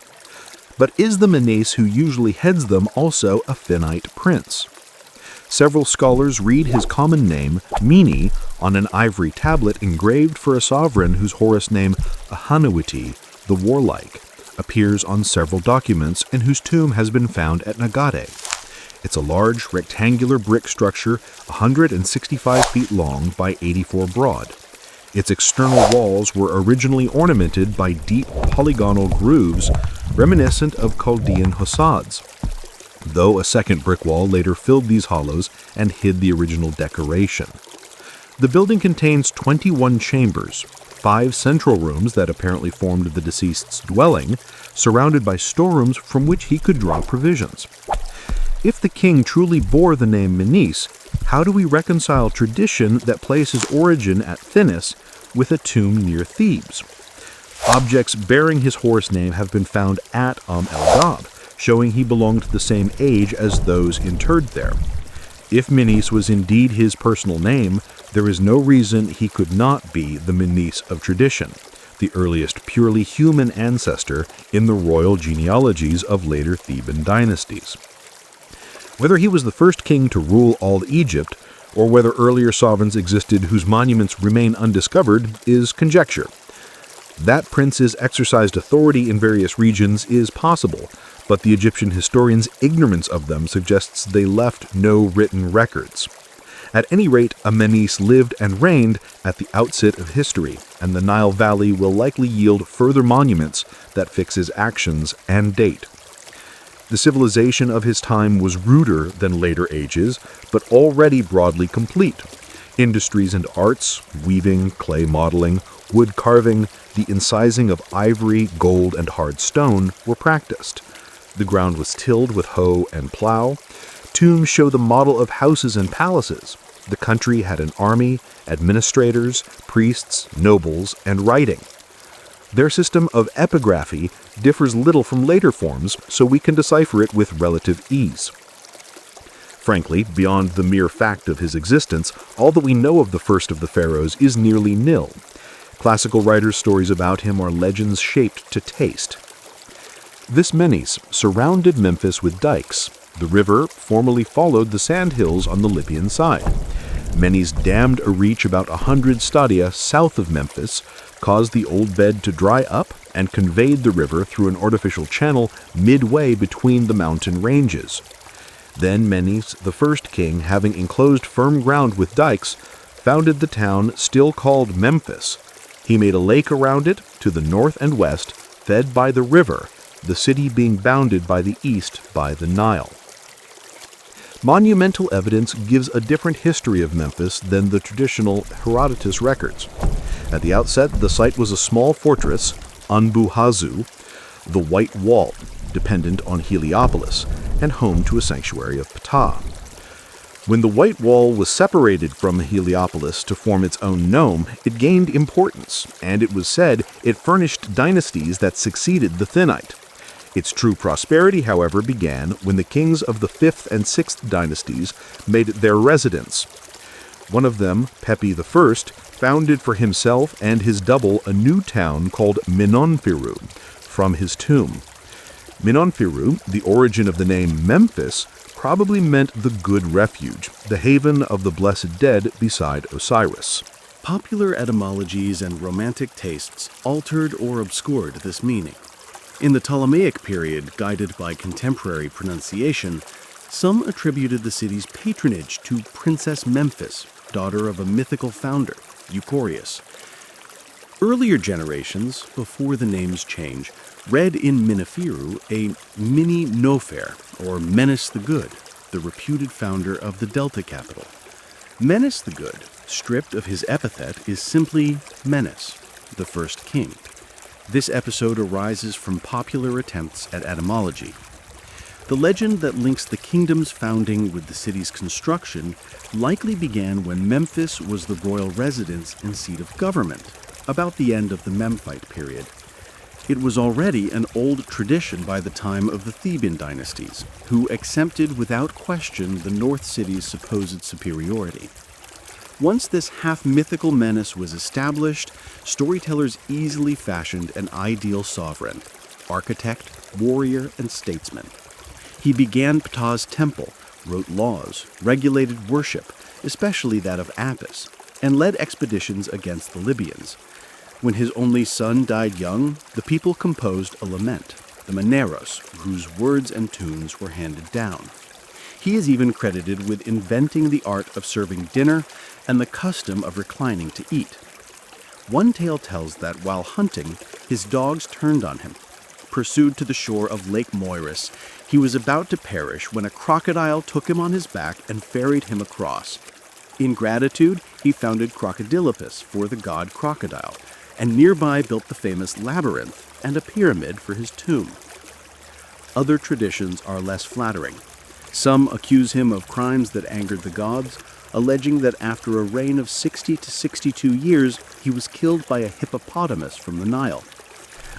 But is the Menes who usually heads them also a Thinite prince? Several scholars read his common name, Mene, on an ivory tablet engraved for a sovereign whose Horus name, Ahanuiti, the warlike, appears on several documents and whose tomb has been found at Nagade. It's a large, rectangular brick structure, 165 feet long by 84 broad. Its external walls were originally ornamented by deep polygonal grooves reminiscent of Chaldean facades, though a second brick wall later filled these hollows and hid the original decoration. The building contains 21 chambers, 5 central rooms that apparently formed the deceased's dwelling, surrounded by storerooms from which he could draw provisions. If the king truly bore the name Menes, how do we reconcile tradition that places origin at Thinis with a tomb near Thebes? Objects bearing his Horus name have been found at el-Gab, showing he belonged to the same age as those interred there. If Menes was indeed his personal name, there is no reason he could not be the Menes of tradition, the earliest purely human ancestor in the royal genealogies of later Theban dynasties. Whether he was the first king to rule all Egypt, or whether earlier sovereigns existed whose monuments remain undiscovered, is conjecture. That princes exercised authority in various regions is possible, but the Egyptian historians' ignorance of them suggests they left no written records. At any rate, a Menes lived and reigned at the outset of history, and the Nile Valley will likely yield further monuments that fix his actions and date. The civilization of his time was ruder than later ages, but already broadly complete. Industries and arts, weaving, clay modeling, wood carving, the incising of ivory, gold, and hard stone were practiced. The ground was tilled with hoe and plow. Tombs show the model of houses and palaces. The country had an army, administrators, priests, nobles, and writing. Their system of epigraphy differs little from later forms, so we can decipher it with relative ease. Frankly, beyond the mere fact of his existence, all that we know of the first of the pharaohs is nearly nil. Classical writers' stories about him are legends shaped to taste. This Menes surrounded Memphis with dikes. The river formerly followed the sandhills on the Libyan side. Menes dammed a reach about 100 stadia south of Memphis, caused the old bed to dry up, and conveyed the river through an artificial channel midway between the mountain ranges. Then Menes, the first king, having enclosed firm ground with dikes, founded the town still called Memphis. He made a lake around it to the north and west, fed by the river, the city being bounded by the east by the Nile. Monumental evidence gives a different history of Memphis than the traditional Herodotus records. At the outset, the site was a small fortress, Anbu-Hazu, the White Wall, dependent on Heliopolis, and home to a sanctuary of Ptah. When the White Wall was separated from Heliopolis to form its own nome, it gained importance, and it was said it furnished dynasties that succeeded the Thinite. Its true prosperity, however, began when the kings of the 5th and 6th dynasties made it their residence. One of them, Pepi I, founded for himself and his double a new town called Menonfiru from his tomb. Menonfiru, the origin of the name Memphis, probably meant the good refuge, the haven of the blessed dead beside Osiris. Popular etymologies and romantic tastes altered or obscured this meaning. In the Ptolemaic period, guided by contemporary pronunciation, some attributed the city's patronage to Princess Memphis, daughter of a mythical founder, Euchorius. Earlier generations, before the name's change, read in Menefiru a Mini Nofer, or Menes the Good, the reputed founder of the Delta capital. Menes the Good, stripped of his epithet, is simply Menes, the first king. This episode arises from popular attempts at etymology. The legend that links the kingdom's founding with the city's construction likely began when Memphis was the royal residence and seat of government, about the end of the Memphite period. It was already an old tradition by the time of the Theban dynasties, who accepted without question the North City's supposed superiority. Once this half-mythical menace was established, storytellers easily fashioned an ideal sovereign, architect, warrior, and statesman. He began Ptah's temple, wrote laws, regulated worship, especially that of Apis, and led expeditions against the Libyans. When his only son died young, the people composed a lament, the Maneros, whose words and tunes were handed down. He is even credited with inventing the art of serving dinner and the custom of reclining to eat. One tale tells that while hunting, his dogs turned on him. Pursued to the shore of Lake Moiris, he was about to perish when a crocodile took him on his back and ferried him across. In gratitude, he founded Crocodilopus for the god crocodile, and nearby built the famous labyrinth and a pyramid for his tomb. Other traditions are less flattering. Some accuse him of crimes that angered the gods, alleging that after a reign of 60 to 62 years, he was killed by a hippopotamus from the Nile.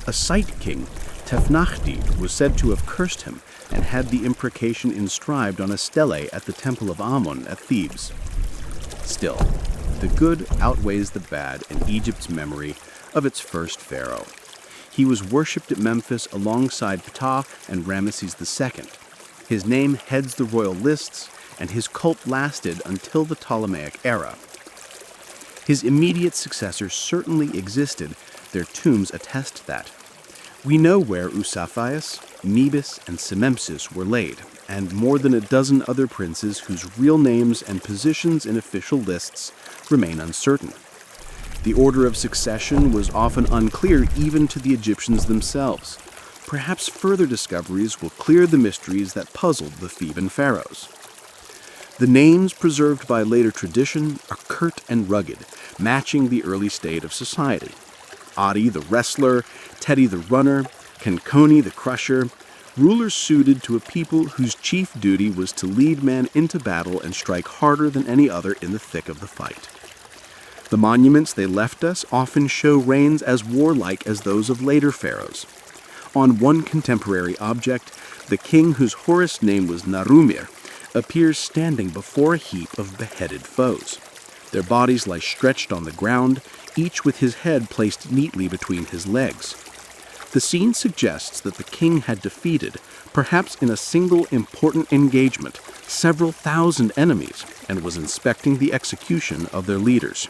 A Scythe king, Tefnachti, was said to have cursed him and had the imprecation inscribed on a stele at the Temple of Ammon at Thebes. Still, the good outweighs the bad in Egypt's memory of its first pharaoh. He was worshipped at Memphis alongside Ptah and Ramesses II. His name heads the royal lists, and his cult lasted until the Ptolemaic era. His immediate successors certainly existed. Their tombs attest that. We know where Usaphias, Nebis, and Semempsis were laid, and more than a dozen other princes whose real names and positions in official lists remain uncertain. The order of succession was often unclear even to the Egyptians themselves. Perhaps further discoveries will clear the mysteries that puzzled the Theban pharaohs. The names preserved by later tradition are curt and rugged, matching the early state of society. Adi the wrestler, Teti the runner, Kenkoni the crusher, rulers suited to a people whose chief duty was to lead men into battle and strike harder than any other in the thick of the fight. The monuments they left us often show reigns as warlike as those of later pharaohs. On one contemporary object, the king whose Horus name was Narumir appears standing before a heap of beheaded foes. Their bodies lie stretched on the ground, each with his head placed neatly between his legs. The scene suggests that the king had defeated, perhaps in a single important engagement, several thousand enemies, and was inspecting the execution of their leaders.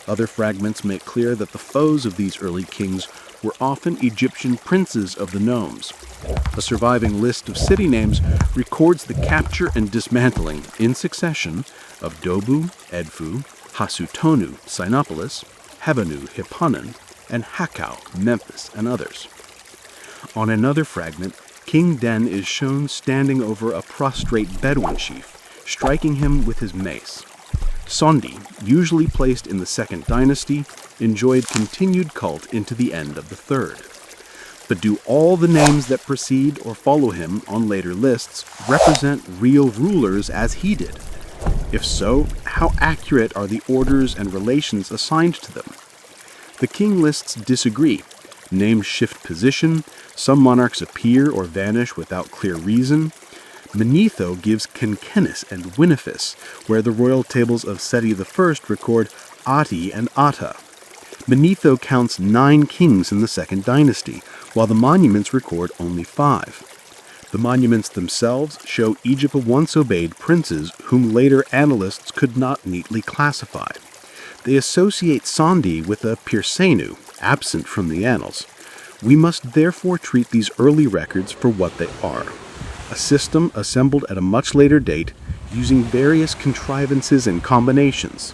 Other fragments make clear that the foes of these early kings were often Egyptian princes of the nomes. A surviving list of city names records the capture and dismantling, in succession, of Dobu, Edfu, Hasutonu, Sinopolis, Hebanu, Hipponon, and Hakau, Memphis, and others. On another fragment, King Den is shown standing over a prostrate Bedouin chief, striking him with his mace. Sondi, usually placed in the Second Dynasty, enjoyed continued cult into the end of the Third. But do all the names that precede or follow him on later lists represent real rulers as he did? If so, how accurate are the orders and relations assigned to them? The king lists disagree. Names shift position, some monarchs appear or vanish without clear reason. Manetho gives Kenkenis and Winifis, where the royal tables of Seti I record Ati and Atta. Manetho counts 9 kings in the Second Dynasty, while the monuments record only 5. The monuments themselves show Egypt once obeyed princes whom later annalists could not neatly classify. They associate Sondi with a Pirsenu, absent from the annals. We must therefore treat these early records for what they are: a system assembled at a much later date using various contrivances and combinations.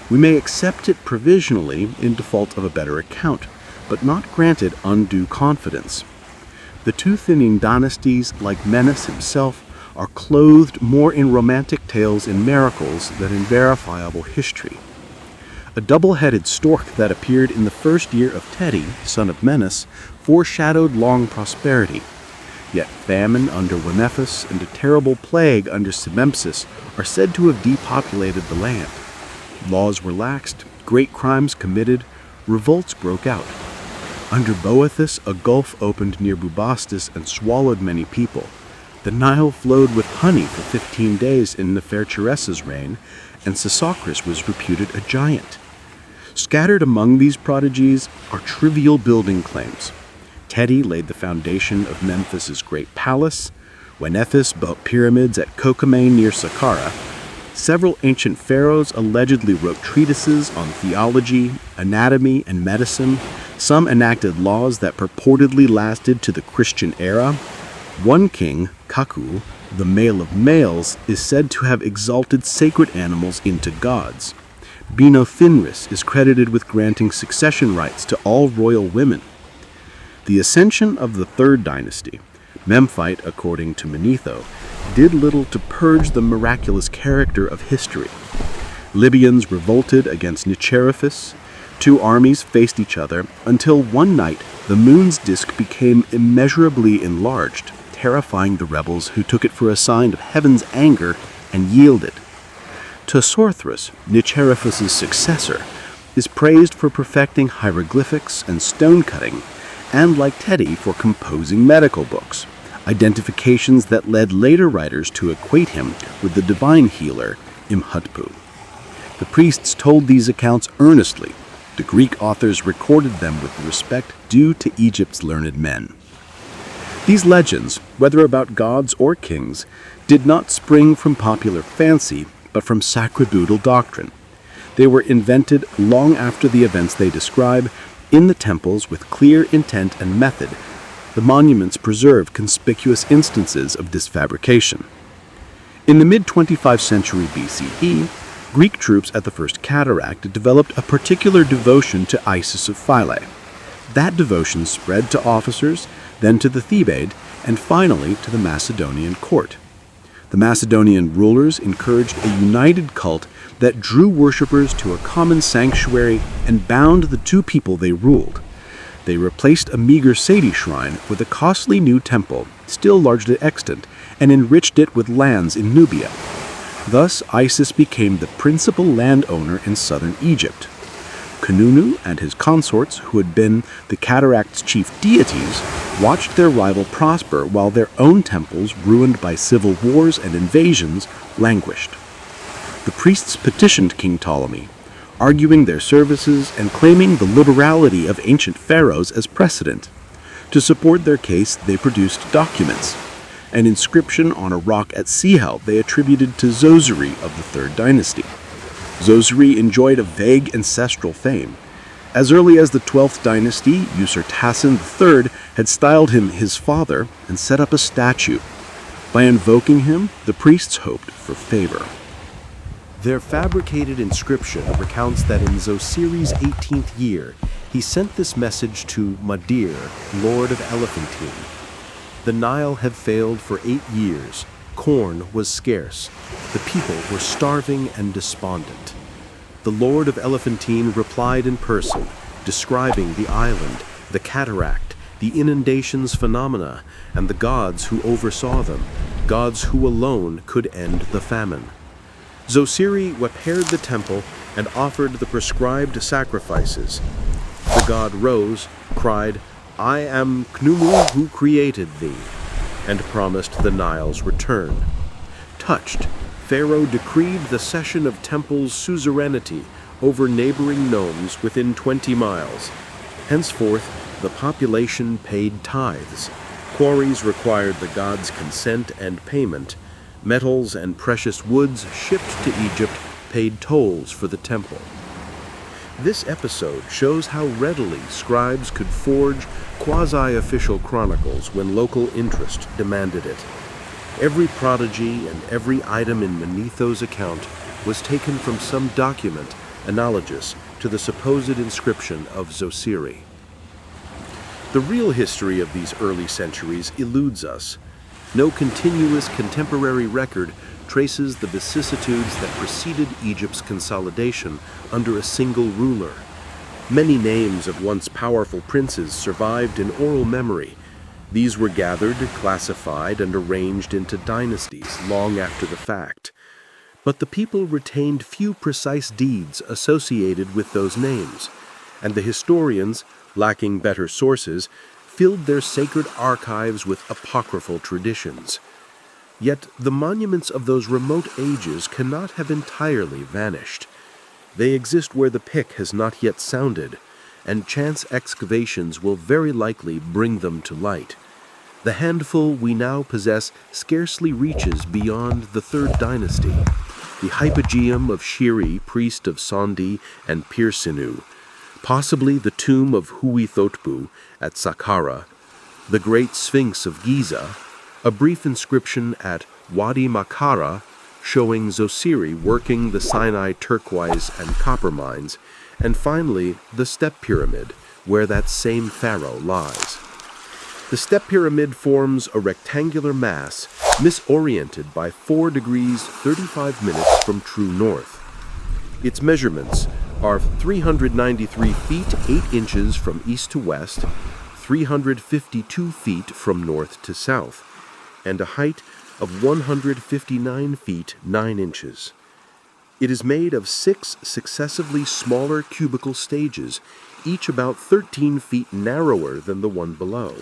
We may accept it provisionally in default of a better account, but not granted undue confidence. The two thinning dynasties, like Menes himself, are clothed more in romantic tales and miracles than in verifiable history. A double-headed stork that appeared in the first year of Teti, son of Menes, foreshadowed long prosperity. Yet famine under Winefus and a terrible plague under Semempsis are said to have depopulated the land. Laws were laxed, great crimes committed, revolts broke out. Under Boethus, a gulf opened near Bubastis and swallowed many people. The Nile flowed with honey for 15 days in Nefertiti's reign, and Sesostris was reputed a giant. Scattered among these prodigies are trivial building claims. Teti laid the foundation of Memphis's great palace. Wenethus built pyramids at Kokome near Saqqara. Several ancient pharaohs allegedly wrote treatises on theology, anatomy, and medicine. Some enacted laws that purportedly lasted to the Christian era. One king, Kaku, the male of males, is said to have exalted sacred animals into gods. Bino Finris is credited with granting succession rights to all royal women. The ascension of the Third Dynasty, Memphite according to Manetho, did little to purge the miraculous character of history. Libyans revolted against Nicheraphus. Two armies faced each other until one night the moon's disk became immeasurably enlarged, terrifying the rebels who took it for a sign of heaven's anger and yielded. Tosorthros, Nicheraphus's successor, is praised for perfecting hieroglyphics and stone cutting, and like Teti for composing medical books, identifications that led later writers to equate him with the divine healer Imhotpu. The priests told these accounts earnestly. The Greek authors recorded them with the respect due to Egypt's learned men. These legends, whether about gods or kings, did not spring from popular fancy, but from sacerdotal doctrine. They were invented long after the events they describe in the temples with clear intent and method. The monuments preserve conspicuous instances of this fabrication. In the mid-25th century BCE, Greek troops at the First Cataract developed a particular devotion to Isis of Philae. That devotion spread to officers, then to the Thebaid, and finally to the Macedonian court. The Macedonian rulers encouraged a united cult that drew worshippers to a common sanctuary and bound the two people they ruled. They replaced a meager Sati shrine with a costly new temple, still largely extant, and enriched it with lands in Nubia. Thus, Isis became the principal landowner in southern Egypt. Kanunu and his consorts, who had been the cataract's chief deities, watched their rival prosper while their own temples, ruined by civil wars and invasions, languished. The priests petitioned King Ptolemy, arguing their services and claiming the liberality of ancient pharaohs as precedent. To support their case, they produced documents. An inscription on a rock at Sihel they attributed to Zosiri of the Third Dynasty. Zosiri enjoyed a vague ancestral fame. As early as the 12th dynasty, Usirtasen III had styled him his father and set up a statue. By invoking him, the priests hoped for favor. Their fabricated inscription recounts that in Zosiri's 18th year, he sent this message to Madir, lord of Elephantine. The Nile had failed for 8 years. Corn was scarce. The people were starving and despondent. The lord of Elephantine replied in person, describing the island, the cataract, the inundations phenomena, and the gods who oversaw them, gods who alone could end the famine. Zosiri repaired the temple and offered the prescribed sacrifices. The god rose, cried, "I am Knumu who created thee," and promised the Nile's return. Touched, Pharaoh decreed the cession of temples' suzerainty over neighboring nomes within 20 miles. Henceforth, the population paid tithes. Quarries required the gods' consent and payment. Metals and precious woods shipped to Egypt paid tolls for the temple. This episode shows how readily scribes could forge quasi-official chronicles when local interest demanded it. Every prodigy and every item in Manetho's account was taken from some document analogous to the supposed inscription of Zosiri. The real history of these early centuries eludes us. No continuous contemporary record traces the vicissitudes that preceded Egypt's consolidation under a single ruler. Many names of once powerful princes survived in oral memory. These were gathered, classified, and arranged into dynasties long after the fact. But the people retained few precise deeds associated with those names, and the historians, lacking better sources, filled their sacred archives with apocryphal traditions. Yet the monuments of those remote ages cannot have entirely vanished. They exist where the pick has not yet sounded, and chance excavations will very likely bring them to light. The handful we now possess scarcely reaches beyond the Third Dynasty, the hypogeum of Shiri, priest of Sondi and Pirsinu, possibly the tomb of Huitotpu at Saqqara, the Great Sphinx of Giza, a brief inscription at Wadi Makara showing Zosiri working the Sinai turquoise and copper mines, and finally the Step Pyramid, where that same pharaoh lies. The Step Pyramid forms a rectangular mass misoriented by 4 degrees 35 minutes from true north. Its measurements are 393 feet 8 inches from east to west, 352 feet from north to south, and a height of 159 feet 9 inches. It is made of 6 successively smaller cubical stages, each about 13 feet narrower than the one below.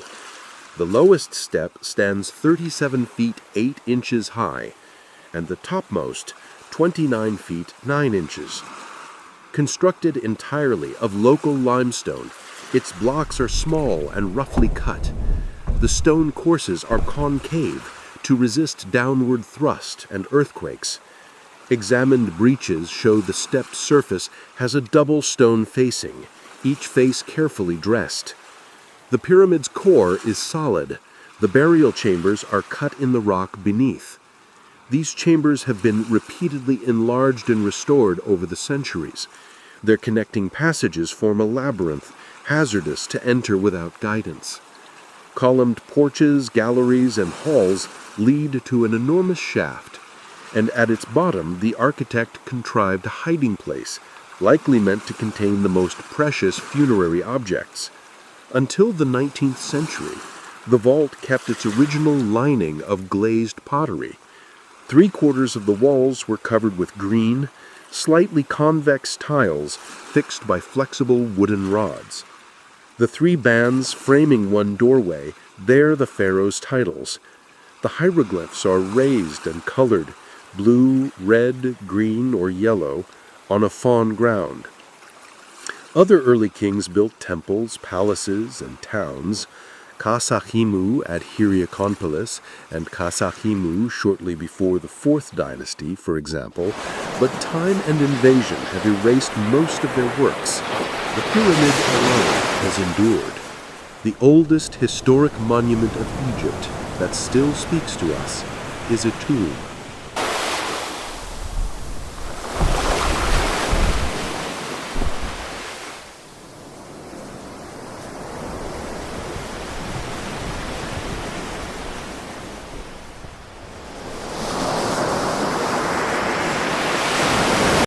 The lowest step stands 37 feet 8 inches high, and the topmost 29 feet 9 inches. Constructed entirely of local limestone, its blocks are small and roughly cut. The stone courses are concave to resist downward thrust and earthquakes. Examined breaches show the stepped surface has a double stone facing, each face carefully dressed. The pyramid's core is solid. The burial chambers are cut in the rock beneath. These chambers have been repeatedly enlarged and restored over the centuries. Their connecting passages form a labyrinth, hazardous to enter without guidance. Columned porches, galleries, and halls lead to an enormous shaft, and at its bottom the architect contrived a hiding place, likely meant to contain the most precious funerary objects. Until the 19th century, the vault kept its original lining of glazed pottery. 3/4 of the walls were covered with green, slightly convex tiles fixed by flexible wooden rods. The 3 bands framing one doorway bear the pharaoh's titles. The hieroglyphs are raised and colored, blue, red, green, or yellow, on a fawn ground. Other early kings built temples, palaces, and towns. Kasahimu at Hierakonpolis and Kasahimu shortly before the 4th dynasty, for example, but time and invasion have erased most of their works. The pyramid alone has endured. The oldest historic monument of Egypt that still speaks to us is a tomb.